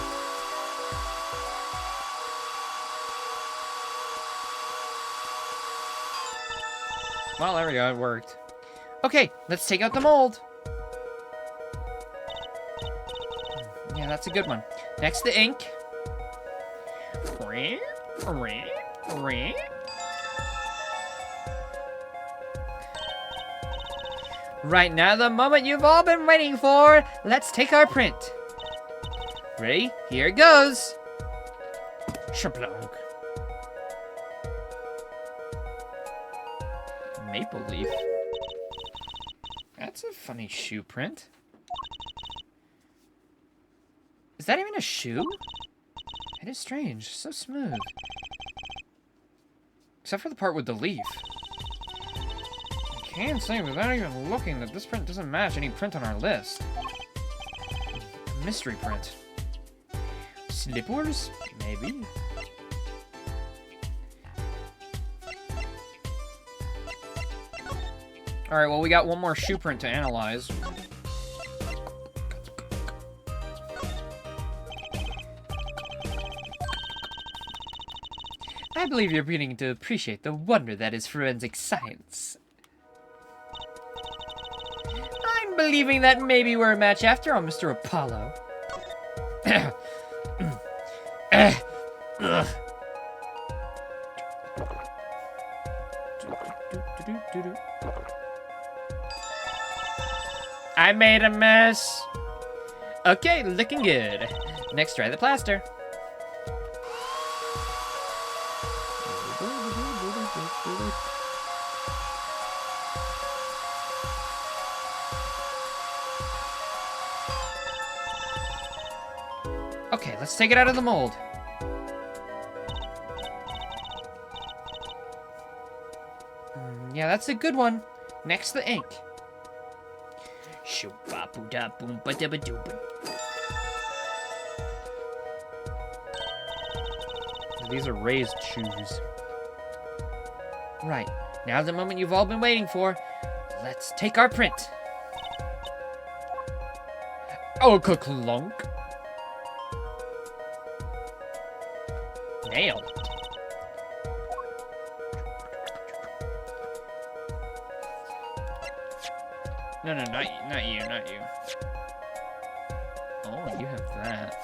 Well, there we go, it worked. Okay, let's take out the mold. Yeah, that's a good one. Next, the ink. Right now, the moment you've all been waiting for. Let's take our print. Ready? Here it goes. Shablonk. Maple leaf. That's a funny shoe print. Is that even a shoe? It is strange. So smooth. Except for the part with the leaf. I can say without even looking that this print doesn't match any print on our list. A mystery print. Slippers? Maybe. Alright, well we got one more shoe print to analyze. I believe you're beginning to appreciate the wonder that is forensic science. I'm believing that maybe we're a match after all, Mr. Apollo. I made a mess. Okay, looking good. Next, try the plaster. Okay, let's take it out of the mold. Yeah, that's a good one. Next, the ink. These are raised shoes. Right, now the moment you've all been waiting for. Let's take our print. Oh, clunk. Nail. No, not you. Oh, you have that.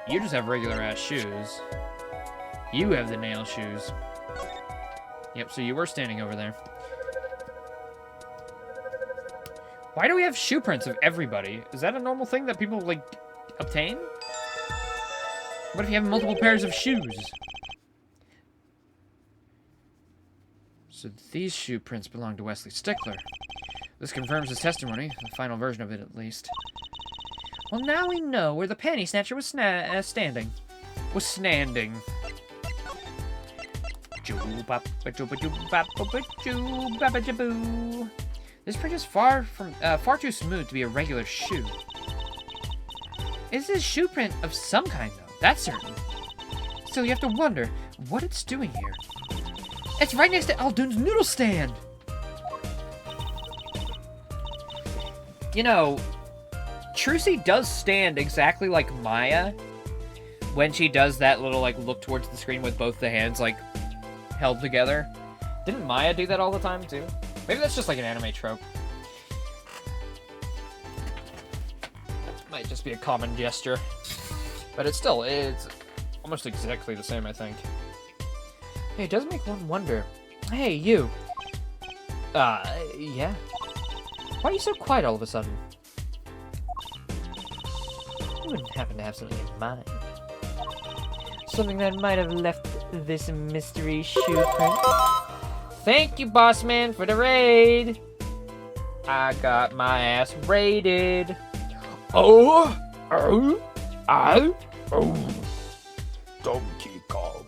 You just have regular ass shoes. You have the nail shoes. Yep, so you were standing over there. Why do we have shoe prints of everybody? Is that a normal thing that people, like, obtain? What if you have multiple pairs of shoes? So these shoe prints belong to Wesley Stickler. This confirms his testimony, the final version of it at least. Well, now we know where the panty snatcher was standing. Was standing. This print is far too smooth to be a regular shoe. It's a shoe print of some kind, though. That's certain. Still, you have to wonder what it's doing here. It's right next to Aldoon's noodle stand. You know, Trucy does stand exactly like Maya when she does that little, like, look towards the screen with both the hands, like, held together. Didn't Maya do that all the time, too? Maybe that's just, like, an anime trope. Might just be a common gesture. But it's almost exactly the same, I think. Hey, it does make one wonder. Hey, you. Yeah? Why are you so quiet all of a sudden? anyone happen to have something in mind? Something that might have left this mystery shoe print? Thank you, boss man, for the raid. I got my ass raided. Oh, Donkey Kong.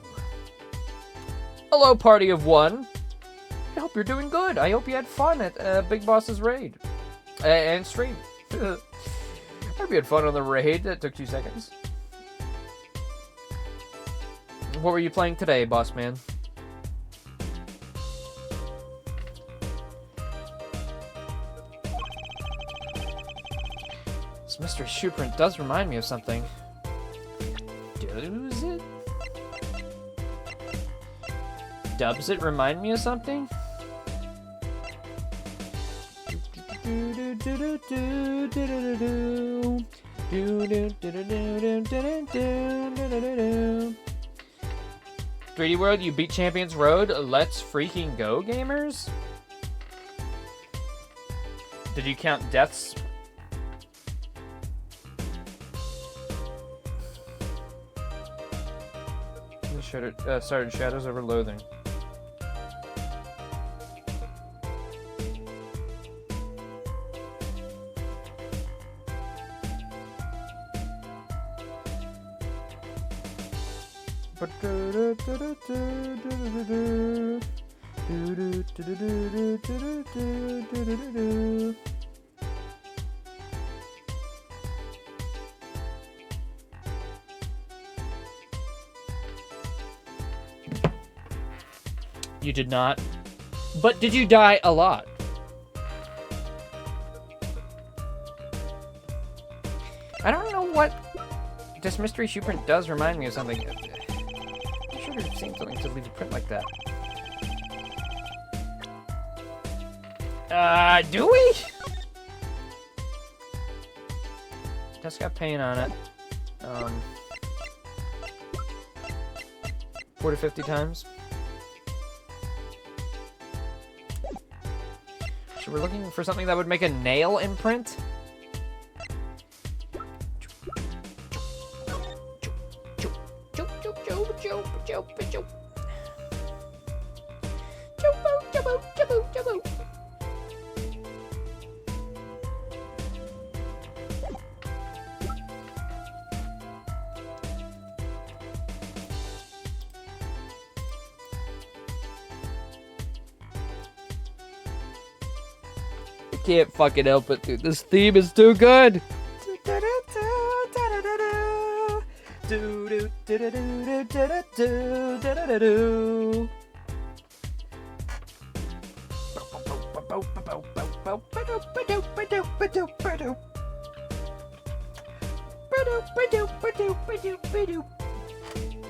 Hello, party of one. I hope you're doing good. I hope you had fun at Big Boss's raid and stream. I hope you had fun on the raid. That took 2 seconds. What were you playing today, boss man? This mystery shoe print does remind me of something. Does it? Does it remind me of something? "3D World, you beat Champions Road. Let's freaking go, gamers." Did you count deaths? Started Shadows over Loathing. You did not. But did you die a lot? I don't know what this mystery shoe print does remind me of something. I should have seen something to leave a print like that. Do we? Just got paint on it. 40 to 50 times. So we're looking for something that would make a nail imprint? Can't fucking help it, dude. This theme is too good.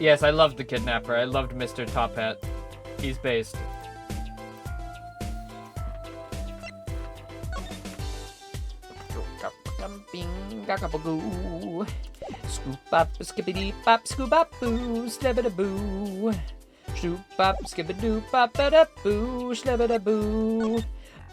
Yes, I loved the Kidnapper. I loved Mr. Top Hat. He's based. Scoop up, skippity bop, scoop up, boo, slabada boo. Shoop up, skippity bop, bada boo, slabada boo.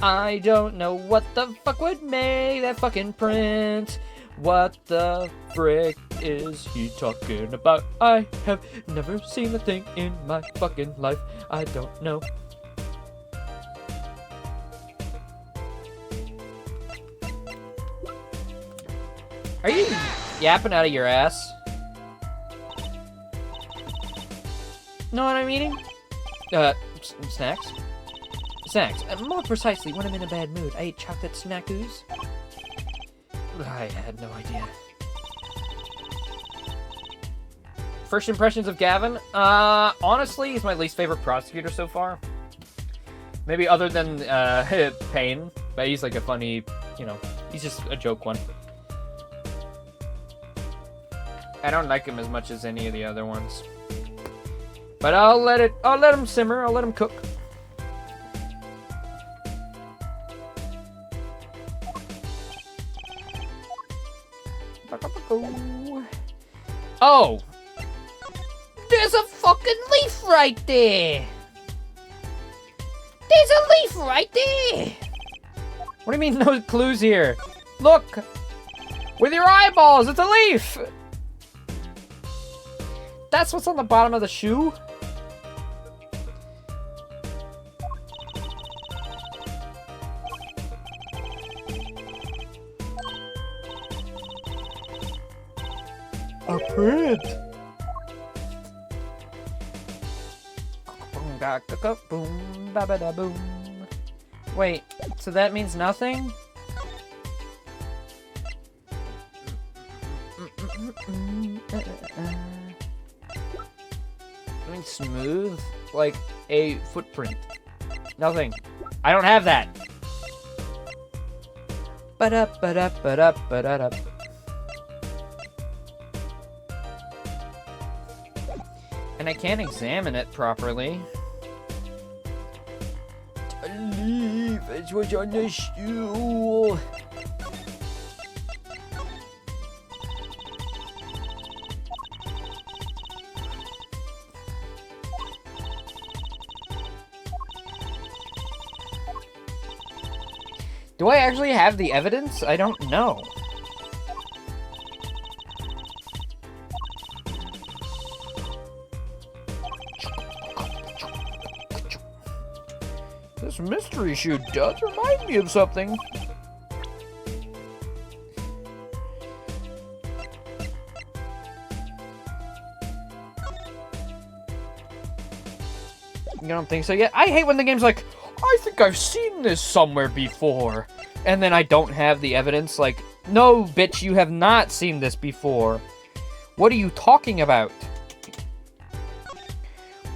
I don't know what the fuck would make that fucking print. What the frick is he talking about? I have never seen a thing in my fucking life. I don't know. Are you yapping out of your ass? Know what I'm eating? Snacks? Snacks. More precisely, when I'm in a bad mood, I eat chocolate snackoos. I had no idea. First impressions of Gavin? Honestly, he's my least favorite prosecutor so far. Maybe other than, Payne. But he's like a funny, you know, he's just a joke one. I don't like him as much as any of the other ones. But I'll let him simmer, I'll let him cook. Oh! There's a fucking leaf right there! There's a leaf right there! What do you mean no clues here? Look! With your eyeballs! It's a leaf! That's what's on the bottom of the shoe? A print! Boom, ba ba da boom. Wait, so that means nothing? I mean smooth, like a footprint. Nothing. I don't have that. Ba-da, ba-da, ba-da, ba-da-da. And I can't examine it properly. A leaf, it was on the stool. Do I actually have the evidence? I don't know. This mystery shoe does remind me of something. You don't think so yet? I hate when the game's like, I think I've seen this somewhere before. And then I don't have the evidence. Like, no, bitch, you have not seen this before. What are you talking about?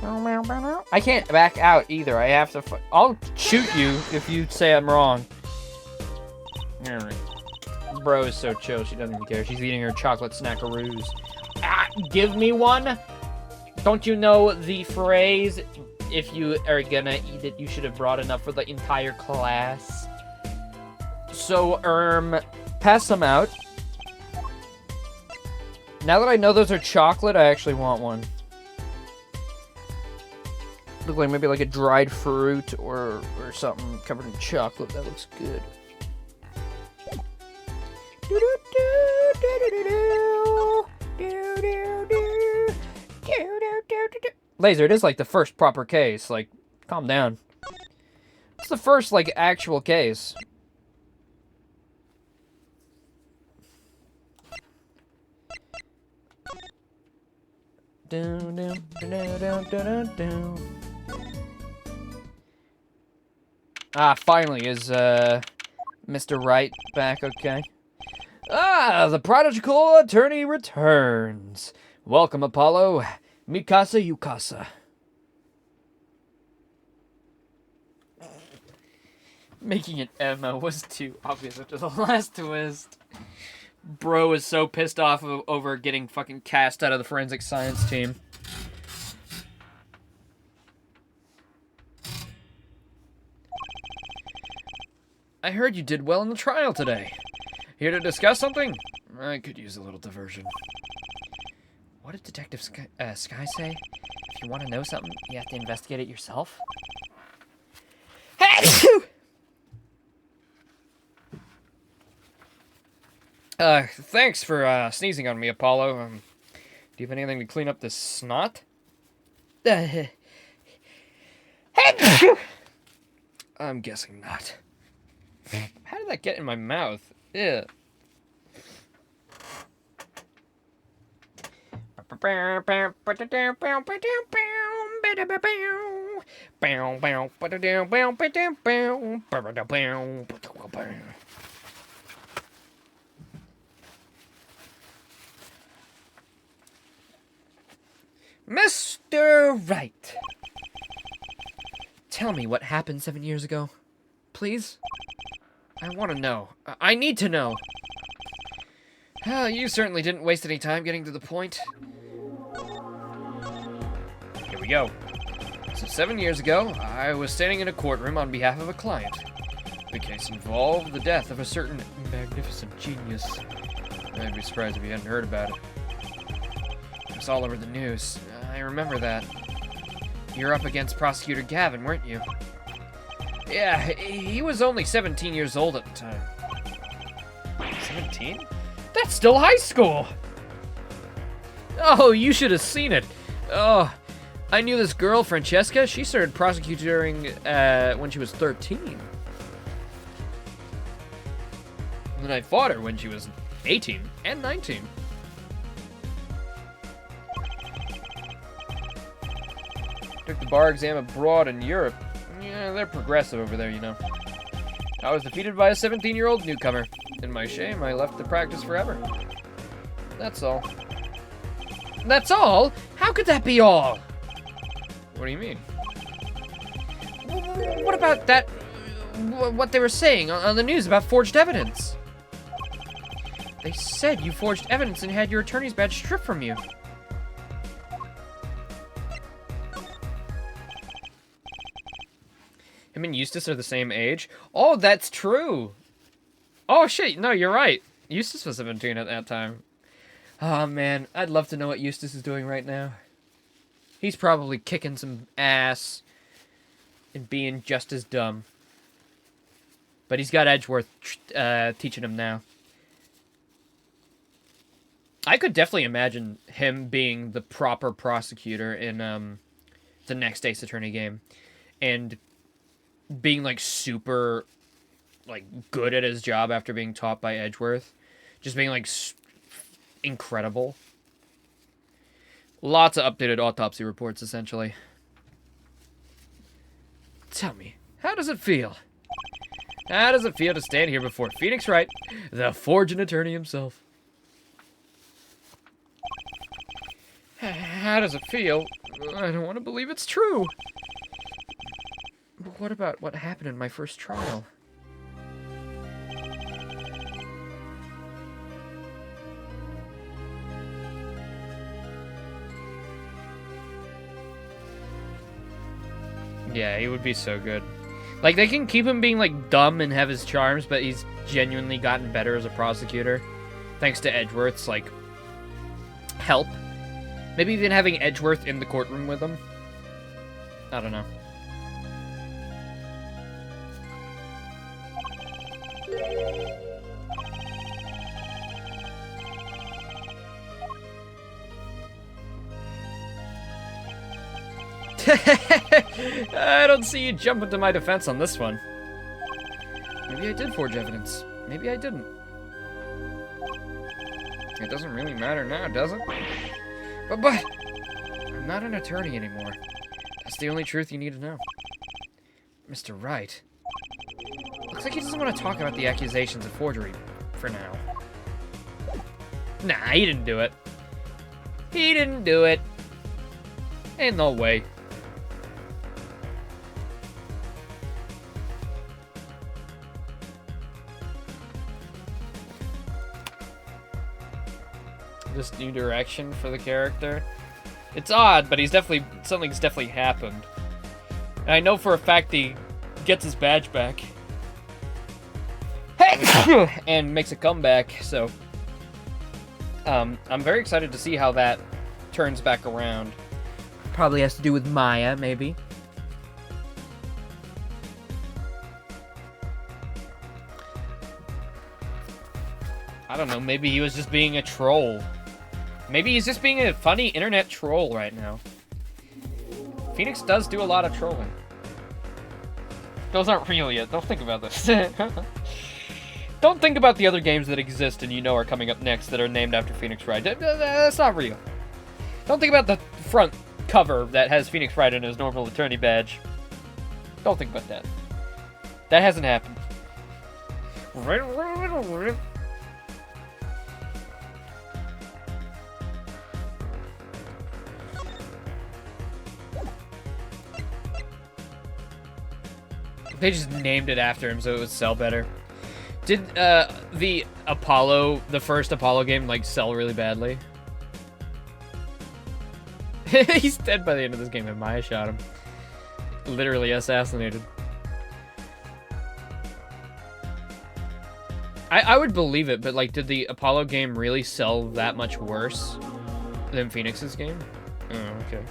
I can't back out either. I have to. I'll shoot you if you say I'm wrong. Alright. Bro is so chill. She doesn't even care. She's eating her chocolate snackaroos. Ah, give me one. Don't you know the phrase? If you are gonna eat it, you should have brought enough for the entire class. So, pass them out. Now that I know those are chocolate, I actually want one. Look like maybe like a dried fruit or something covered in chocolate. That looks good. Laser, it is like the first proper case. Like, calm down. It's the first, like, actual case. Ah, finally, is, Mr. Wright back okay? Ah, the prodigal attorney returns. Welcome, Apollo. Mikasa Yukasa. Making it Emma was too obvious after the last twist. Bro is so pissed off over getting fucking cast out of the forensic science team. I heard you did well in the trial today. Here to discuss something? I could use a little diversion. What did Detective Sky say? If you want to know something, you have to investigate it yourself? Thanks for sneezing on me, Apollo. Do you have anything to clean up this snot? I'm guessing not. How did that get in my mouth? Ew. Mr. Wright, tell me what happened 7 years ago, please. I want to know. I need to know. You certainly didn't waste any time getting to the point. Here we go. So 7 years ago, I was standing in a courtroom on behalf of a client. The case involved the death of a certain magnificent genius. I'd be surprised if you hadn't heard about it. It was all over the news. I remember that. You were up against Prosecutor Gavin, weren't you? Yeah, he was only 17 years old at the time. 17? That's still high school! Oh, you should have seen it. Oh, I knew this girl, Francesca. She started prosecuting when she was 13. And then I fought her when she was 18 and 19. Took the bar exam abroad in Europe. Yeah, they're progressive over there, you know. I was defeated by a 17-year-old newcomer. In my shame, I left the practice forever. That's all. That's all? How could that be all? What do you mean? What about that... what they were saying on the news about forged evidence? They said you forged evidence and had your attorney's badge stripped from you. Him and Eustace are the same age? Oh, that's true! Oh, shit, no, you're right. Eustace was 17 at that time. Oh, man, I'd love to know what Eustace is doing right now. He's probably kicking some ass and being just as dumb. But he's got Edgeworth teaching him now. I could definitely imagine him being the proper prosecutor in the next Ace Attorney game. And being, like, super, like, good at his job after being taught by Edgeworth. Just being, like, incredible. Lots of updated autopsy reports, essentially. Tell me, how does it feel? How does it feel to stand here before Phoenix Wright, the forging attorney himself? How does it feel? I don't want to believe it's true. But what about what happened in my first trial? Yeah, he would be so good. Like, they can keep him being, like, dumb and have his charms, but he's genuinely gotten better as a prosecutor. Thanks to Edgeworth's, like, help. Maybe even having Edgeworth in the courtroom with him. I don't know. I don't see you jumping to my defense on this one. Maybe I did forge evidence. Maybe I didn't. It doesn't really matter now, does it? But I'm not an attorney anymore. That's the only truth you need to know. Mr. Wright. Looks like he doesn't want to talk about the accusations of forgery for now. Nah, he didn't do it. He didn't do it. Ain't no way. This new direction for the character. It's odd, but something's definitely happened. And I know for a fact he gets his badge back. And makes a comeback, so I'm very excited to see how that turns back around. Probably has to do with Maya, maybe. I don't know, maybe he was just being a troll. Maybe he's just being a funny internet troll right now. Phoenix does do a lot of trolling. Those aren't real yet. Don't think about this. Don't think about the other games that exist and you know are coming up next that are named after Phoenix Wright. That's not real. Don't think about the front cover that has Phoenix Wright in his normal attorney badge. Don't think about that. That hasn't happened. They just named it after him so it would sell better. Did the first Apollo game, like, sell really badly? He's dead by the end of this game and Maya shot him. Literally assassinated. I would believe it, but, like, did the Apollo game really sell that much worse than Phoenix's game? Oh, okay.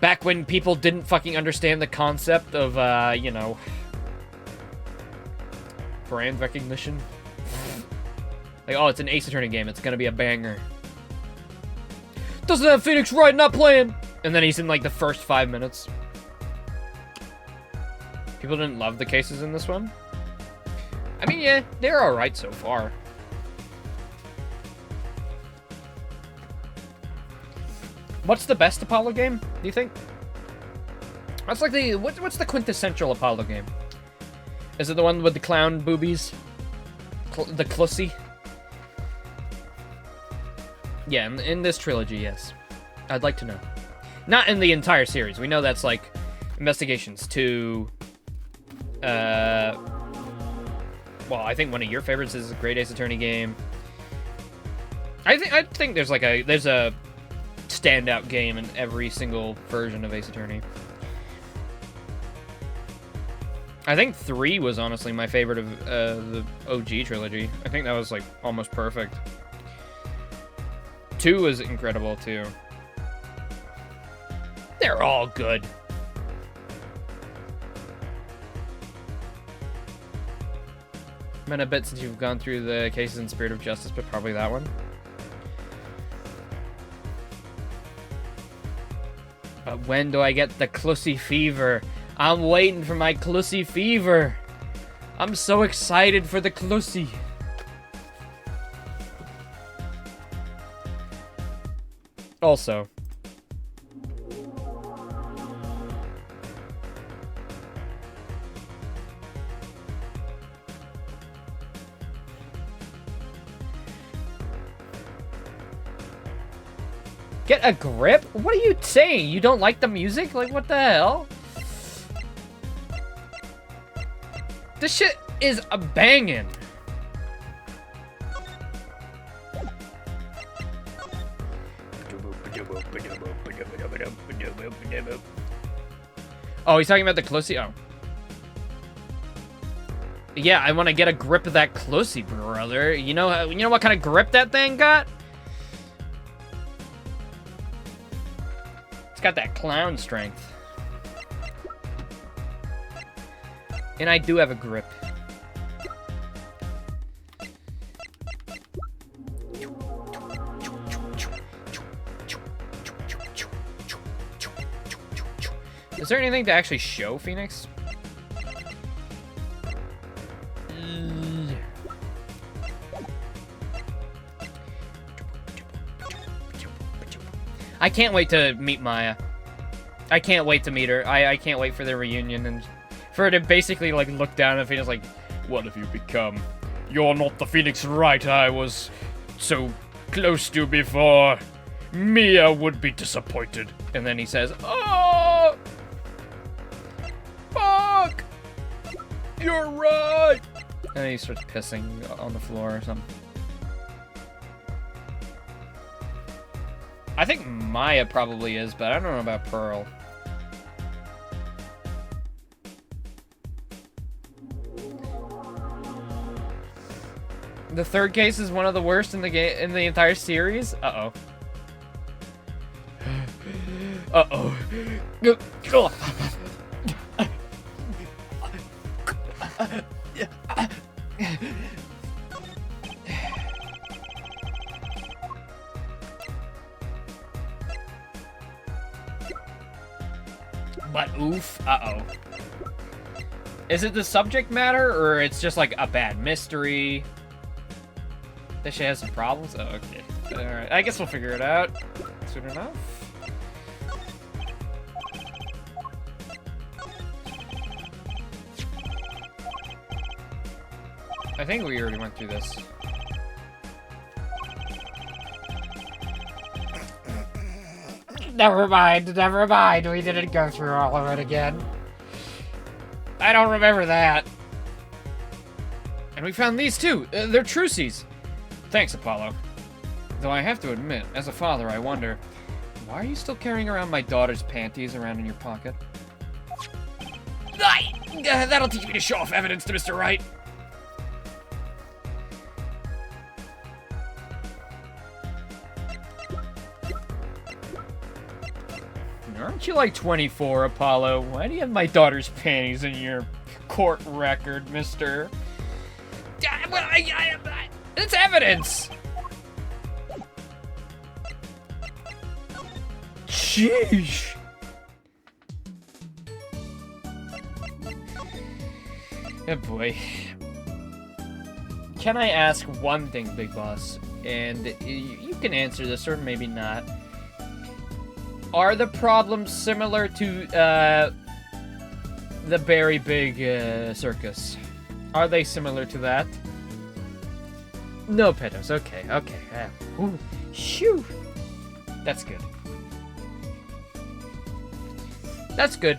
Back when people didn't fucking understand the concept of, you know, brand recognition. Like, oh, it's an Ace Attorney game. It's gonna be a banger. Doesn't have Phoenix Wright not playing? And then he's in, like, the first 5 minutes. People didn't love the cases in this one. I mean, yeah, they're alright so far. What's the best Apollo game, do you think? What's like the what's the quintessential Apollo game? Is it the one with the clown boobies? The Clussy? Yeah, in this trilogy, yes. I'd like to know. Not in the entire series. We know that's like Investigations 2. Well, I think one of your favorites is a Great Ace Attorney game. I think there's like a standout game in every single version of Ace Attorney. I think 3 was honestly my favorite of the OG trilogy. I think that was like almost perfect. 2 was incredible too. They're all good. Been a bit since you've gone through the cases in Spirit of Justice, but probably that one. But when do I get the Clussy Fever? I'm waiting for my Clussy Fever. I'm so excited for the Clussy. Also, get a grip? What are you saying? You don't like the music? Like, what the hell? This shit is a bangin'. Oh, he's talking about the Clussy? Oh. Yeah, I want to get a grip of that Clussy, brother. You know what kind of grip that thing got? It's got that clown strength. And I do have a grip. Is there anything to actually show Phoenix? I can't wait to meet Maya. I can't wait to meet her. I can't wait for their reunion and for her to basically like look down at Phoenix like, what have you become? You're not the Phoenix Wright I was so close to before. Mia would be disappointed. And then he says, oh! Fuck! You're right! And then he starts pissing on the floor or something. I think Maya probably is, but I don't know about Pearl. The third case is one of the worst in the game in the entire series. Uh-oh. Uh-oh. But oof, uh-oh. Is it the subject matter, or it's just like a bad mystery? This shit has some problems? Oh, okay. Alright, I guess we'll figure it out soon enough. I think we already went through this. Never mind, we didn't go through all of it again. I don't remember that. And we found these too. They're trucies. Thanks, Apollo. Though I have to admit, as a father, I wonder, why are you still carrying around my daughter's panties around in your pocket? That'll teach me to show off evidence to Mr. Wright. Aren't you like 24, Apollo? Why do you have my daughter's panties in your court record, mister? Well, It's evidence! Sheesh! Oh boy. Can I ask one thing, Big Boss? And you can answer this or maybe not. Are the problems similar to the very big circus? Are they similar to that? No, pedos. Okay, okay. Ooh, shoo. That's good. That's good.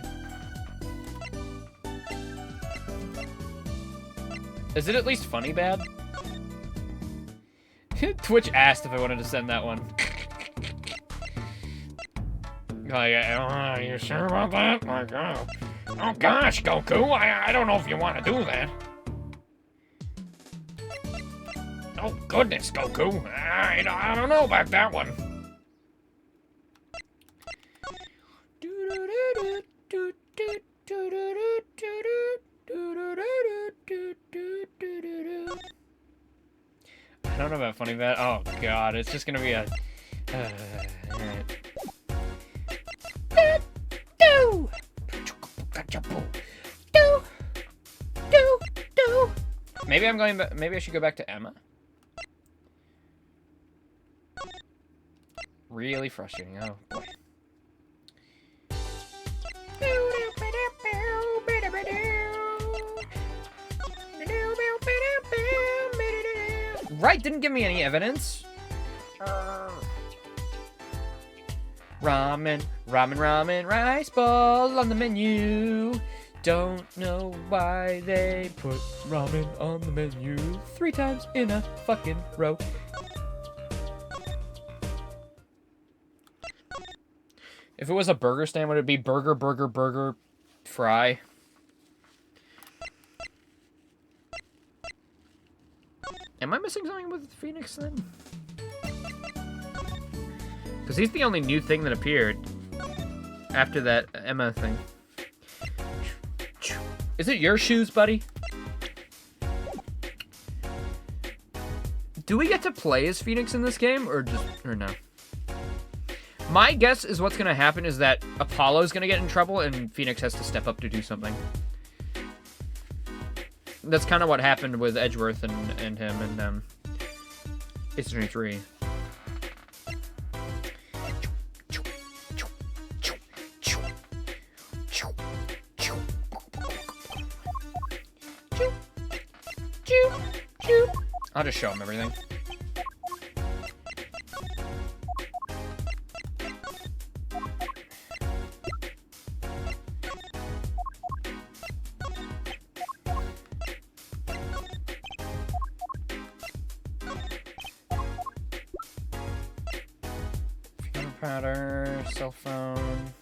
Is it at least funny bad? Twitch asked if I wanted to send that one. Oh, yeah. You sure about that? Like, oh gosh, Goku, I don't know if you want to do that. Oh goodness, Goku, I don't know about that one. I don't know about funny bad. Oh god, it's just gonna be a. Alright. Maybe I'm going back. Maybe I should go back to Emma. Really frustrating. Oh boy. Right, didn't give me any evidence. Ramen, ramen, ramen, rice ball on the menu. Don't know why they put ramen on the menu 3 times in a fucking row. If it was a burger stand, would it be burger, burger, burger, fry? Am I missing something with Phoenix then? Because he's the only new thing that appeared after that Emma thing. Is it your shoes, buddy? Do we get to play as Phoenix in this game, or no? My guess is what's gonna happen is that Apollo's gonna get in trouble and Phoenix has to step up to do something. That's kind of what happened with Edgeworth and him and Ace Attorney 3. I'll just show him everything. Powder, cell phone.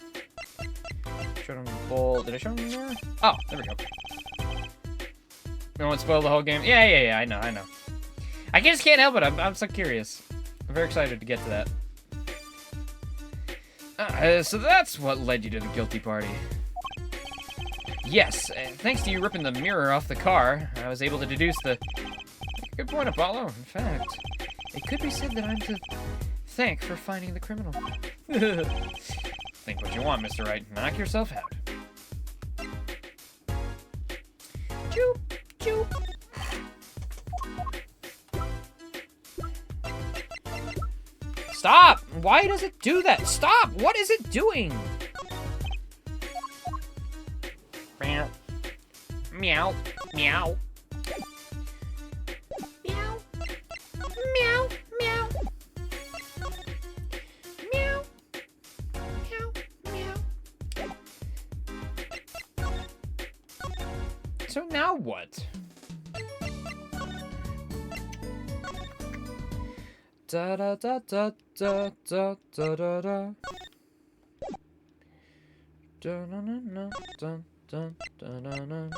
Showed him the bowl. Did I show him there? Oh, there we go. You want to spoil the whole game? Yeah, I know. I just can't help it. I'm so curious. I'm very excited to get to that. So that's what led you to the guilty party. Yes, thanks to you ripping the mirror off the car, I was able to deduce the... Good point, Apollo. In fact, it could be said that I'm to thank for finding the criminal. Think what you want, Mr. Wright. Knock yourself out. Choop, choop. Stop! Why does it do that? Stop! What is it doing? Meow. Meow. Meow. Meow. Meow. Meow. Meow. Meow. Meow. So now what? Da da da da da da da da da. Da na na na da da da na na.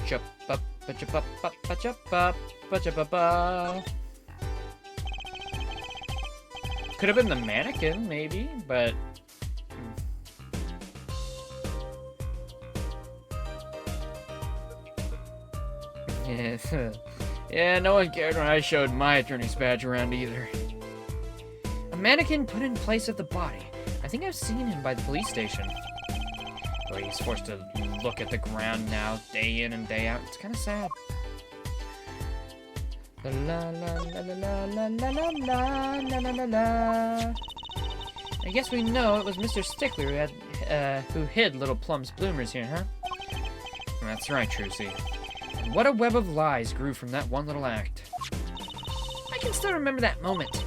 Chop up, chop up, chop up, chop up. Could have been the mannequin, maybe, but... Yeah, no one cared when I showed my attorney's badge around either. A mannequin put in place of the body. I think I've seen him by the police station. Oh, he's forced to look at the ground now, day in and day out. It's kind of sad. La la la la la la la la la la la la. I guess we know it was Mr. Stickler who hid Little Plum's bloomers here, huh? That's right, Trucy. And what a web of lies grew from that one little act. I can still remember that moment.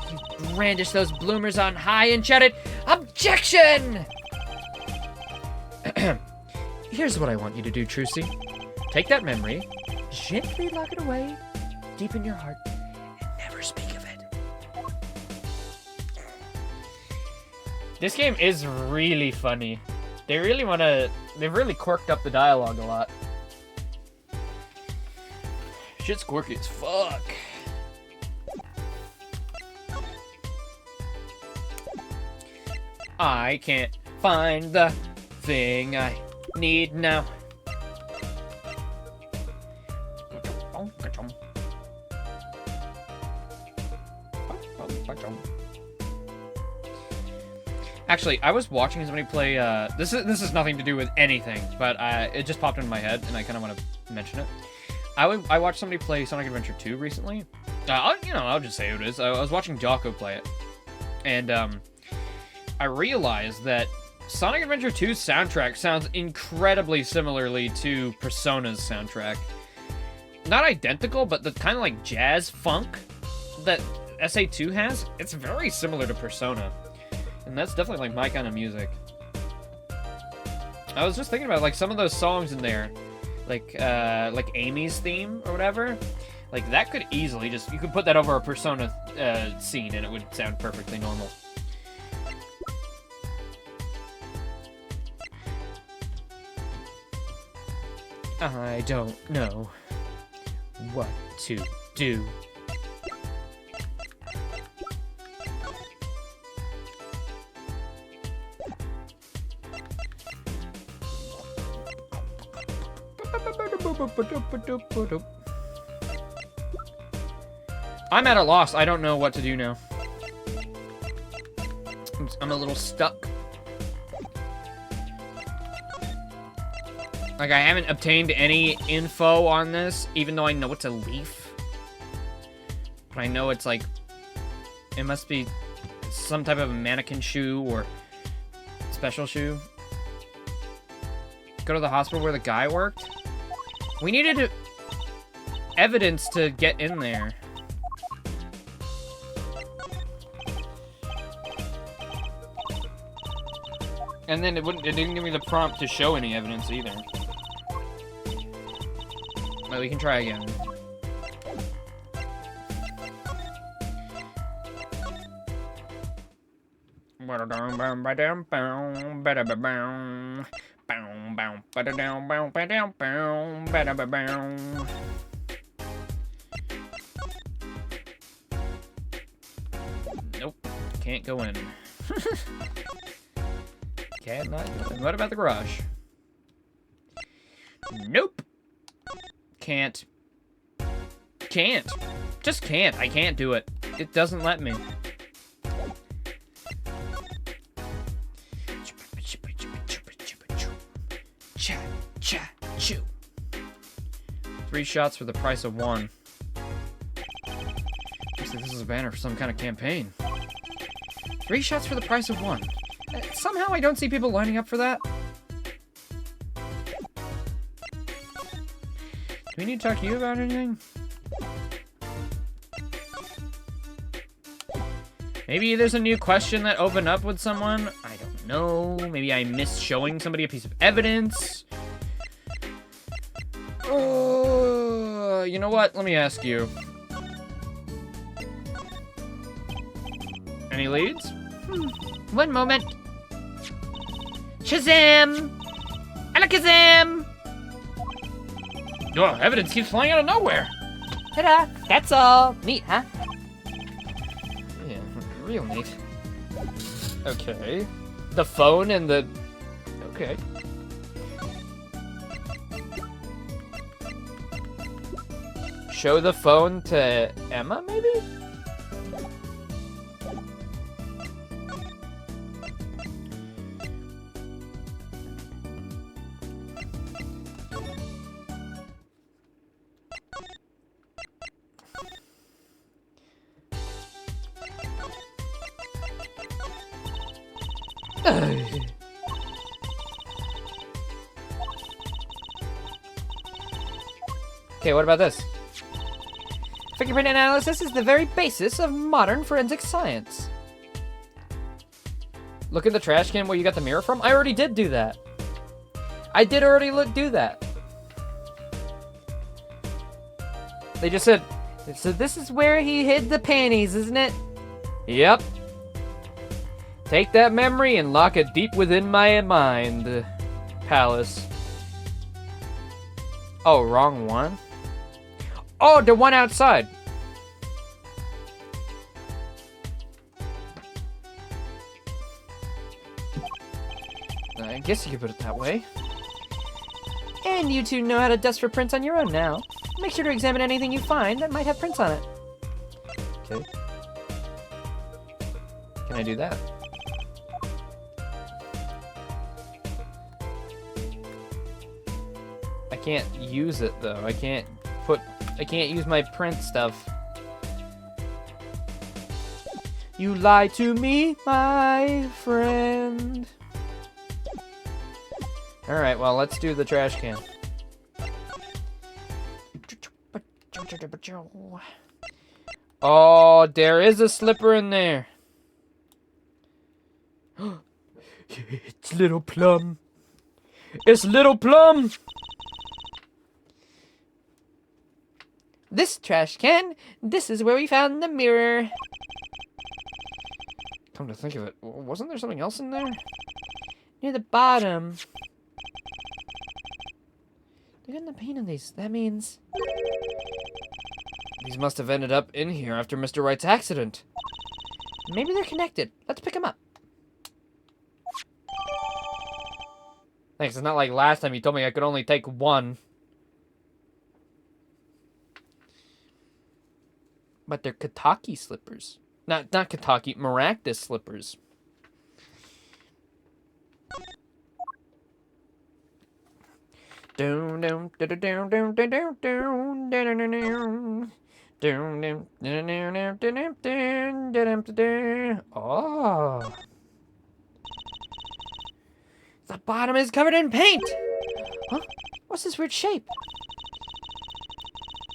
You brandished those bloomers on high and shouted, "Objection!" Here's what I want you to do, Trucy. Take that memory, gently lock it away, deep in your heart, and never speak of it. This game is really funny. They've really quirked up the dialogue a lot. Shit's quirky as fuck. I can't find the thing I need now. Actually, I was watching somebody play, this is nothing to do with anything, but it just popped into my head, and I kind of want to mention it. I watched somebody play Sonic Adventure 2 recently. I'll just say who it is. I was watching Jocko play it, and I realized that Sonic Adventure 2's soundtrack sounds incredibly similarly to Persona's soundtrack. Not identical, but the kind of like jazz funk that SA2 has, it's very similar to Persona. And that's definitely like my kind of music. I was just thinking about like some of those songs in there, like Amy's theme or whatever. Like that could easily you could put that over a Persona scene and it would sound perfectly normal. I don't know what to do. I'm at a loss. I don't know what to do now. I'm a little stuck. Like, I haven't obtained any info on this, even though I know it's a leaf. But I know it's like... It must be some type of a mannequin shoe or special shoe. Go to the hospital where the guy worked? We needed evidence to get in there. And then it didn't give me the prompt to show any evidence either. Well, we can try again. Nope, can't go in. Cannot go in. What about the garage? Nope. Can't. Just can't. I can't do it. It doesn't let me. Cha-cha-choo. 3 shots for the price of 1. Looks like this is a banner for some kind of campaign. 3 shots for the price of 1. Somehow I don't see people lining up for that. Do we need to talk to you about anything? Maybe there's a new question that opened up with someone. I don't know. Maybe I missed showing somebody a piece of evidence. You know what? Let me ask you. Any leads? One moment. Shazam! Alakazam! Oh, evidence keeps flying out of nowhere. Ta-da! That's all. Neat, huh? Yeah, real neat. Okay. The phone and the... Okay. Show the phone to Emma, maybe? Okay, what about this? Fingerprint analysis is the very basis of modern forensic science. Look in the trash can where you got the mirror from. I already did do that. I did already do that. They just said, so this is where he hid the panties, isn't it? Yep. Take that memory and lock it deep within my mind. Palace. Oh, wrong one. Oh, the one outside. I guess you could put it that way. And you two know how to dust for prints on your own now. Make sure to examine anything you find that might have prints on it. Okay. Can I do that? I can't use it though. I can't use my print stuff. You lied to me, my friend. Alright, well, let's do the trash can. Oh, there is a slipper in there. It's Little Plum. It's Little Plum! This trash can, this is where we found the mirror. Come to think of it, wasn't there something else in there? Near the bottom. Look at the paint on these. That means... These must have ended up in here after Mr. Wright's accident. Maybe they're connected. Let's pick them up. Thanks, it's not like last time you told me I could only take one. But they're Kataki slippers. Not Kataki, Maractus slippers. Oh. The bottom is covered in paint! Huh? What's this weird shape?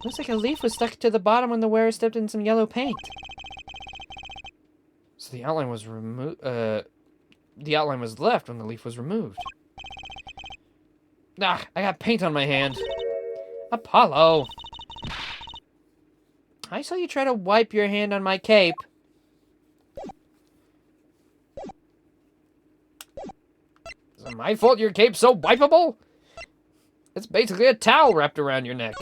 Looks like a leaf was stuck to the bottom when the wearer stepped in some yellow paint. So the outline was removed. The outline was left when the leaf was removed. Ah, I got paint on my hand. Apollo! I saw you try to wipe your hand on my cape. Is it my fault your cape's so wipeable? It's basically a towel wrapped around your neck.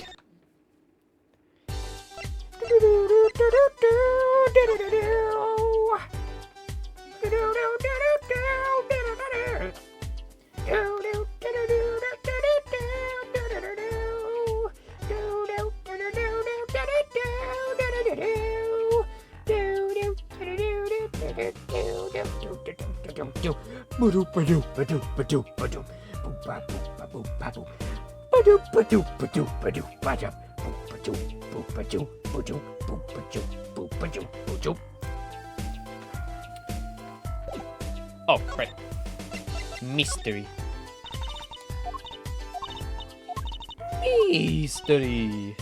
Oh, right. Mystery. Mystery.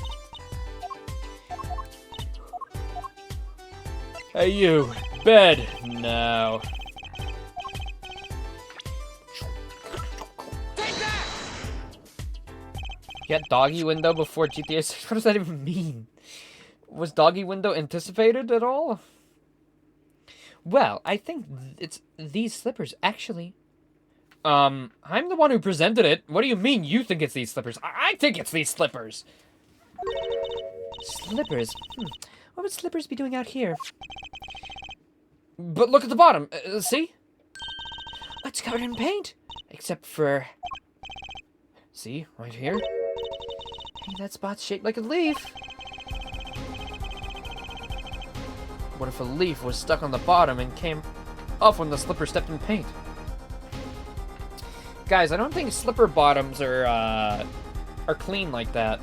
Hey, you. Bed now. Get doggy window before GTA 6? What does that even mean? Was doggy window anticipated at all? Well, I think it's these slippers, actually. I'm the one who presented it. What do you mean you think it's these slippers? I think it's these slippers. Slippers? What would slippers be doing out here? But look at the bottom. See? It's covered in paint. Except for... See? Right here? Hey, that spot's shaped like a leaf. What if a leaf was stuck on the bottom and came off when the slipper stepped in paint? Guys, I don't think slipper bottoms are clean like that.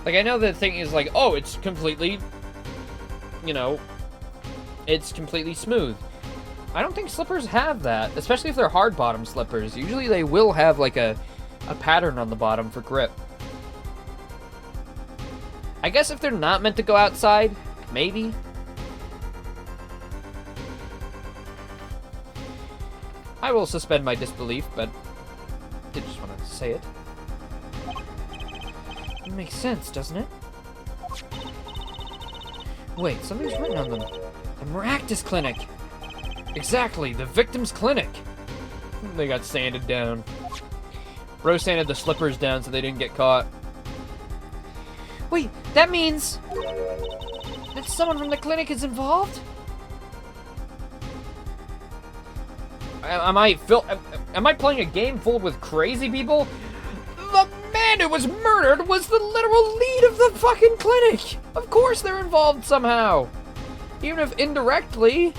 Like, I know the thing is like, oh, it's completely, you know, it's completely smooth. I don't think slippers have that, especially if they're hard bottom slippers. Usually they will have like a pattern on the bottom for grip. I guess if they're not meant to go outside, maybe. I will suspend my disbelief, but I did just want to say it. It makes sense, doesn't it? Wait, something's written on them. The Maractus Clinic. Exactly, the victim's clinic. They got sanded down. Bro sanded the slippers down so they didn't get caught. Wait, that means that someone from the clinic is involved? Am I playing a game full with crazy people? The man who was murdered was the literal lead of the fucking clinic! Of course they're involved somehow! Even if indirectly.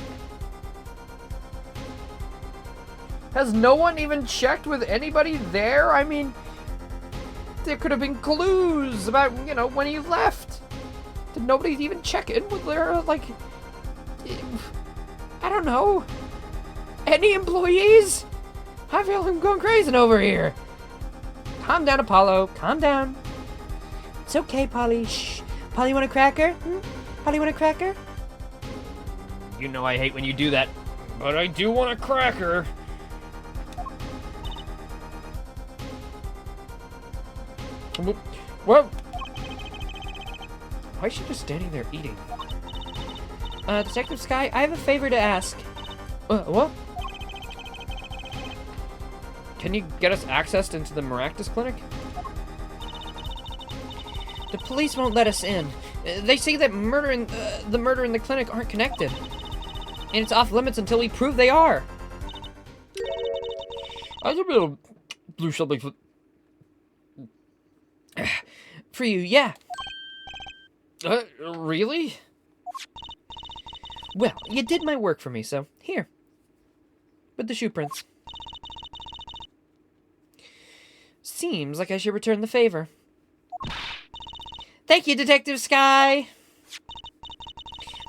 Has no one even checked with anybody there? I mean, there could have been clues about, you know, when he left. Did nobody even check in with their, like, I don't know. Any employees? I feel I'm going crazy over here. Calm down, Apollo. Calm down. It's okay, Polly. Shh. Polly, want a cracker? Polly, want a cracker? You know I hate when you do that. But I do want a cracker. Whoa! Why is she just standing there eating? Detective Sky, I have a favor to ask. What? Can you get us access into the Maractus Clinic? The police won't let us in. They say that the murder and the clinic aren't connected. And it's off limits until we prove they are. I should be able to do something for you, yeah. Really? Well, you did my work for me, so here. With the shoe prints. Seems like I should return the favor. Thank you, Detective Sky.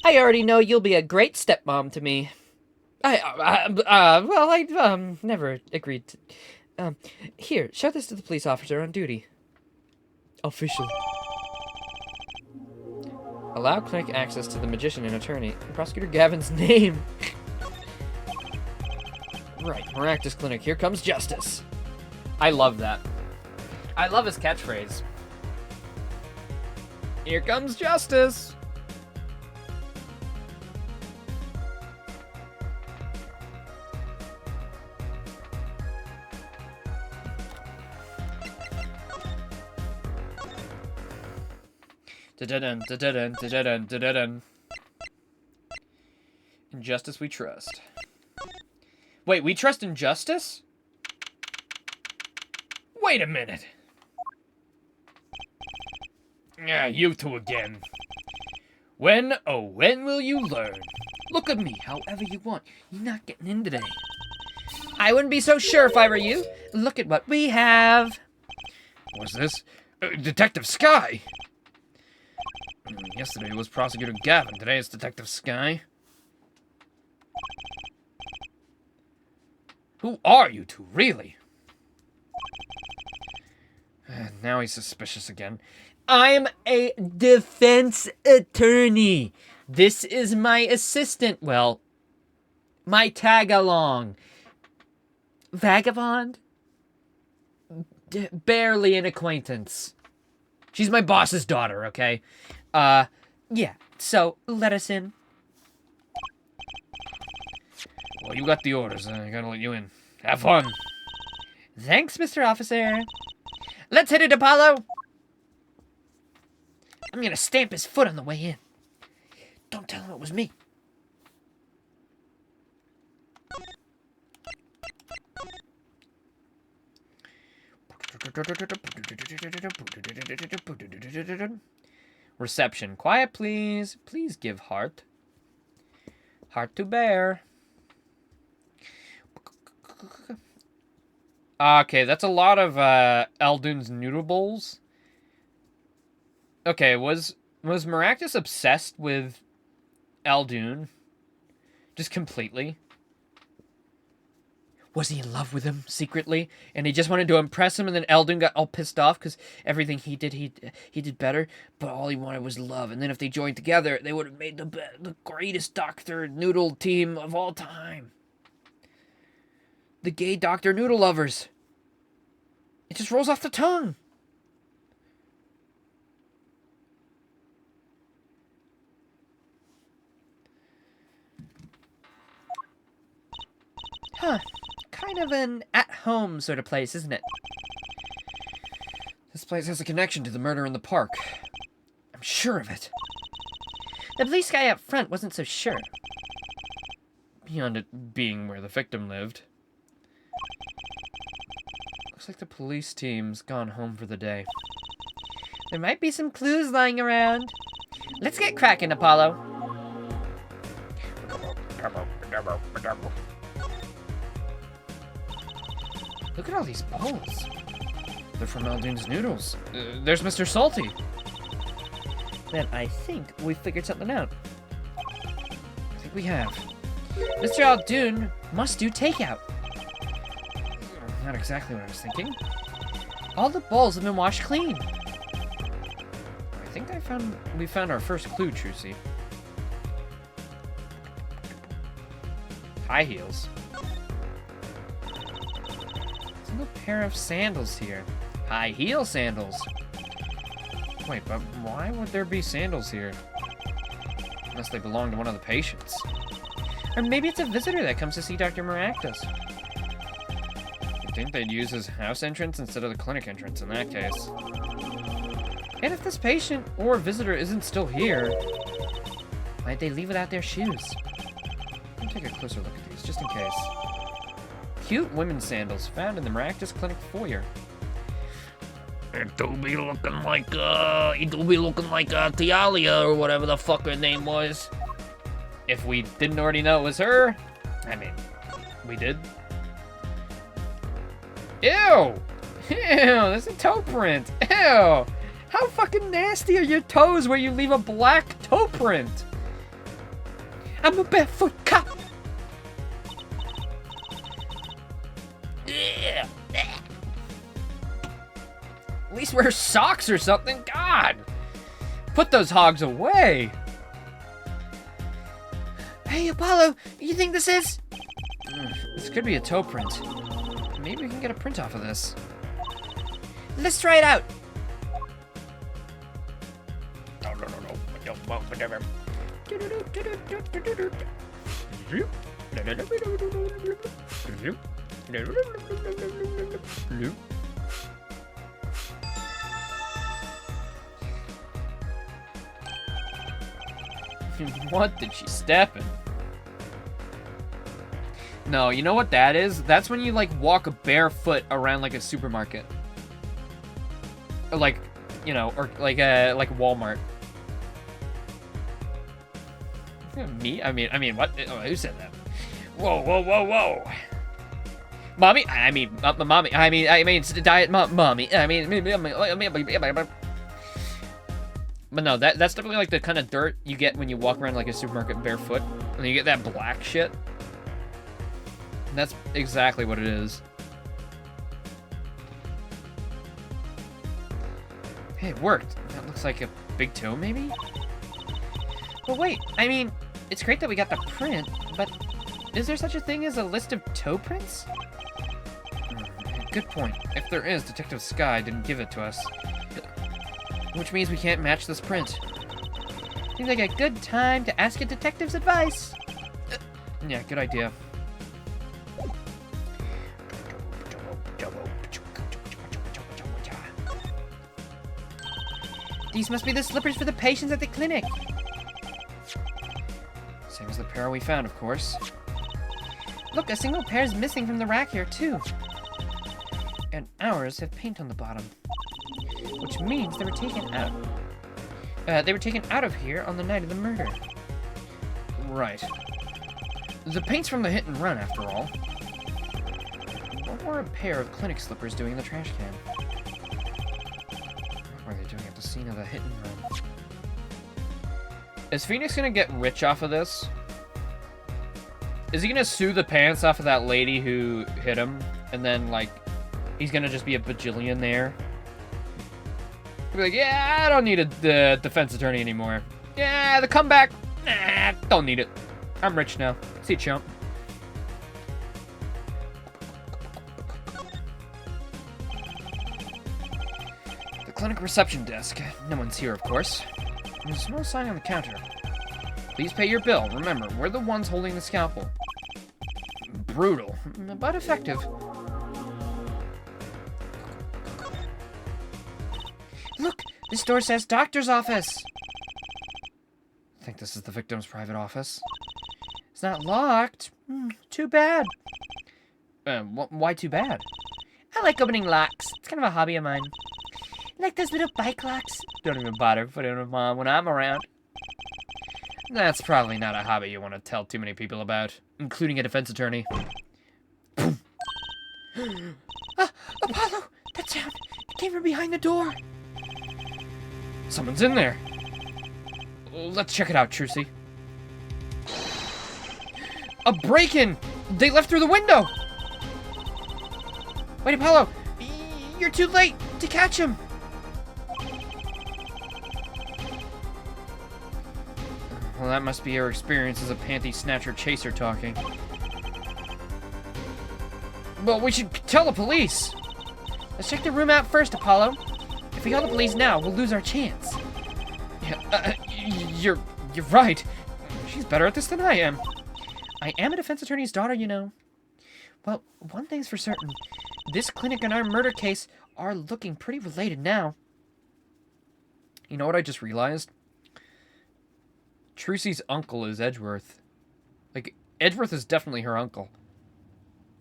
I already know you'll be a great stepmom to me. I never agreed to... here, show this to the police officer on duty. Official. Allow clinic access to the magician and attorney. Prosecutor Gavin's name. Right, Maractus Clinic, here comes justice. I love that. I love his catchphrase. Here comes justice. Da-da-dun, da-da-dun, da-da-dun, da-da-dun. In justice we trust. Wait, we trust in justice? Wait a minute. Ah, you two again. When, oh, when will you learn? Look at me however you want. You're not getting in today. I wouldn't be so sure if I were you. Look at what we have. What's this? Detective Sky! Yesterday was Prosecutor Gavin. Today it's Detective Sky. Who are you two, really? Now he's suspicious again. I'm a defense attorney. This is my assistant. Well, my tag-along. Vagabond? Barely an acquaintance. She's my boss's daughter, okay? Yeah, so let us in. Well, you got the orders. I gotta let you in. Have fun. Thanks, Mr. Officer. Let's hit it, Apollo. I'm gonna stamp his foot on the way in. Don't tell him it was me. Reception. Quiet, please. Please give heart. Heart to bear. Okay, that's a lot of Aldun's noodle bowls. Okay, was Maractus obsessed with Aldun? Just completely? Was he in love with him secretly? And he just wanted to impress him, and then Aldun got all pissed off because everything he did better, but all he wanted was love. And then if they joined together, they would have made the greatest Dr. Noodle team of all time. The gay Dr. Noodle lovers. It just rolls off the tongue. Huh. Kind of an at-home sort of place, isn't it? This place has a connection to the murder in the park. I'm sure of it. The police guy up front wasn't so sure. Beyond it being where the victim lived. Looks like the police team's gone home for the day. There might be some clues lying around. Let's get cracking, Apollo. Look at all these bowls. They're from Aldun's noodles. There's Mr. Salty. Then I think we figured something out. I think we have. Mr. Aldun must do takeout. Not exactly what I was thinking. All the bowls have been washed clean. I think we found our first clue, Trucy. High heels. Single pair of sandals here. High heel sandals. Wait, but why would there be sandals here? Unless they belong to one of the patients. Or maybe it's a visitor that comes to see Dr. Maractus. I think they'd use his house entrance instead of the clinic entrance in that case. And if this patient or visitor isn't still here, why'd they leave without their shoes? Let me take a closer look at these, just in case. Cute women's sandals found in the Maractus Clinic foyer. It do be looking like Tialia or whatever the fuck her name was. If we didn't already know it was her, I mean, we did. Ew! Ew, there's a toe print. Ew! How fucking nasty are your toes where you leave a black toe print? I'm a barefoot cop. At least wear socks or something. God! Put those hogs away. Hey, Apollo, you think this is? This could be a toe print. Maybe we can get a print off of this. Let's try it out. No. Whatever. What did she step in? No, you know what that is? That's when you, like, walk barefoot around, like, a supermarket. Or, like, you know, or, like Walmart. Me? I mean, what? Who said that? Whoa. Mommy? Mommy. It's the diet mommy. But no, that's definitely, like, the kind of dirt you get when you walk around, like, a supermarket barefoot. And you get that black shit. That's exactly what it is. Hey, it worked. That looks like a big toe, maybe? But wait, I mean, it's great that we got the print, but is there such a thing as a list of toe prints? Good point. If there is, Detective Sky didn't give it to us. Which means we can't match this print. Seems like a good time to ask a detective's advice. Yeah, good idea. These must be the slippers for the patients at the clinic. Same as the pair we found, of course. Look, a single pair is missing from the rack here, too. and ours have paint on the bottom. Which means they were taken out. They were taken out of here on the night of the murder. Right. The paint's from the hit and run, after all. What were a pair of clinic slippers doing in the trash can? What were they doing at the scene of the hit and run? Is Phoenix gonna get rich off of this? Is he gonna sue the pants off of that lady who hit him? And then, like, he's gonna just be a bajillionaire? He'll be like, yeah, I don't need a defense attorney anymore. Yeah, the comeback, nah, don't need it. I'm rich now. See you, chump. The clinic reception desk. No one's here, of course. There's a small sign on the counter. Please pay your bill. Remember, we're the ones holding the scalpel. Brutal, but effective. Look! This door says doctor's office! I think this is the victim's private office. It's not locked. Too bad. Why too bad? I like opening locks. It's kind of a hobby of mine. Like those little bike locks. Don't even bother putting them on when I'm around. That's probably not a hobby you want to tell too many people about, including a defense attorney. Apollo! That sound! It came from behind the door! Someone's in there. Let's check it out, Trucy. A break-in! They left through the window! Wait, Apollo! You're too late to catch him! Well, that must be your experience as a panty snatcher chaser talking. Well, we should tell the police! Let's check the room out first, Apollo. If we call the police now, we'll lose our chance. Yeah, you're right. She's better at this than I am. I am a defense attorney's daughter, you know. Well, one thing's for certain. This clinic and our murder case are looking pretty related now. You know what I just realized? Trucy's uncle is Edgeworth. Like, Edgeworth is definitely her uncle.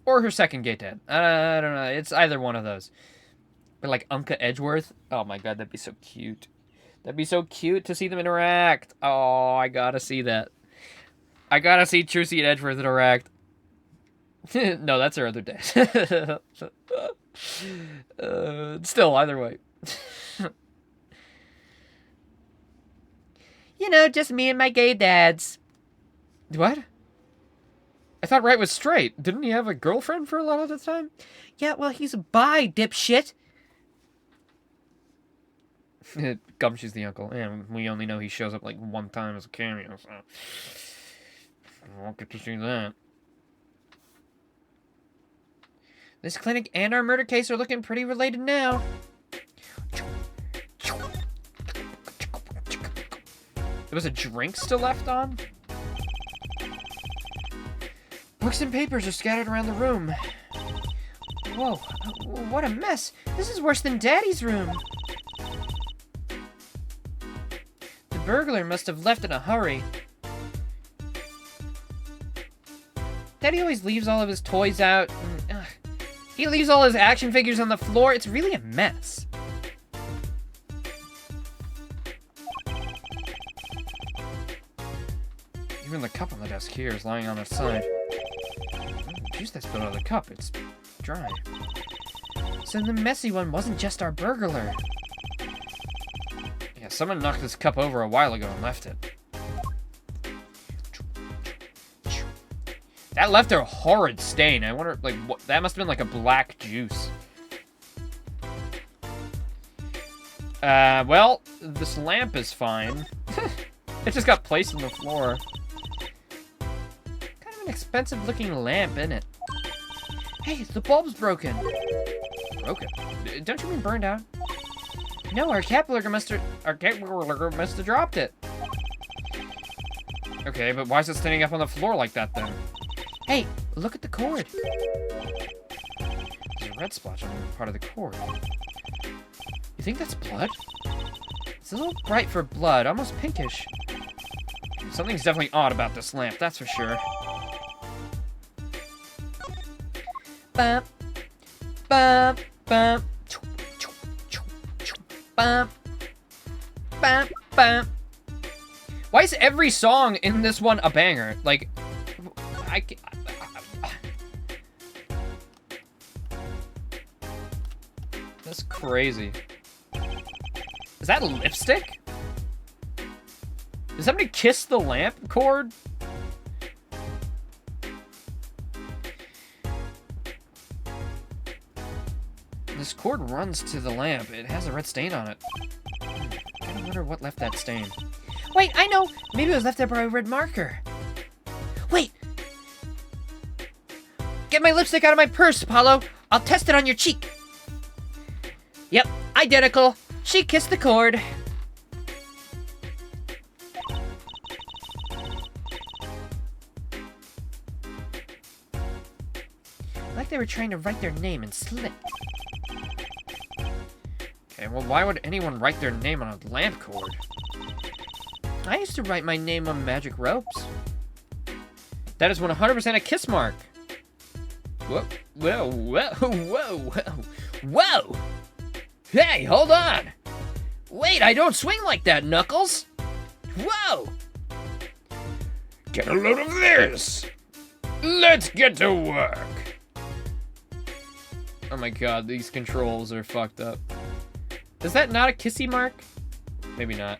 Or her second gay dad. I don't know. It's either one of those. But, like, Unca Edgeworth? Oh my god, that'd be so cute. That'd be so cute to see them interact. Oh, I gotta see that. I gotta see Trucy and Edgeworth interact. No, that's her other dad. Still, either way. You know, just me and my gay dads. What? I thought Wright was straight. Didn't he have a girlfriend for a lot of the time? Yeah, well, he's bi, dipshit. Gumshoe's the uncle. And we only know he shows up like one time as a cameo, so I won't get to see that. This clinic and our murder case are looking pretty related now. There was a drink still left on? Books and papers are scattered around the room. Whoa, what a mess. This is worse than Daddy's room. The burglar must have left in a hurry. Daddy always leaves all of his toys out. And, he leaves all his action figures on the floor. It's really a mess. Even the cup on the desk here is lying on its side. Juice that's spilled out of the cup. It's dry. So the messy one wasn't just our burglar. Yeah, someone knocked this cup over a while ago and left it. That left a horrid stain. I wonder, like, what? That must have been like a black juice. Well, this lamp is fine. It just got placed on the floor. Kind of an expensive looking lamp, isn't it? Hey, the bulb's broken. Broken? Don't you mean burned out? No, our cat burglar must have dropped it. Okay, but why is it standing up on the floor like that then? Hey, look at the cord. There's a red splotch on part of the cord. You think that's blood? It's a little bright for blood, almost pinkish. Something's definitely odd about this lamp, that's for sure. Bump, bump, Bum, bum, bum, bum. Why is every song in this one a banger? Like, that's crazy. Is that lipstick? Did somebody kiss the lamp cord? This cord runs to the lamp. It has a red stain on it. I wonder what left that stain. Wait, I know! Maybe it was left there by a red marker. Wait! Get my lipstick out of my purse, Apollo! I'll test it on your cheek! Yep, identical. She kissed the cord. Like they were trying to write their name and slip. Okay, well, why would anyone write their name on a lamp cord? I used to write my name on magic ropes. That is 100% a kiss mark. Whoa, whoa, whoa, whoa, whoa, whoa! Hey, hold on! Wait, I don't swing like that, Knuckles! Whoa! Get a load of this! Let's get to work! Oh my god, these controls are fucked up. Is that not a kissy mark? Maybe not.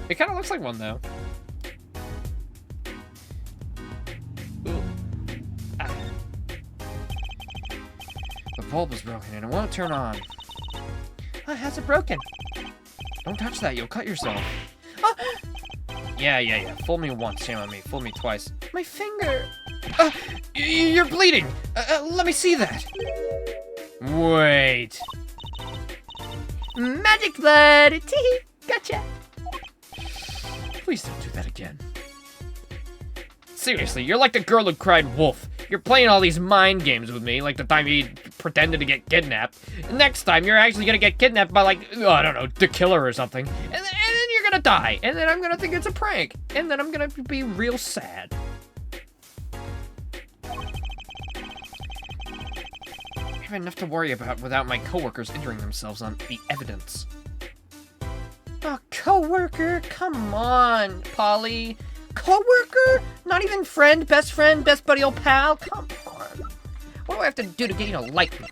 It kind of looks like one, though. Ooh. Ah. The bulb is broken and it won't turn on. Oh, how's it broken? Don't touch that, you'll cut yourself. Oh. Yeah. Fool me once, shame on me. Fool me twice. My finger! You're bleeding! Let me see that! Wait. Magic blood! Tee-hee! Gotcha! Please don't do that again. Seriously, you're like the girl who cried wolf. You're playing all these mind games with me, like the time he pretended to get kidnapped. Next time, you're actually gonna get kidnapped by, like, oh, I don't know, the killer or something. And then you're gonna die. And then I'm gonna think it's a prank. And then I'm gonna be real sad. I have enough to worry about without my coworkers injuring themselves on the evidence. Oh, coworker? Come on, Polly. Coworker? Not even friend, best buddy, old pal? Come on. What do I have to do to get you to like me?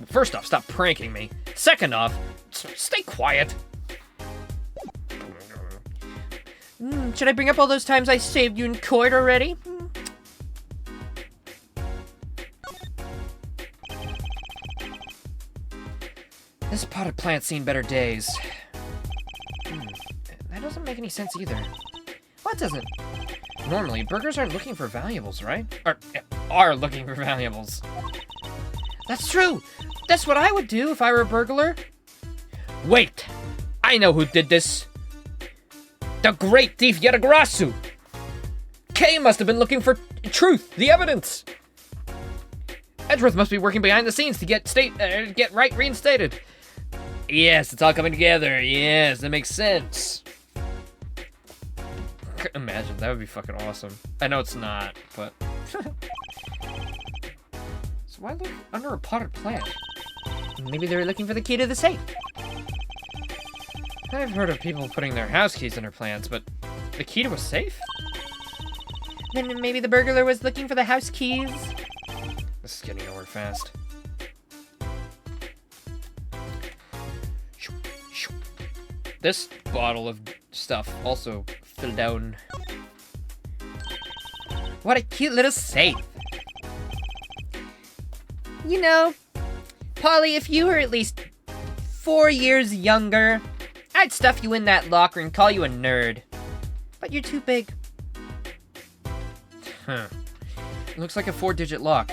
First off, stop pranking me. Second off, stay quiet. Should I bring up all those times I saved you in court already? This potted plant's seen better days. That doesn't make any sense either. What doesn't? Normally, burglars aren't looking for valuables, right? Or are looking for valuables. That's true! That's what I would do if I were a burglar. Wait! I know who did this! The great thief Yetagrasu! Kay must have been looking for truth, the evidence! Edgeworth must be working behind the scenes to get right reinstated. Yes, it's all coming together. Yes, that makes sense. Imagine, that would be fucking awesome. I know it's not, but... So why look under a potted plant? Maybe they're looking for the key to the safe. I've heard of people putting their house keys under plants, but the key to a safe? Then maybe the burglar was looking for the house keys. This is getting nowhere fast. This bottle of stuff also fell down. What a cute little safe. You know, Polly, if you were at least 4 years younger, I'd stuff you in that locker and call you a nerd. But you're too big. Huh. Looks like a 4-digit lock.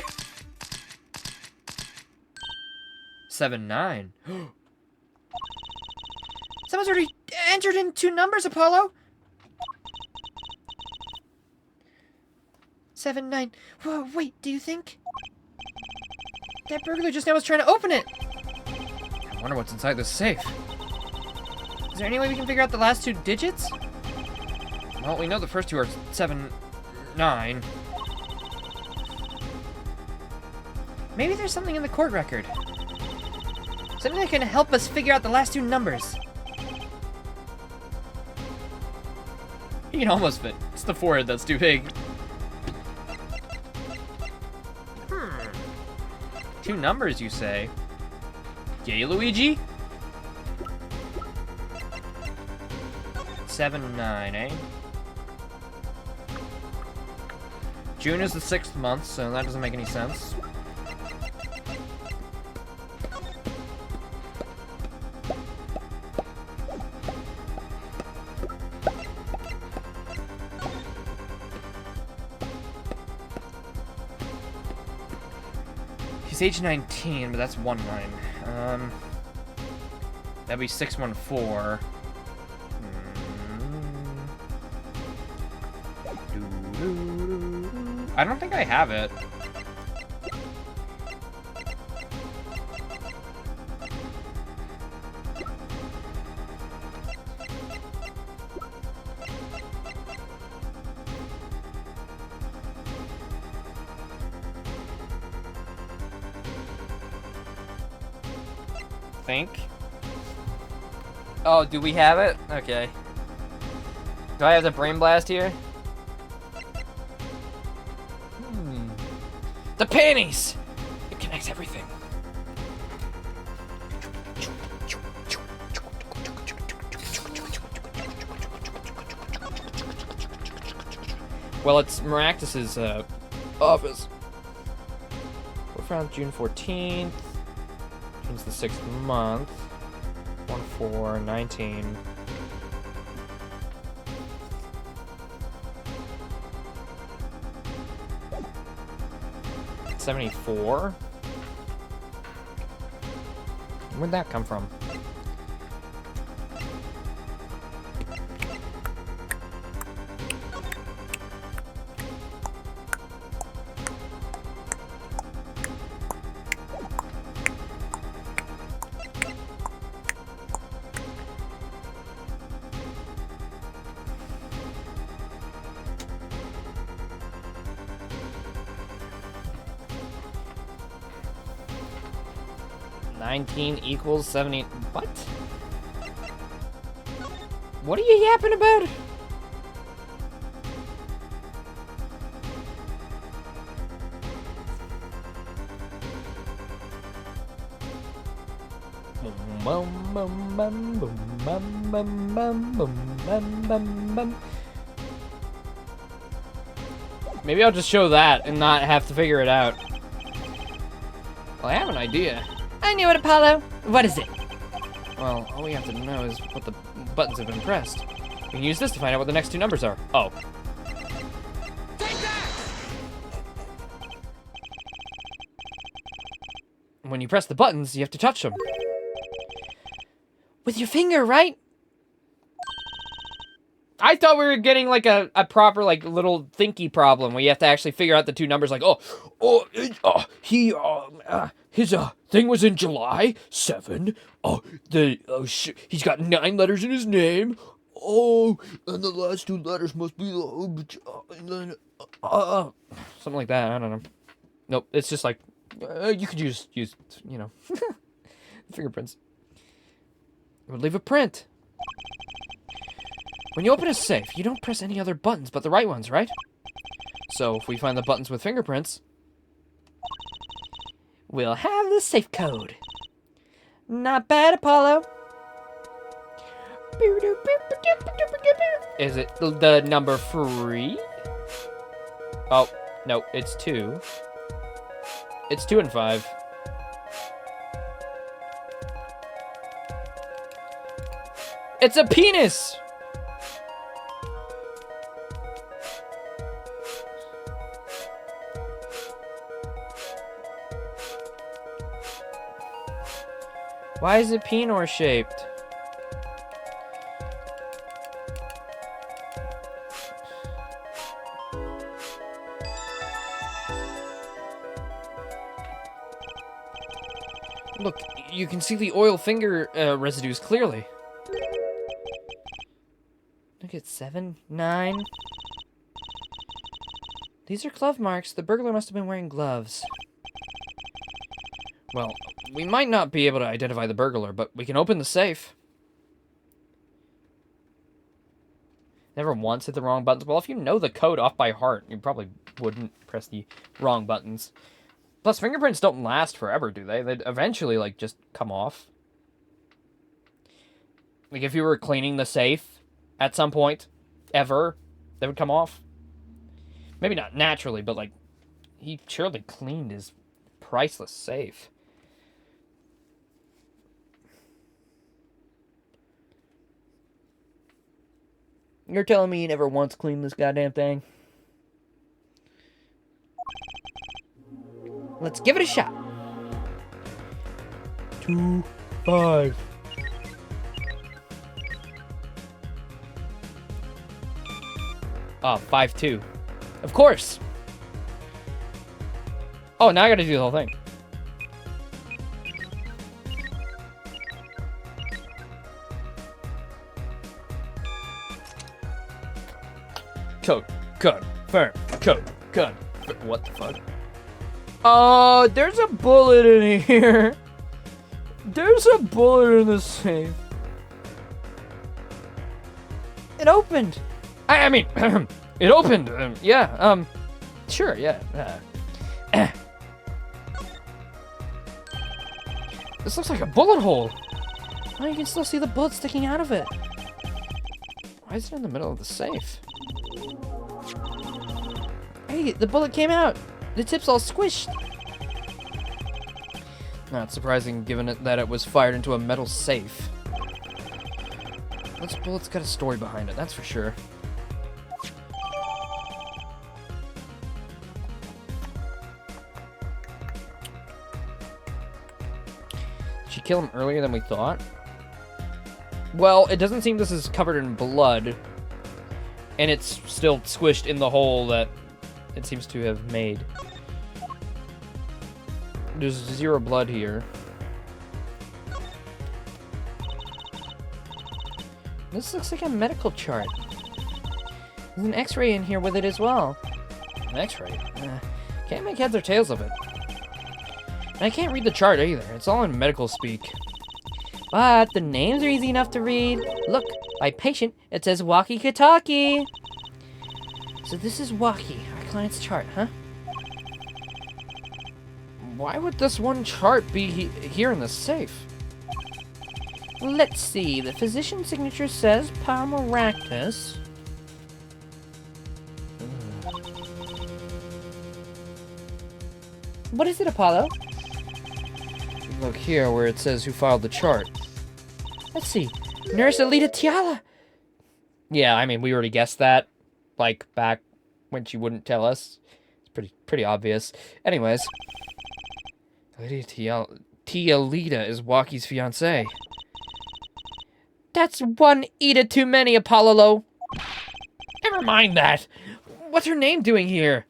79. Someone's already entered in 2 numbers, Apollo. 79. Whoa, wait, do you think? That burglar just now was trying to open it. I wonder what's inside this safe. Is there any way we can figure out the last 2 digits? Well, we know the first 2 are 7, 9. Maybe there's something in the court record. Something that can help us figure out the last 2 numbers. You can almost fit. It's the forehead that's too big. 2 numbers, you say? Yay, Luigi? 7, 9, eh? June is the 6th month, so that doesn't make any sense. He's age 19, but that's 1 9. That'd be 614. I don't think I have it. Think. Oh, do we have it? Okay. Do I have the brain blast here? The panties! It connects everything. Well, it's Maractus's office. We're from June 14th. June's the 6th month. 1/4/19. $74? Where'd that come from? $19 equals 70. What? What are you yapping about? Maybe I'll just show that and not have to figure it out. Well, I have an idea. I knew it, Apollo. What is it? Well, all we have to know is what the buttons have been pressed. We can use this to find out what the next 2 numbers are. Oh. When you press the buttons, you have to touch them. With your finger, right? I thought we were getting like a proper like little thinky problem where you have to actually figure out the 2 numbers like, his thing was in July 7. He's got 9 letters in his name. Oh, and the last 2 letters must be the something like that. I don't know. Nope, it's just like you could use you know fingerprints. It would leave a print. When you open a safe, you don't press any other buttons but the right ones, right? So if we find the buttons with fingerprints, we'll have the safe code. Not bad, Apollo. Is it the number 3? Oh, no, it's 2. It's 2 and 5. It's a penis! Why is it penor shaped? Look, you can see the oil finger residues clearly. Look at 7, 9. These are glove marks. The burglar must have been wearing gloves. Well, we might not be able to identify the burglar, but we can open the safe. Never once hit the wrong buttons. Well, if you know the code off by heart, you probably wouldn't press the wrong buttons. Plus, fingerprints don't last forever, do they? They'd eventually, like, just come off. Like, if you were cleaning the safe at some point, ever, they would come off. Maybe not naturally, but, like, he surely cleaned his priceless safe. You're telling me you never once cleaned this goddamn thing? Let's give it a shot. 2, 5. Oh, 5-2. Of course. Oh, now I gotta do the whole thing. Code. Confirm. Code. What the fuck? Oh, there's a bullet in here. There's a bullet in the safe. It opened. I mean, it opened. Yeah. Sure. Yeah. This looks like a bullet hole. Oh, you can still see the bullet sticking out of it. Why is it in the middle of the safe? Hey, the bullet came out. The tip's all squished. Not surprising, given that it was fired into a metal safe. This bullet's got a story behind it, that's for sure. Did she kill him earlier than we thought? Well, it doesn't seem this is covered in blood. And it's still squished in the hole that it seems to have made. There's 0 blood here. This looks like a medical chart. There's an x-ray in here with it as well. An x-ray? Can't make heads or tails of it. And I can't read the chart either. It's all in medical speak. But the names are easy enough to read. Look, by patient, it says walkie-talkie. So this is Walkie, our client's chart, huh? Why would this one chart be here in the safe? Let's see. The physician's signature says Palmaractus. What is it, Apollo? Look here where it says who filed the chart. Let's see. Nurse Alita Tiala. Yeah, I mean, we already guessed that. Like, back when she wouldn't tell us. It's pretty obvious. Anyways. Lydia Tialita is Walkie's fiancée. That's one Ida too many, Apollo. Never mind that. What's her name doing here?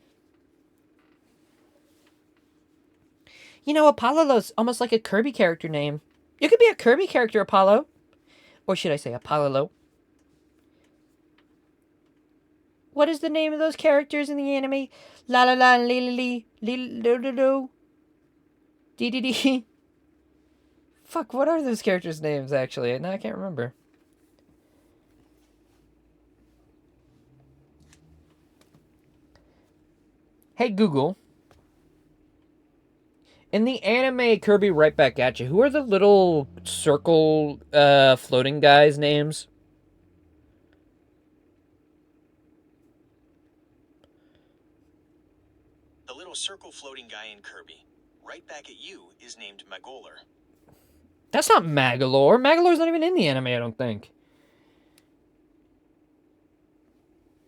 You know, Apollo's almost like a Kirby character name. You could be a Kirby character, Apollo. Or should I say Apollo? What is the name of those characters in the anime? La la la li li li do do do. Dee dee dee. Fuck, what are those characters' names, actually? No, I can't remember. Hey, Google. In the anime Kirby Right Back At You, who are the little circle floating guys' names? The little circle floating guy in Kirby, Right Back At You, is named Magolor. That's not Magalore. Magalore's not even in the anime, I don't think.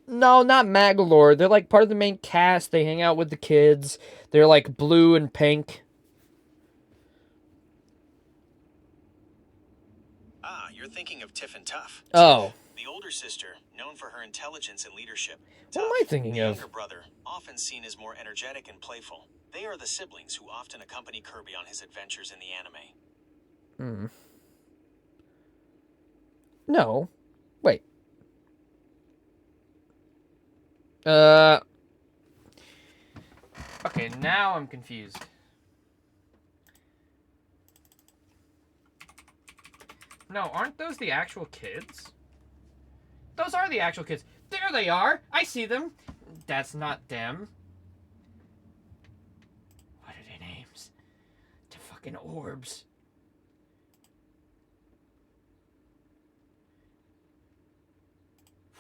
No, not Magalore. They're like part of the main cast. They hang out with the kids. They're like blue and pink. Ah, you're thinking of Tiff and Tuff. Oh. The older sister, known for her intelligence and leadership. What am I thinking the of? younger brother, often seen as more energetic and playful. They are the siblings who often accompany Kirby on his adventures in the anime. No. Wait. Okay, now I'm confused. No, aren't those the actual kids? Those are the actual kids. There they are. I see them. That's not them. What are their names? The fucking orbs.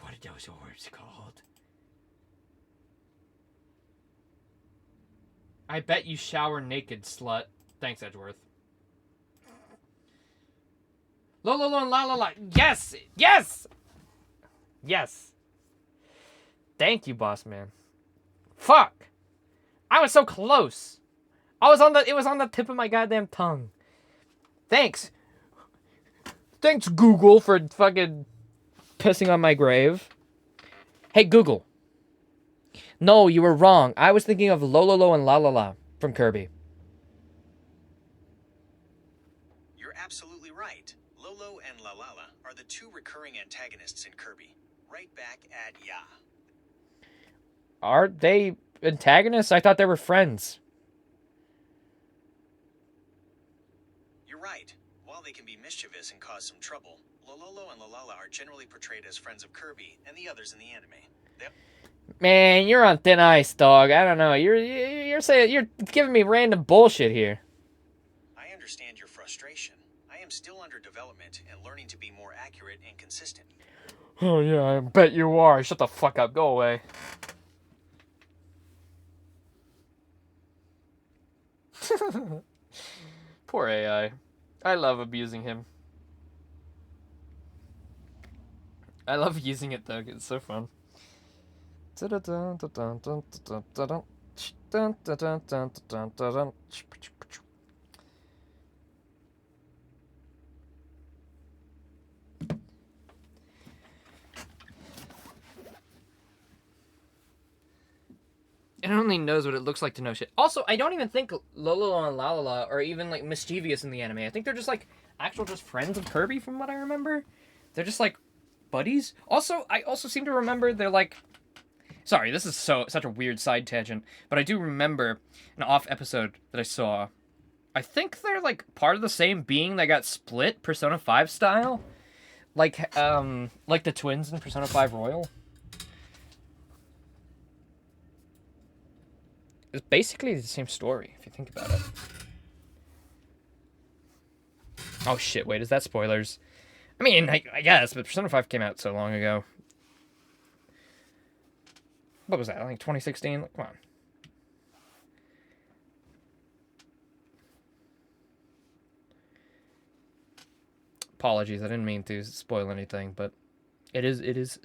What are those orbs called? I bet you shower naked, slut. Thanks, Edgeworth. La la la la la la. Yes! Yes! Yes. Thank you, boss man. Fuck! I was so close. It was on the tip of my goddamn tongue. Thanks. Thanks, Google, for fucking pissing on my grave. Hey, Google. No, you were wrong. I was thinking of Lololo and La La La from Kirby. You're absolutely right. Lolo and Lalala are the two recurring antagonists in Kirby. Right back at ya. Are they antagonists? I thought they were friends. You're right. While they can be mischievous and cause some trouble, Lololo and Lalala are generally portrayed as friends of Kirby and the others in the anime. Man, you're on thin ice, dog. I don't know. You're saying you're giving me random bullshit here. I understand your frustration. I am still under development and learning to be more accurate and consistent. Oh yeah, I bet you are. Shut the fuck up. Go away. Poor AI. I love abusing him. I love using it though. It's so fun. It only knows what it looks like to know shit. Also, I don't even think Lolo and Lalala are even like mischievous in the anime. I think they're just like actual just friends of Kirby from what I remember. They're just like buddies. Also, I also seem to remember they're like, sorry, this is such a weird side tangent, but I do remember an off episode that I saw. I think they're like part of the same being that got split Persona 5 style. Like the twins in Persona 5 Royal. It's basically the same story, if you think about it. Oh shit, wait, is that spoilers? I mean, I guess, but Persona 5 came out so long ago. What was that, like 2016? Come on. Apologies, I didn't mean to spoil anything, but it is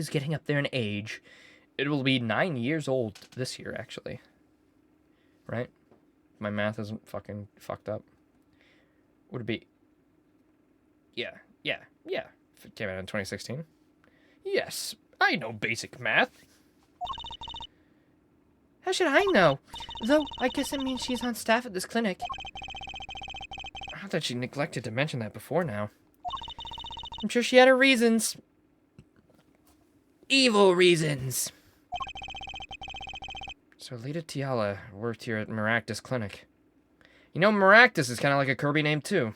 getting up there in age. It will be 9 years old this year, actually. Right? My math isn't fucking fucked up. Would it be? Yeah. If it came out in 2016. Yes, I know basic math. How should I know? Though, I guess it means she's on staff at this clinic. I thought she neglected to mention that before now. I'm sure she had her reasons. Evil reasons. So Lita Tiala worked here at Maractus Clinic. You know, Maractus is kind of like a Kirby name, too.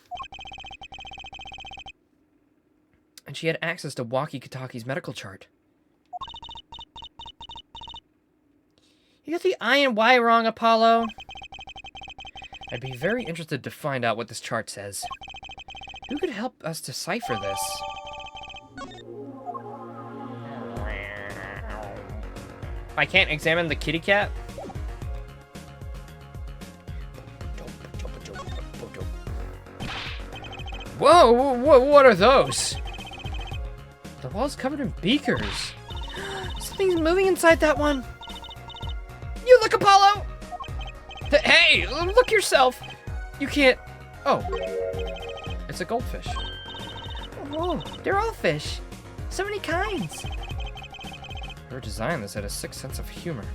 And she had access to Waki Kataki's medical chart. You got the I and Y wrong, Apollo. I'd be very interested to find out what this chart says. Who could help us decipher this? I can't examine the kitty cat? Whoa, what are those? The wall's covered in beakers. Something's moving inside that one. You look, Apollo! Hey, look yourself! You can't... Oh. It's a goldfish. Whoa, they're all fish. So many kinds. Whoever designed this had a sick sense of humor.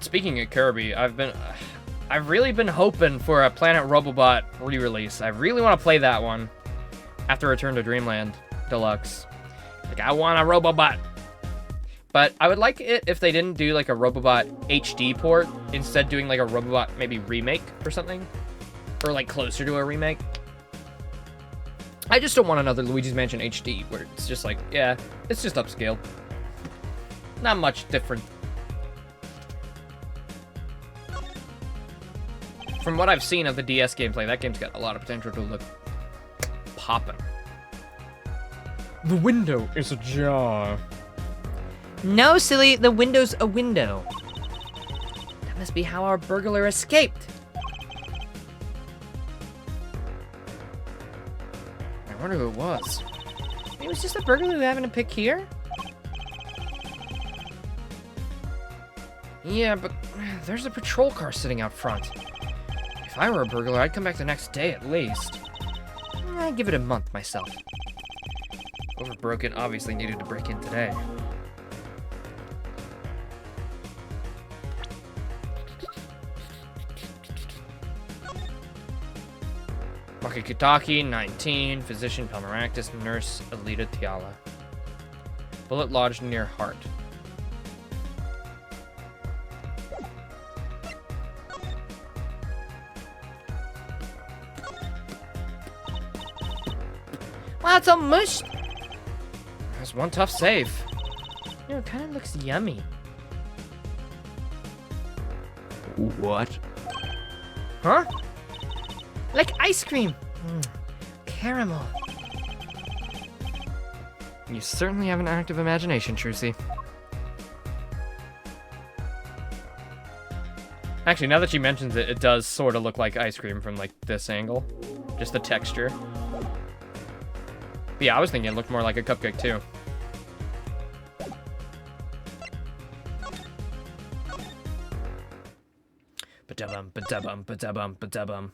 Speaking of Kirby, I've really been hoping for a Planet Robobot re-release. I really want to play that one after Return to Dreamland Deluxe. Like, I want a Robobot. But I would like it if they didn't do like a Robobot HD port, instead doing like a Robobot maybe remake or something. Or like closer to a remake. I just don't want another Luigi's Mansion HD where it's just like, yeah, it's just upscale. Not much different. From what I've seen of the DS gameplay, that game's got a lot of potential to look poppin'. The window is ajar. No, silly, the window's a window. That must be how our burglar escaped. I wonder who it was. It was just a burglar we happened to pick here. Yeah, but there's a patrol car sitting out front. If I were a burglar, I'd come back the next day at least. I'd give it a month myself. Whoever broke in obviously needed to break in today. Makikitaki, 19. Physician, Palmeractus. Nurse, Alita Tiala. Bullet lodged near heart. Wow, it's all mushed. That's one tough save. You know, it kind of looks yummy. What? Huh? Like ice cream. Caramel. You certainly have an active imagination, Trucy. Actually, now that she mentions it, it does sort of look like ice cream from, like, this angle. Just the texture. But yeah, I was thinking it looked more like a cupcake, too. Ba-da-bum, ba-da-bum, ba-da-bum, ba-da-bum.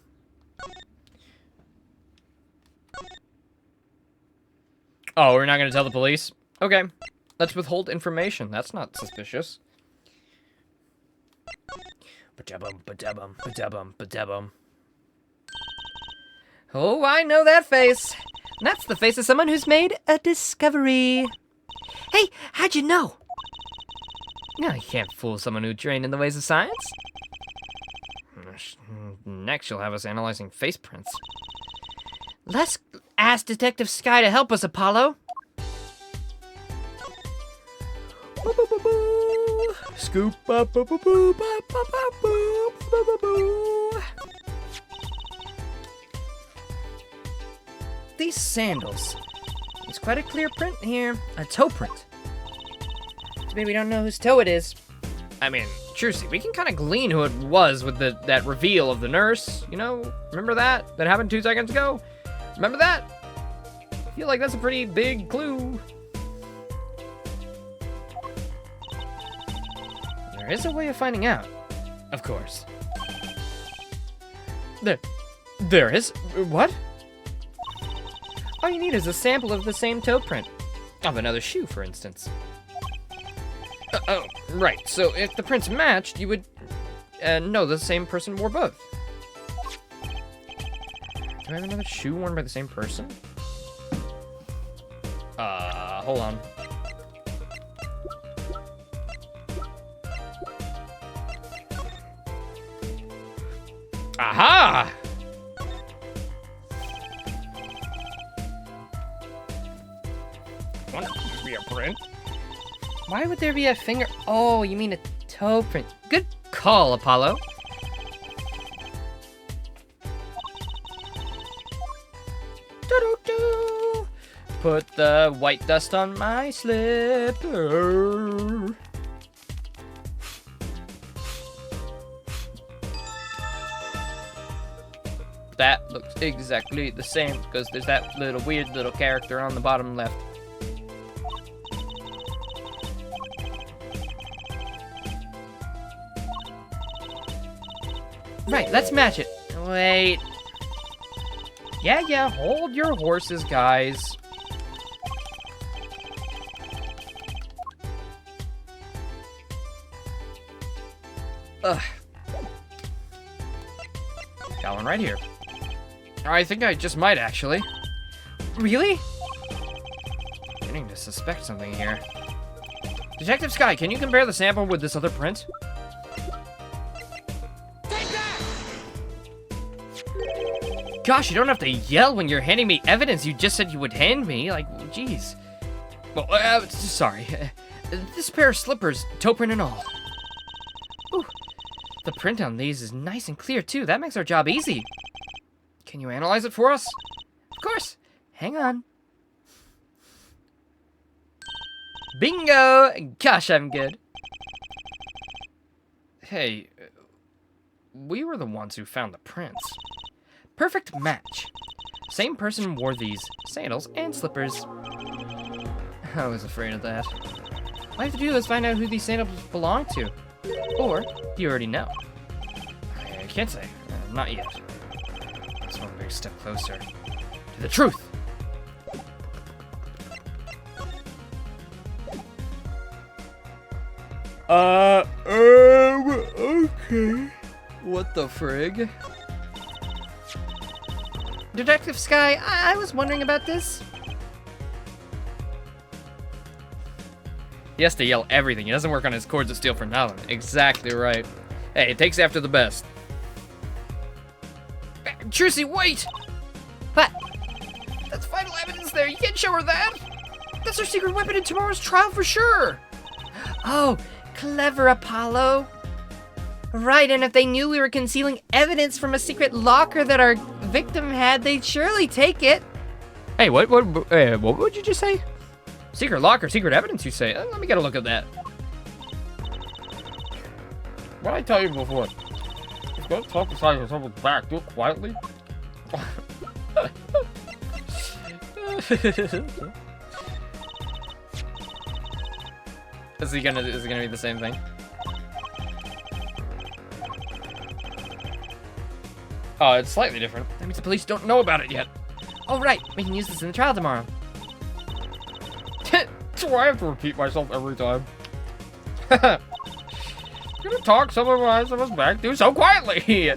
Oh, we're not gonna tell the police? Okay. Let's withhold information. That's not suspicious. Ba-da-bum, ba-da-bum, ba-da-bum, ba-da-bum. Oh, I know that face. That's the face of someone who's made a discovery. Hey, how'd you know? No, you can't fool someone who trained in the ways of science. Next, you'll have us analyzing face prints. Let's ask Detective Sky to help us, Apollo. Scoop up, boo, boo, boo, bop, bop, bop, boo, boo, boo, boo. These sandals. There's quite a clear print here. A toe print. Maybe we don't know whose toe it is. I mean, Trucy, we can kind of glean who it was with that reveal of the nurse. You know, remember that? That happened 2 seconds ago? Remember that? I feel like that's a pretty big clue. There is a way of finding out. Of course. There is? What? All you need is a sample of the same toe print. Of another shoe, for instance. Oh, right. So if the prints matched, you would know the same person wore both. Do I have another shoe worn by the same person? Hold on. Aha! Wouldn't be a print. Why would there be a finger? Oh, you mean a toe print. Good call, Apollo. Do-do-do. Put the white dust on my slipper. That looks exactly the same because there's that little weird little character on the bottom left. Right, let's match it. Wait. Yeah, hold your horses, guys. Ugh. Got one right here. I think I just might, actually. Really? Beginning to suspect something here. Detective Sky, can you compare the sample with this other print? Gosh, you don't have to yell when you're handing me evidence you just said you would hand me. Like, jeez. Well, sorry. This pair of slippers, toe print and all. Ooh, the print on these is nice and clear, too. That makes our job easy. Can you analyze it for us? Of course. Hang on. Bingo! Gosh, I'm good. Hey, we were the ones who found the prints. Perfect match. Same person wore these sandals and slippers. I was afraid of that. All I have to do is find out who these sandals belong to. Or, do you already know? I can't say. Not yet. That's one big step closer to the truth. Okay. What the frig? Detective Sky, I was wondering about this. He has to yell everything. He doesn't work on his cords of steel for nothing. Exactly right. Hey, it takes after the best. Trucy, wait! What? That's vital evidence there. You can't show her that. That's her secret weapon in tomorrow's trial for sure. Oh, clever, Apollo. Right, and if they knew we were concealing evidence from a secret locker that our victim had, they'd surely take it. Hey, what would you just say? Secret locker, secret evidence, you say? Let me get a look at that. What I tell you before? Don't talk beside someone's back. Do it quietly. Is it gonna be the same thing? Oh, it's slightly different. That means the police don't know about it yet. Oh, right. We can use this in the trial tomorrow. So I have to repeat myself every time. Gonna talk someone behind someone's back. Do so quietly.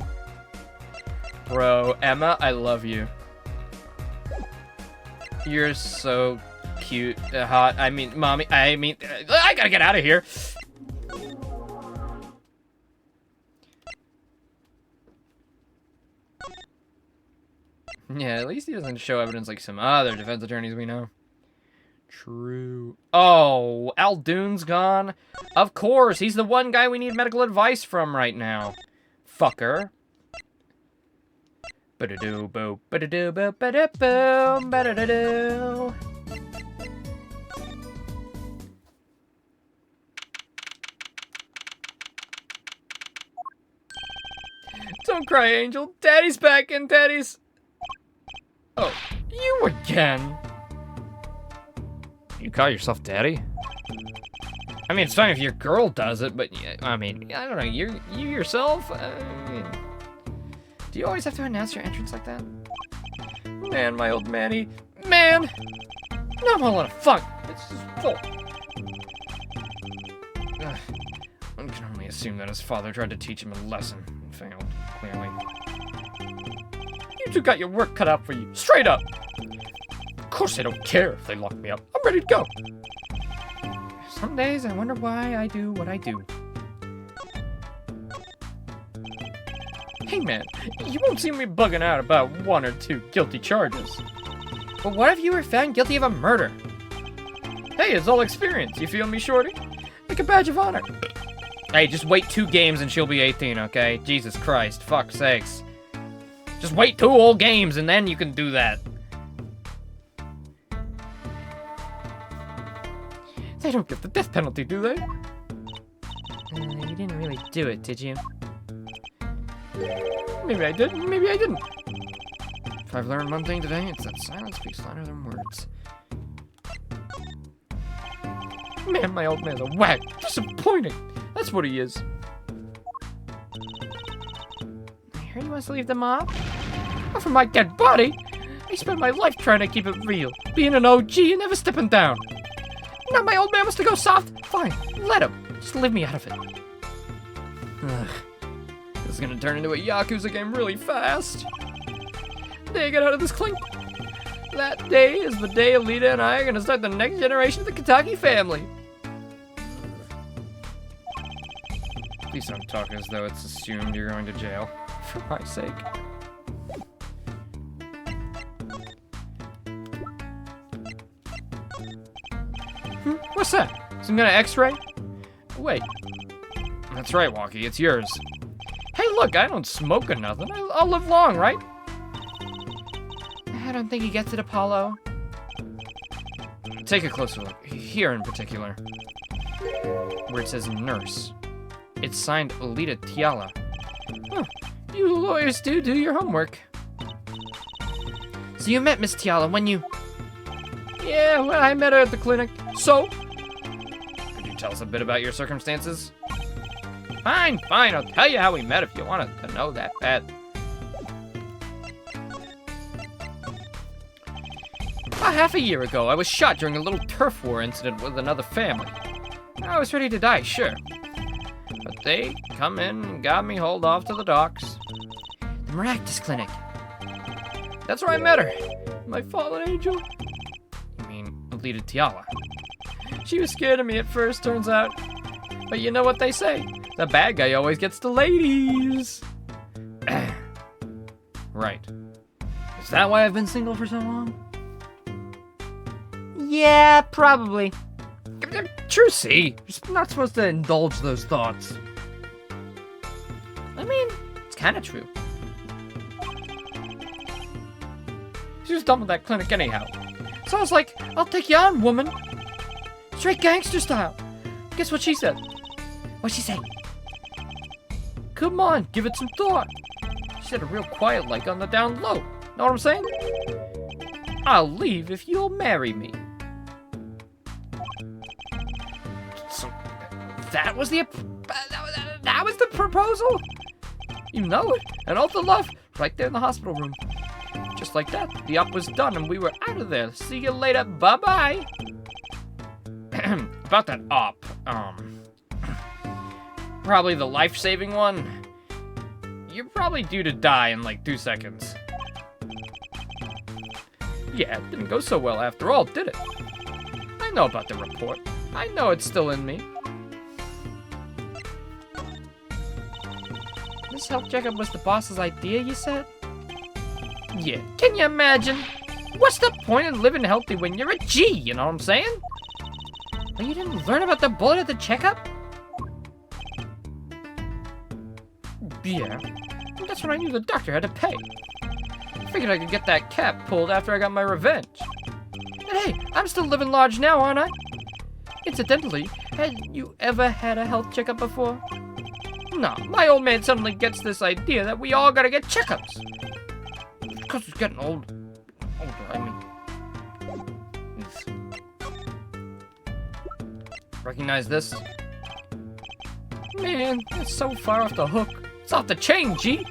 Bro, Emma, I love you. You're so cute, hot. I mean, mommy. I gotta get out of here. Yeah, at least he doesn't show evidence like some other defense attorneys we know. True. Oh, Aldoon's gone. Of course, he's the one guy we need medical advice from right now. Fucker. Ba-da-doo, boo, ba-da-doo, boo, ba-da-boom, ba-da-da-doo. Don't cry, Angel. Daddy's back and Daddy's... Oh, you again. You call yourself Daddy? I mean, it's fine if your girl does it, but I mean, I don't know. You yourself? I mean, do you always have to announce your entrance like that? Man, my old Manny. Man! No more lot of fun. It's just full. One can only assume that his father tried to teach him a lesson and failed, clearly. You two got your work cut out for you. Straight up! Of course I don't care if they lock me up. I'm ready to go. Some days I wonder why I do what I do. Hey man, you won't see me bugging out about 1 or 2 guilty charges. But what if you were found guilty of a murder? Hey, it's all experience. You feel me, shorty? Like a badge of honor. Hey, just wait 2 games and she'll be 18, okay? Jesus Christ, fuck's sakes. Just wait 2 whole games and then you can do that. They don't get the death penalty, do they? You didn't really do it, did you? Maybe I did, maybe I didn't. If I've learned one thing today, it's that silence speaks louder than words. Man, my old man's a whack. Disappointing. That's what he is. I heard he wants to leave the mob. Not for my dead body. I spent my life trying to keep it real. Being an OG and never stepping down. Now my old man wants to go soft? Fine, let him. Just leave me out of it. Ugh. This is gonna turn into a Yakuza game really fast. The day I get out of this clink. That day is the day Alita and I are gonna start the next generation of the Kataki family. Please don't talk as though it's assumed you're going to jail. For my sake. What's that? Some kind of x-ray? Wait. That's right, Walkie, it's yours. Hey, look, I don't smoke or nothing. I'll live long, right? I don't think he gets it, Apollo. Take a closer look. Here in particular. Where it says nurse. It's signed Alita Tiala. Huh. You lawyers do your homework. So you met Miss Tiala when you... Yeah, well, I met her at the clinic. So? Could you tell us a bit about your circumstances? Fine, I'll tell you how we met if you wanted to know that bad. About half a year ago, I was shot during a little turf war incident with another family. I was ready to die, sure. But they come in and got me hauled off to the docks. The Maractus Clinic. That's where I met her. My fallen angel. You mean, Alita Tiala. She was scared of me at first, turns out. But you know what they say. The bad guy always gets the ladies. Right. Is that why I've been single for so long? Yeah, probably. True, see. You're not supposed to indulge those thoughts. I mean, it's kind of true. She was done with that clinic anyhow. So I was like, I'll take you on, woman. Straight gangster style. Guess what she said? What'd she say? Come on, give it some thought. She said it real quiet, like on the down low. Know what I'm saying? I'll leave if you'll marry me. So, that was the proposal? You know it. And all the love, right there in the hospital room. Just like that, the op was done and we were out of there. See you later, bye-bye. About that op, probably the life-saving one. You're probably due to die in like 2 seconds. Yeah, it didn't go so well after all, did it? I know about the report. I know it's still in me. This health checkup was the boss's idea, you said? Yeah, can you imagine? What's the point in living healthy when you're a G, you know what I'm saying? But you didn't learn about the bullet at the checkup? Yeah, that's when I knew the doctor had to pay. Figured I could get that cap pulled after I got my revenge. And hey, I'm still living large now, aren't I? Incidentally, had you ever had a health checkup before? No, my old man suddenly gets this idea that we all gotta get checkups. Because he's getting older, I mean. Recognize this? Man, that's so far off the hook. It's off the chain, G!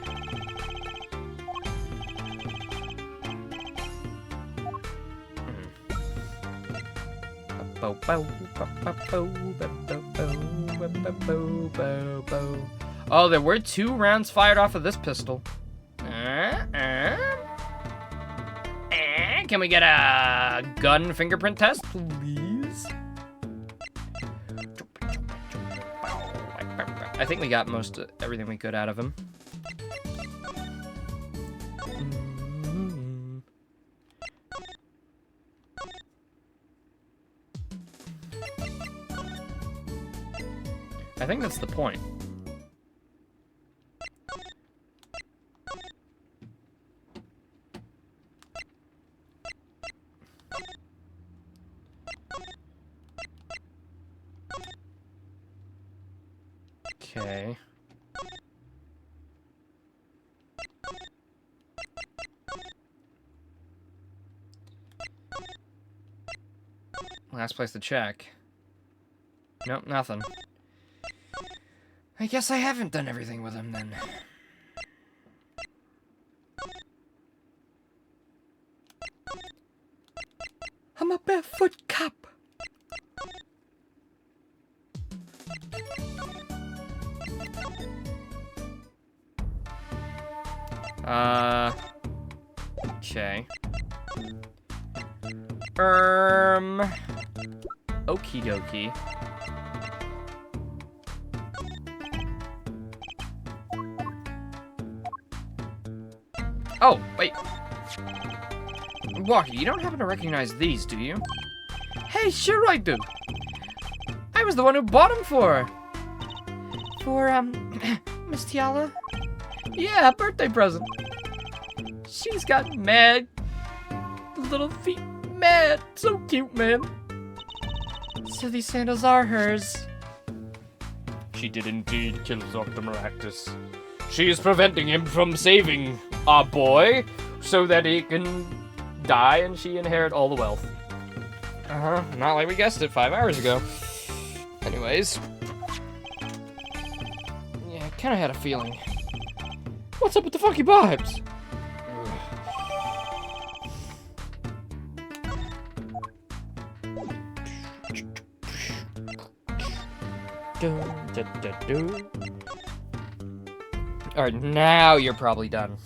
Oh, there were 2 rounds fired off of this pistol. Can we get a gun fingerprint test, please? I think we got most of everything we could out of him. I think that's the point. Okay. Last place to check. Nope, nothing. I guess I haven't done everything with him then. I'm a barefoot cop. Okay. Okie dokie. Oh, wait. Walkie, you don't happen to recognize these, do you? Hey, sure I do. I was the one who bought them for her. For, Miss Tiala? Yeah, a birthday present. She's got mad little feet. Mad. So cute, man. So these sandals are hers. She did indeed kill Dr. Maractus. She is preventing him from saving our boy so that he can die and she inherit all the wealth. Uh-huh. Not like we guessed it 5 hours ago. Anyways. Yeah, I kinda had a feeling. What's up with the funky vibes? Alright, now you're probably done.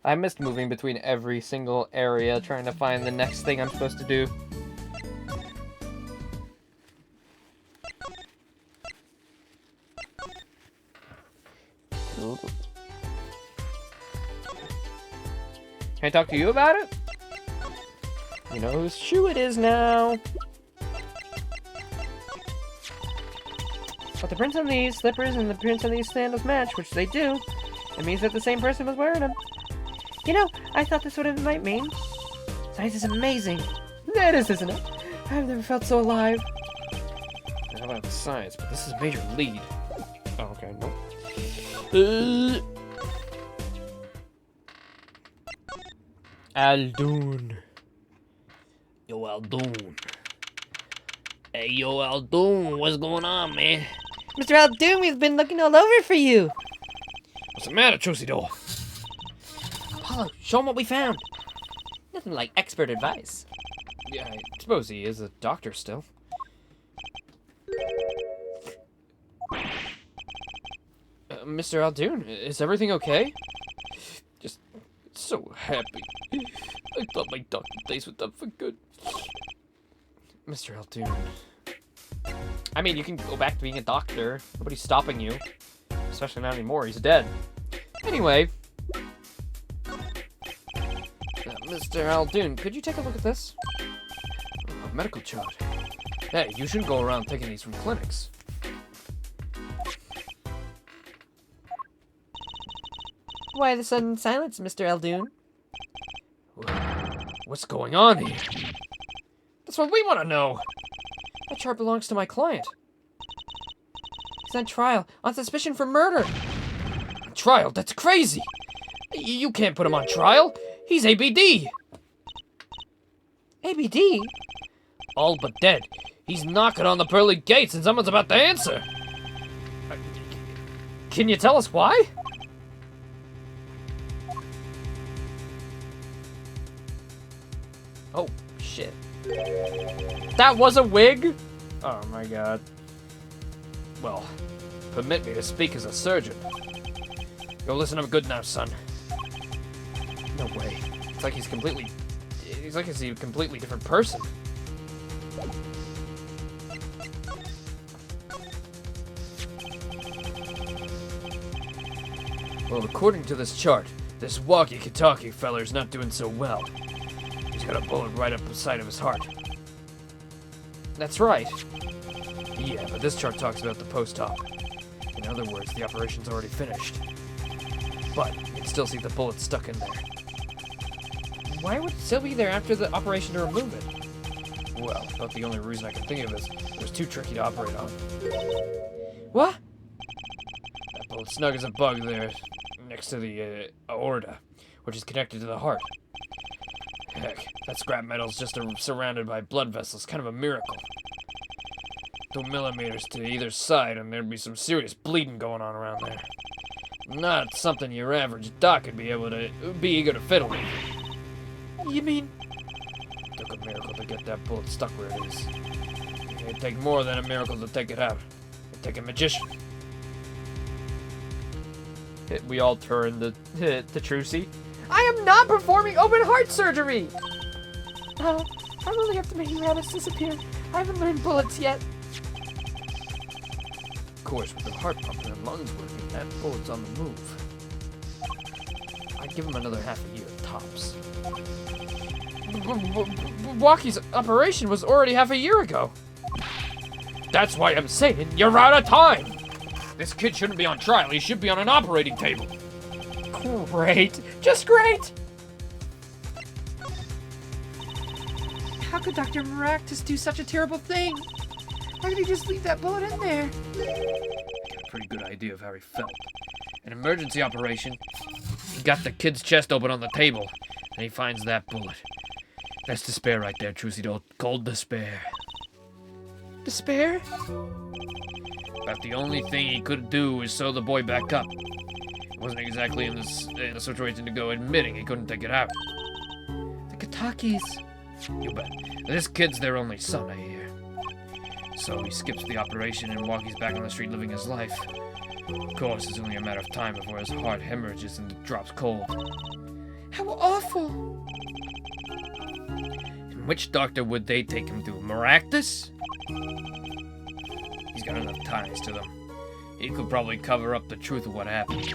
I missed moving between every single area, trying to find the next thing I'm supposed to do. Can I talk to you about it? You know whose shoe it is now. But the prints on these slippers and the prints on these sandals match, which they do. It means that the same person was wearing them. You know, I thought this would might mean. Science is amazing. That is, isn't it? I've never felt so alive. I don't know about science, but this is a major lead. Oh, okay, nope. Aldoon. Yo, Aldoon. Hey, yo, Aldoon, what's going on, man? Mr. Aldoon, we've been looking all over for you. What's the matter, Chosidor? Apollo, show him what we found. Nothing like expert advice. Yeah, I suppose he is a doctor still. Mr. Aldoon, is everything okay? Just so happy. I thought my doctor days were done for good. Mr. Aldoon. I mean, you can go back to being a doctor. Nobody's stopping you. Especially not anymore, he's dead. Anyway. Mr. Aldoon, could you take a look at this? A medical chart. Hey, you shouldn't go around taking these from clinics. Why the sudden silence, Mr. Aldoon? What's going on here? That's what we want to know. That chart belongs to my client. He's on trial on suspicion for murder. Trial? That's crazy. You can't put him on trial. He's ABD. ABD? All but dead. He's knocking on the pearly gates and someone's about to answer. Can you tell us why? Oh, shit. That was a wig? Oh my god. Well, permit me to speak as a surgeon. Go listen up good now, son. No way. It's like he's a completely different person. Well, according to this chart, this walkie-talkie feller's not doing so well. He's got a bullet right up the side of his heart. That's right. Yeah, but this chart talks about the post-op. In other words, the operation's already finished. But you can still see the bullet stuck in there. Why would it still be there after the operation to remove it? Well, about the only reason I can think of is it was too tricky to operate on. What? That bullet snug as a bug there, next to the aorta, which is connected to the heart. Heck, that scrap metal's just surrounded by blood vessels, kind of a miracle. 2 millimeters to either side, and there'd be some serious bleeding going on around there. Not something your average doc would be eager to fiddle with. You mean? It took a miracle to get that bullet stuck where it is. It'd take more than a miracle to take it out. It'd take a magician. We all turn to Trucy. I am not performing open heart surgery! I really have to make rabbits disappear. I haven't learned bullets yet. Of course, with the heart pumping and lungs working, that bullet's on the move. I'd give him another half a year, tops. Walkie's operation was already half a year ago. That's why I'm saying you're out of time. This kid shouldn't be on trial. He should be on an operating table. Great. Just great. How could Dr. Maractus do such a terrible thing? Why did he just leave that bullet in there? A pretty good idea of how he felt. An emergency operation. He got the kid's chest open on the table, and he finds that bullet. That's despair right there, Trucy. Cold despair. Despair? About the only thing he could do is sew the boy back up. He wasn't exactly in the situation to go admitting he couldn't take it out. The Katakis. You bet. This kid's their only son, I hear. So he skips the operation and Walkie's back on the street living his life. Of course, it's only a matter of time before his heart hemorrhages and drops cold. How awful. And which doctor would they take him to? Maractus? He's got enough ties to them. He could probably cover up the truth of what happened.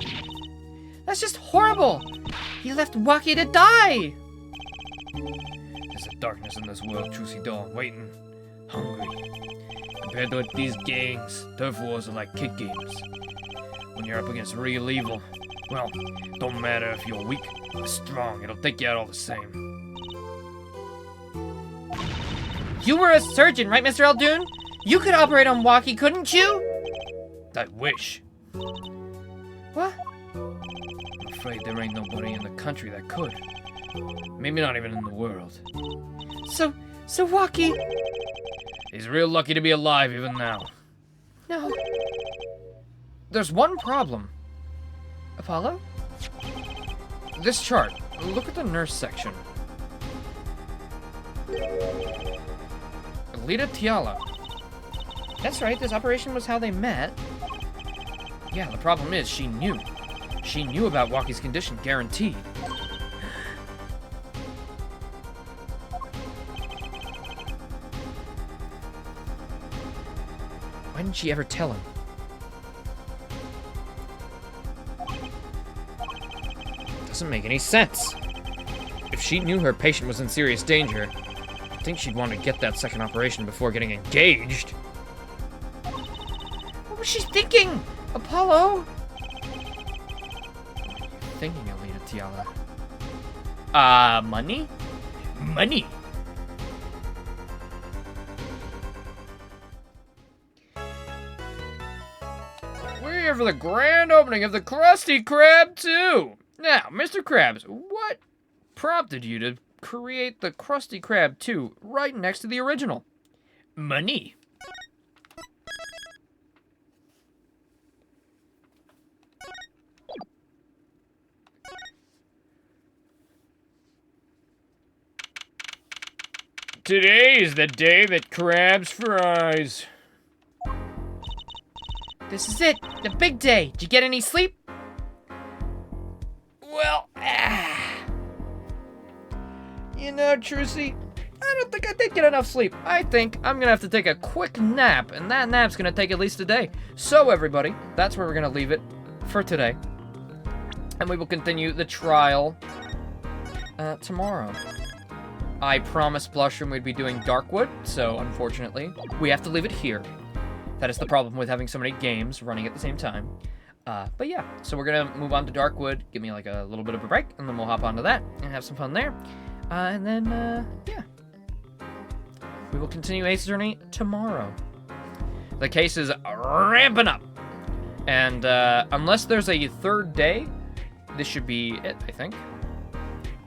That's just horrible. He left Walkie to die. There's a darkness in this world, Trucy Dawn, waiting, hungry. Compared to these gangs, turf wars are like kid games. When you're up against real evil, well, don't matter if you're weak or strong, it'll take you out all the same. You were a surgeon, right, Mr. Eldoon? You could operate on Walkie, couldn't you? I wish. What? I'm afraid there ain't nobody in the country that could. Maybe not even in the world. So Walkie... He's real lucky to be alive even now. No. There's one problem. Apollo? This chart. Look at the nurse section. Alita Tiala. That's right, this operation was how they met. Yeah, the problem is she knew. She knew about Walkie's condition, guaranteed. Why didn't she ever tell him? Doesn't make any sense. If she knew her patient was in serious danger, I think she'd want to get that second operation before getting engaged. What was she thinking? Apollo? Thinking, Alita Tiala. Money? Money! We're here for the grand opening of the Krusty Krab 2! Now, Mr. Krabs, what prompted you to create the Krusty Krab 2 right next to the original? Money! Today is the day that Krabs fries. This is it, the big day. Did you get any sleep? Well, you know, Trucy, I don't think I did get enough sleep. I think I'm gonna have to take a quick nap, and that nap's gonna take at least a day. So, everybody, that's where we're gonna leave it for today. And we will continue the trial tomorrow. I promised Blushroom we'd be doing Darkwood, so unfortunately, we have to leave it here. That is the problem with having so many games running at the same time. But yeah, so we're gonna move on to Darkwood, give me like a little bit of a break, and then we'll hop onto that and have some fun there. And then, yeah. We will continue Ace Attorney tomorrow. The case is ramping up. And unless there's a third day, this should be it, I think.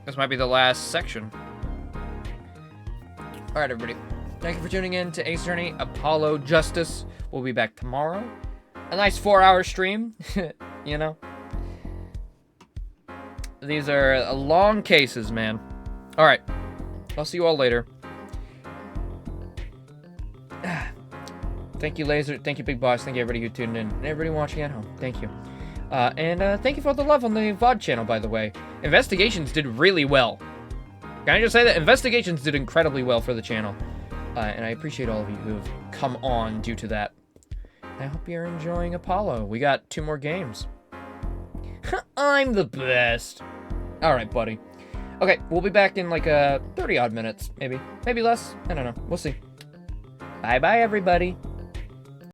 This might be the last section. Alright, everybody. Thank you for tuning in to Ace Attorney Apollo Justice. We'll be back tomorrow. A nice 4-hour stream, you know. These are long cases, man. Alright. I'll see you all later. Thank you, Laser. Thank you, Big Boss. Thank you, everybody who tuned in. And everybody watching at home. Thank you. And thank you for the love on the VOD channel, by the way. Investigations did really well. Can I just say that? Investigations did incredibly well for the channel. And I appreciate all of you who have come on due to that. I hope you're enjoying Apollo. We got 2 more games. I'm the best. Alright, buddy. Okay, we'll be back in like 30-odd minutes, maybe. Maybe less. I don't know. We'll see. Bye-bye, everybody.